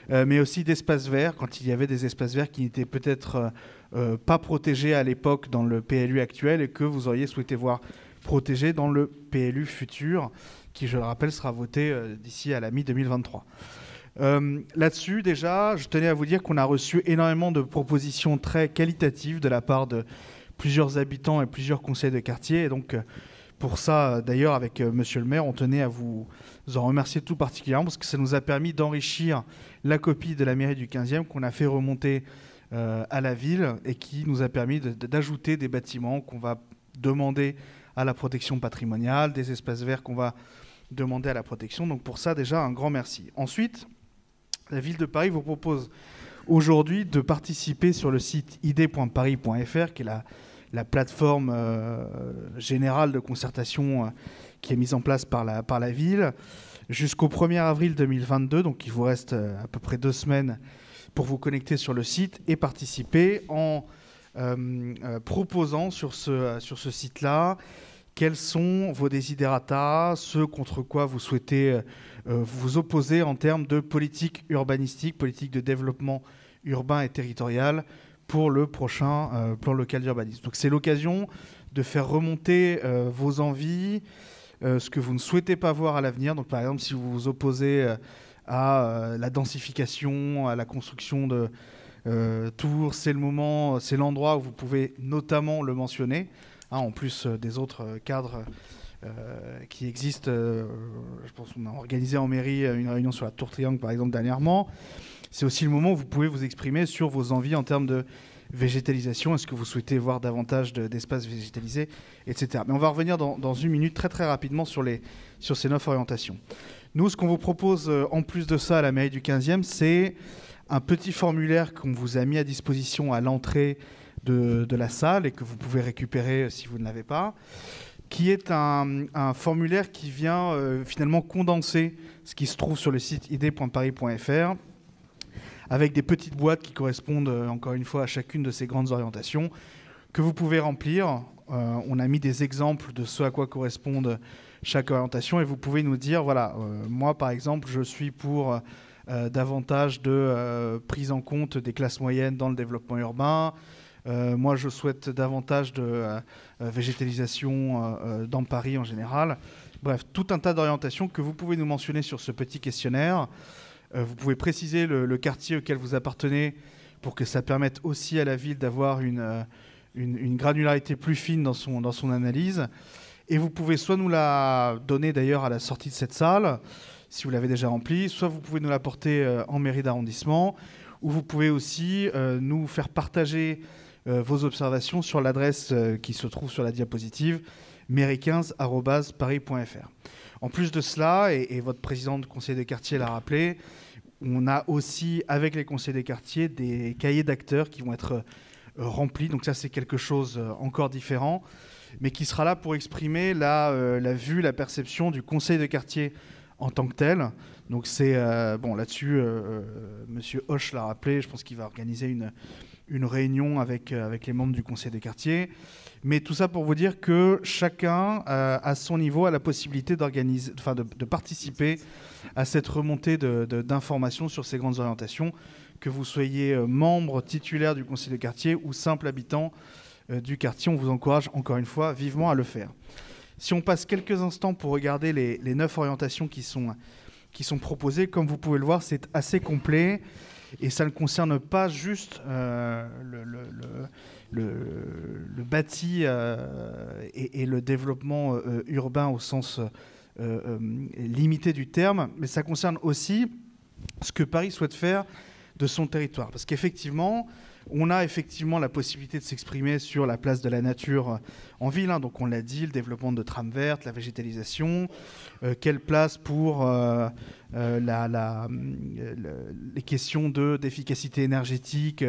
mais aussi d'espaces verts, quand il y avait des espaces verts qui n'étaient peut-être pas protégés à l'époque dans le PLU actuel et que vous auriez souhaité voir protégés dans le PLU futur, qui, je le rappelle, sera voté d'ici à la mi-2023. Là-dessus, déjà, je tenais à vous dire qu'on a reçu énormément de propositions très qualitatives de la part de plusieurs habitants et plusieurs conseils de quartier. Et donc, pour ça, d'ailleurs, avec monsieur le maire, on tenait à vous en remercier tout particulièrement parce que ça nous a permis d'enrichir la copie de la mairie du 15e qu'on a fait remonter à la ville et qui nous a permis d'ajouter des bâtiments qu'on va demander à la protection patrimoniale, des espaces verts qu'on va demander à la protection. Donc pour ça, déjà, un grand merci. Ensuite, la ville de Paris vous propose aujourd'hui de participer sur le site id.paris.fr, qui est la plateforme générale de concertation qui est mise en place par la ville, jusqu'au 1er avril 2022. Donc il vous reste à peu près 2 semaines pour vous connecter sur le site et participer en proposant sur ce site-là quels sont vos desiderata, ce contre quoi vous souhaitez vous opposer en termes de politique urbanistique, politique de développement urbain et territorial pour le prochain plan local d'urbanisme. Donc c'est l'occasion de faire remonter vos envies, ce que vous ne souhaitez pas voir à l'avenir. Donc par exemple, si vous vous opposez à la densification, à la construction de tours, c'est le moment, c'est l'endroit où vous pouvez notamment le mentionner, hein, en plus des autres cadres qui existent. Je pense qu'on a organisé en mairie une réunion sur la Tour Triangle, par exemple, dernièrement. C'est aussi le moment où vous pouvez vous exprimer sur vos envies en termes de végétalisation. Est-ce que vous souhaitez voir davantage d'espaces végétalisés, etc. Mais on va revenir dans une minute très très rapidement sur ces 9 orientations. Nous, ce qu'on vous propose en plus de ça à la mairie du 15e, c'est un petit formulaire qu'on vous a mis à disposition à l'entrée de la salle et que vous pouvez récupérer si vous ne l'avez pas, qui est un formulaire qui vient finalement condenser ce qui se trouve sur le site id.paris.fr, avec des petites boîtes qui correspondent encore une fois à chacune de ces grandes orientations que vous pouvez remplir. On a mis des exemples de ce à quoi correspondent chaque orientation et vous pouvez nous dire, voilà, moi par exemple, je suis pour davantage de prise en compte des classes moyennes dans le développement urbain. Moi, je souhaite davantage de végétalisation dans Paris en général. Bref, tout un tas d'orientations que vous pouvez nous mentionner sur ce petit questionnaire. Vous pouvez préciser le quartier auquel vous appartenez pour que ça permette aussi à la ville d'avoir une granularité plus fine dans son analyse. Et vous pouvez soit nous la donner d'ailleurs à la sortie de cette salle, si vous l'avez déjà remplie, soit vous pouvez nous l'apporter en mairie d'arrondissement, ou vous pouvez aussi nous faire partager vos observations sur l'adresse qui se trouve sur la diapositive, mairie15@paris.fr. En plus de cela, et votre président de conseil des quartiers l'a rappelé, on a aussi, avec les conseillers des quartiers, des cahiers d'acteurs qui vont être remplis. Donc ça, c'est quelque chose encore différent, mais qui sera là pour exprimer la vue, la perception du conseil de quartier en tant que tel. Donc c'est bon, là-dessus, Monsieur Hoche l'a rappelé, je pense qu'il va organiser une réunion avec les membres du conseil des quartiers. Mais tout ça pour vous dire que chacun, à son niveau, a la possibilité d'organiser, enfin de participer à cette remontée d'informations sur ces grandes orientations, que vous soyez membre titulaire du conseil de quartier ou simple habitant du quartier. On vous encourage encore une fois vivement à le faire. Si on passe quelques instants pour regarder les 9 orientations qui sont proposées, comme vous pouvez le voir, c'est assez complet et ça ne concerne pas juste le bâti et le développement urbain au sens limité du terme, mais ça concerne aussi ce que Paris souhaite faire de son territoire. Parce qu'effectivement, on a effectivement la possibilité de s'exprimer sur la place de la nature en ville. Hein. Donc on l'a dit, le développement de trames vertes, la végétalisation, quelle place pour les questions d'efficacité énergétique,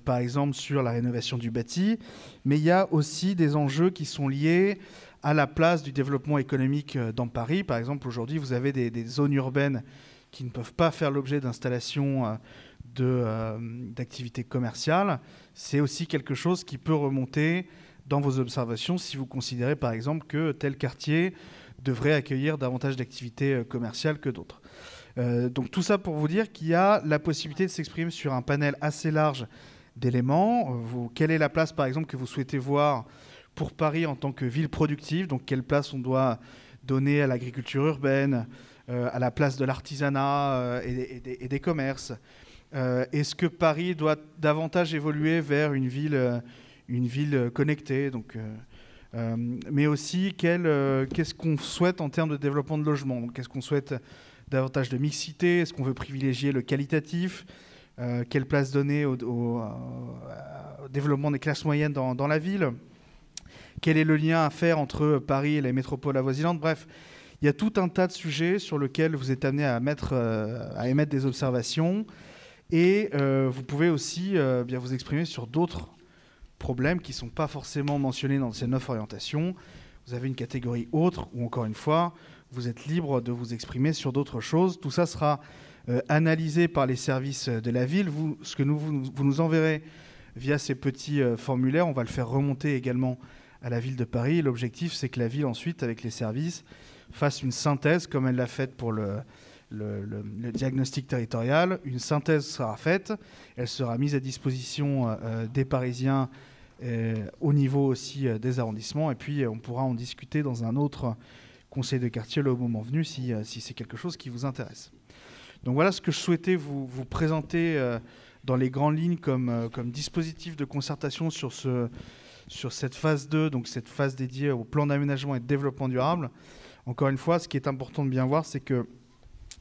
par exemple sur la rénovation du bâti. Mais il y a aussi des enjeux qui sont liés à la place du développement économique dans Paris. Par exemple, aujourd'hui, vous avez des zones urbaines qui ne peuvent pas faire l'objet d'installations d'activités commerciales. C'est aussi quelque chose qui peut remonter dans vos observations si vous considérez par exemple que tel quartier devrait accueillir davantage d'activités commerciales que d'autres. Donc tout ça pour vous dire qu'il y a la possibilité de s'exprimer sur un panel assez large d'éléments. Quelle est la place par exemple que vous souhaitez voir pour Paris en tant que ville productive? Donc quelle place on doit donner à l'agriculture urbaine, à la place de l'artisanat et des commerces? Est-ce que Paris doit davantage évoluer vers une ville connectée, donc, mais aussi qu'est-ce qu'on souhaite en termes de développement de logement? Donc, est-ce qu'on souhaite davantage de mixité? Est-ce qu'on veut privilégier le qualitatif? Quelle place donner au développement des classes moyennes dans la ville? Quel est le lien à faire entre Paris et les métropoles avoisinantes? Bref, Il y a tout un tas de sujets sur lesquels vous êtes amené à émettre des observations, et vous pouvez aussi bien vous exprimer sur d'autres problèmes qui ne sont pas forcément mentionnés dans ces 9 orientations. Vous avez une catégorie autre, où encore une fois, vous êtes libre de vous exprimer sur d'autres choses. Tout ça sera analysé par les services de la ville. Vous nous enverrez via ces petits formulaires. On va le faire remonter également à la ville de Paris. L'objectif, c'est que la ville, ensuite, avec les services, fasse une synthèse, comme elle l'a faite pour le diagnostic territorial. Une synthèse sera faite. Elle sera mise à disposition des Parisiens au niveau aussi des arrondissements. Et puis, on pourra en discuter dans un autre conseil de quartier le moment venu, si c'est quelque chose qui vous intéresse. Donc voilà ce que je souhaitais vous présenter dans les grandes lignes comme dispositif de concertation sur cette phase 2, donc cette phase dédiée au plan d'aménagement et de développement durable. Encore une fois, ce qui est important de bien voir, c'est que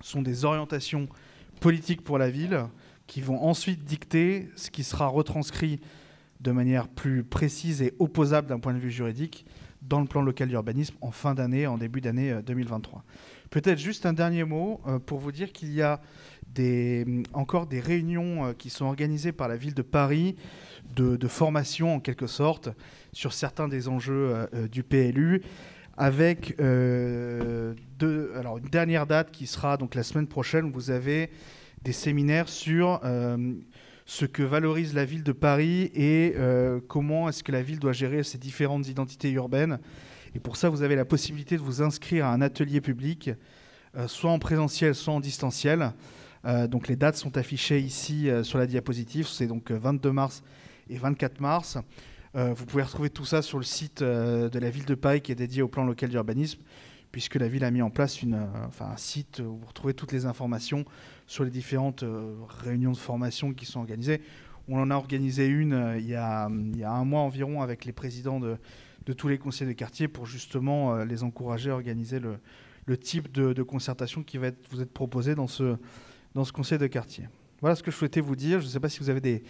ce sont des orientations politiques pour la ville qui vont ensuite dicter ce qui sera retranscrit de manière plus précise et opposable d'un point de vue juridique dans le plan local d'urbanisme en fin d'année, en début d'année 2023. Peut-être juste un dernier mot pour vous dire qu'il y a encore des réunions qui sont organisées par la ville de Paris de formation en quelque sorte sur certains des enjeux du PLU, avec une dernière date qui sera donc la semaine prochaine, où vous avez des séminaires sur ce que valorise la ville de Paris et comment est-ce que la ville doit gérer ses différentes identités urbaines. Et pour ça, vous avez la possibilité de vous inscrire à un atelier public, soit en présentiel, soit en distanciel. Donc les dates sont affichées ici sur la diapositive. C'est donc 22 mars et 24 mars. Vous pouvez retrouver tout ça sur le site de la ville de Paris qui est dédié au plan local d'urbanisme, puisque la ville a mis en place un site où vous retrouvez toutes les informations sur les différentes réunions de formation qui sont organisées. On en a organisé une il y a un mois environ avec les présidents de tous les conseils de quartier pour justement les encourager à organiser le type de concertation qui va vous être proposé dans ce conseil de quartier. Voilà ce que je souhaitais vous dire. Je ne sais pas si vous avez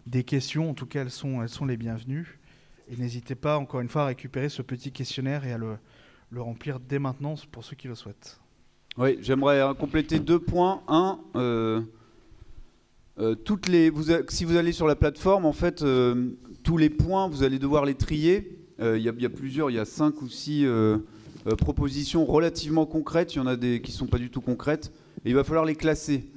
des questions. En tout cas, elles sont les bienvenues. Et n'hésitez pas, encore une fois, à récupérer ce petit questionnaire et à le remplir dès maintenant pour ceux qui le souhaitent. Oui, j'aimerais compléter 2 points. Un, si vous allez sur la plateforme, en fait, tous les points, vous allez devoir les trier. Il y a 5 ou 6 propositions relativement concrètes. Il y en a des qui ne sont pas du tout concrètes. Et il va falloir les classer.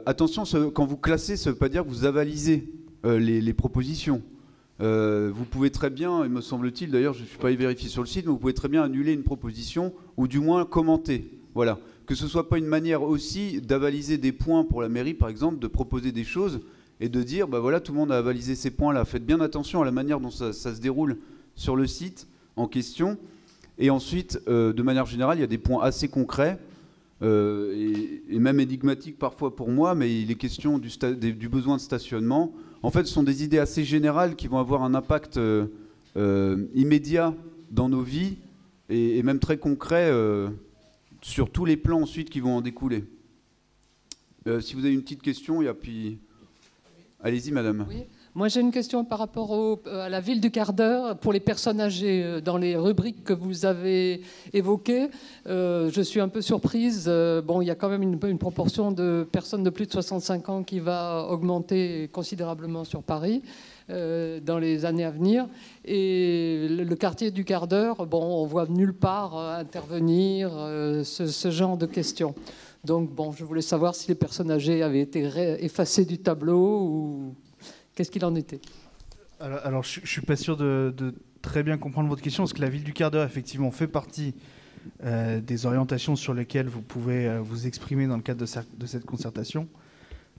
Attention, quand vous classez, ça ne veut pas dire que vous avalisez les propositions. Vous pouvez très bien, il me semble-t-il, d'ailleurs je ne suis pas allé vérifier sur le site, mais vous pouvez très bien annuler une proposition ou du moins commenter. Voilà. Que ce ne soit pas une manière aussi d'avaliser des points pour la mairie, par exemple, de proposer des choses et de dire, bah voilà, tout le monde a avalisé ces points-là. Faites bien attention à la manière dont ça se déroule sur le site en question. Et ensuite, de manière générale, il y a des points assez concrets et même énigmatiques parfois pour moi, mais il est question du besoin de stationnement. En fait, ce sont des idées assez générales qui vont avoir un impact immédiat dans nos vies et même très concret sur tous les plans ensuite qui vont en découler. Si vous avez une petite question, et puis... Allez-y, madame. Oui. Moi, j'ai une question par rapport à la ville du quart d'heure pour les personnes âgées. Dans les rubriques que vous avez évoquées, je suis un peu surprise. Bon, il y a quand même une proportion de personnes de plus de 65 ans qui va augmenter considérablement sur Paris dans les années à venir. Et le quartier du quart d'heure, bon, on voit nulle part intervenir ce genre de questions. Donc, bon, je voulais savoir si les personnes âgées avaient été effacées du tableau ou... Qu'est-ce qu'il en était? Alors, je ne suis pas sûr de très bien comprendre votre question, parce que la ville du quart d'heure, effectivement, fait partie des orientations sur lesquelles vous pouvez vous exprimer dans le cadre de cette concertation,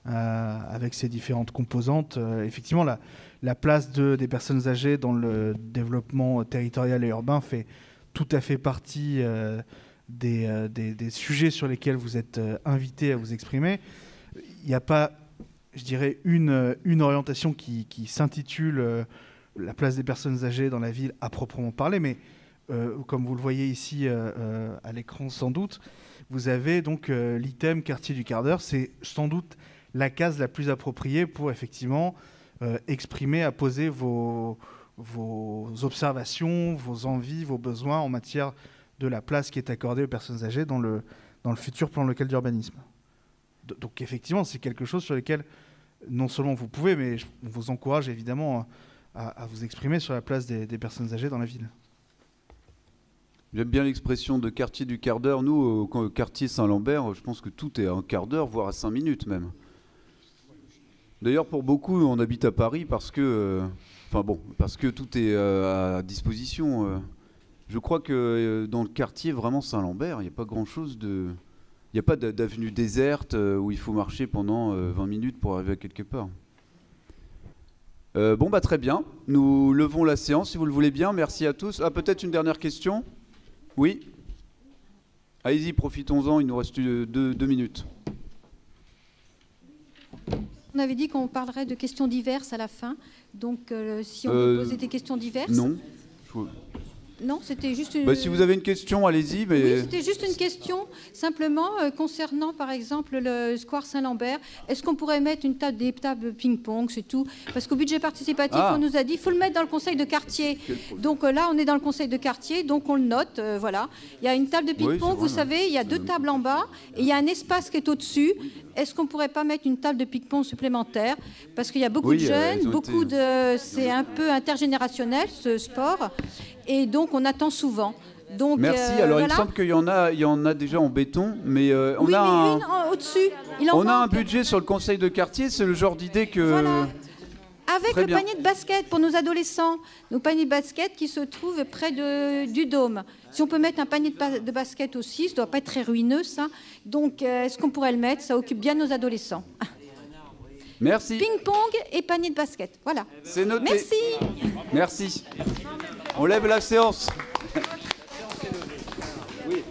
avec ses différentes composantes. Effectivement, la place des personnes âgées dans le développement territorial et urbain fait tout à fait partie des sujets sur lesquels vous êtes invité à vous exprimer. Il n'y a pas... je dirais, une orientation qui s'intitule la place des personnes âgées dans la ville à proprement parler, mais comme vous le voyez ici à l'écran sans doute, vous avez donc l'item quartier du quart d'heure. C'est sans doute la case la plus appropriée pour effectivement exprimer, apposer vos observations, vos envies, vos besoins en matière de la place qui est accordée aux personnes âgées dans le futur plan local d'urbanisme. Donc effectivement, c'est quelque chose sur lequel non seulement vous pouvez, mais on vous encourage évidemment à vous exprimer sur la place des personnes âgées dans la ville. J'aime bien l'expression de quartier du quart d'heure. Nous, au quartier Saint-Lambert, je pense que tout est à un quart d'heure, voire à 5 minutes même. D'ailleurs, pour beaucoup, on habite à Paris parce que, parce que tout est à disposition. Je crois que dans le quartier vraiment Saint-Lambert, il n'y a pas grand-chose de... Il n'y a pas d'avenue déserte où il faut marcher pendant 20 minutes pour arriver à quelque part. Très bien. Nous levons la séance, si vous le voulez bien. Merci à tous. Ah, peut-être une dernière question ? Oui ? Allez-y, profitons-en. Il nous reste 2 minutes. On avait dit qu'on parlerait de questions diverses à la fin. Donc, si on peut poser des questions diverses... Non. Non, c'était juste une... si vous avez une question, allez-y. Mais... Oui, c'était juste une question, simplement, concernant, par exemple, le Square Saint-Lambert. Est-ce qu'on pourrait mettre des tables ping-pong, c'est tout? Parce qu'au budget participatif, on nous a dit qu'il faut le mettre dans le conseil de quartier. Donc là, on est dans le conseil de quartier, donc on le note, voilà. Il y a une table de ping-pong, vous savez, il y a 2 tables en bas, et il y a un espace qui est au-dessus. Est-ce qu'on ne pourrait pas mettre une table de ping-pong supplémentaire? Parce qu'il y a beaucoup de jeunes, c'est un peu intergénérationnel, ce sport. Et donc, on attend souvent. Donc, merci. Alors, il me semble qu'il y en a déjà en béton, mais on a une au-dessus. On a un budget sur le conseil de quartier. C'est le genre d'idée que... Voilà. Avec le panier de basket pour nos adolescents. Nos paniers de basket qui se trouvent près du dôme. Si on peut mettre un panier de basket aussi, ça ne doit pas être très ruineux, ça. Donc, est-ce qu'on pourrait le mettre? Ça occupe bien nos adolescents. Merci. Ping-pong et panier de basket. Voilà. C'est noté. Merci. Merci. On lève la séance. Oui.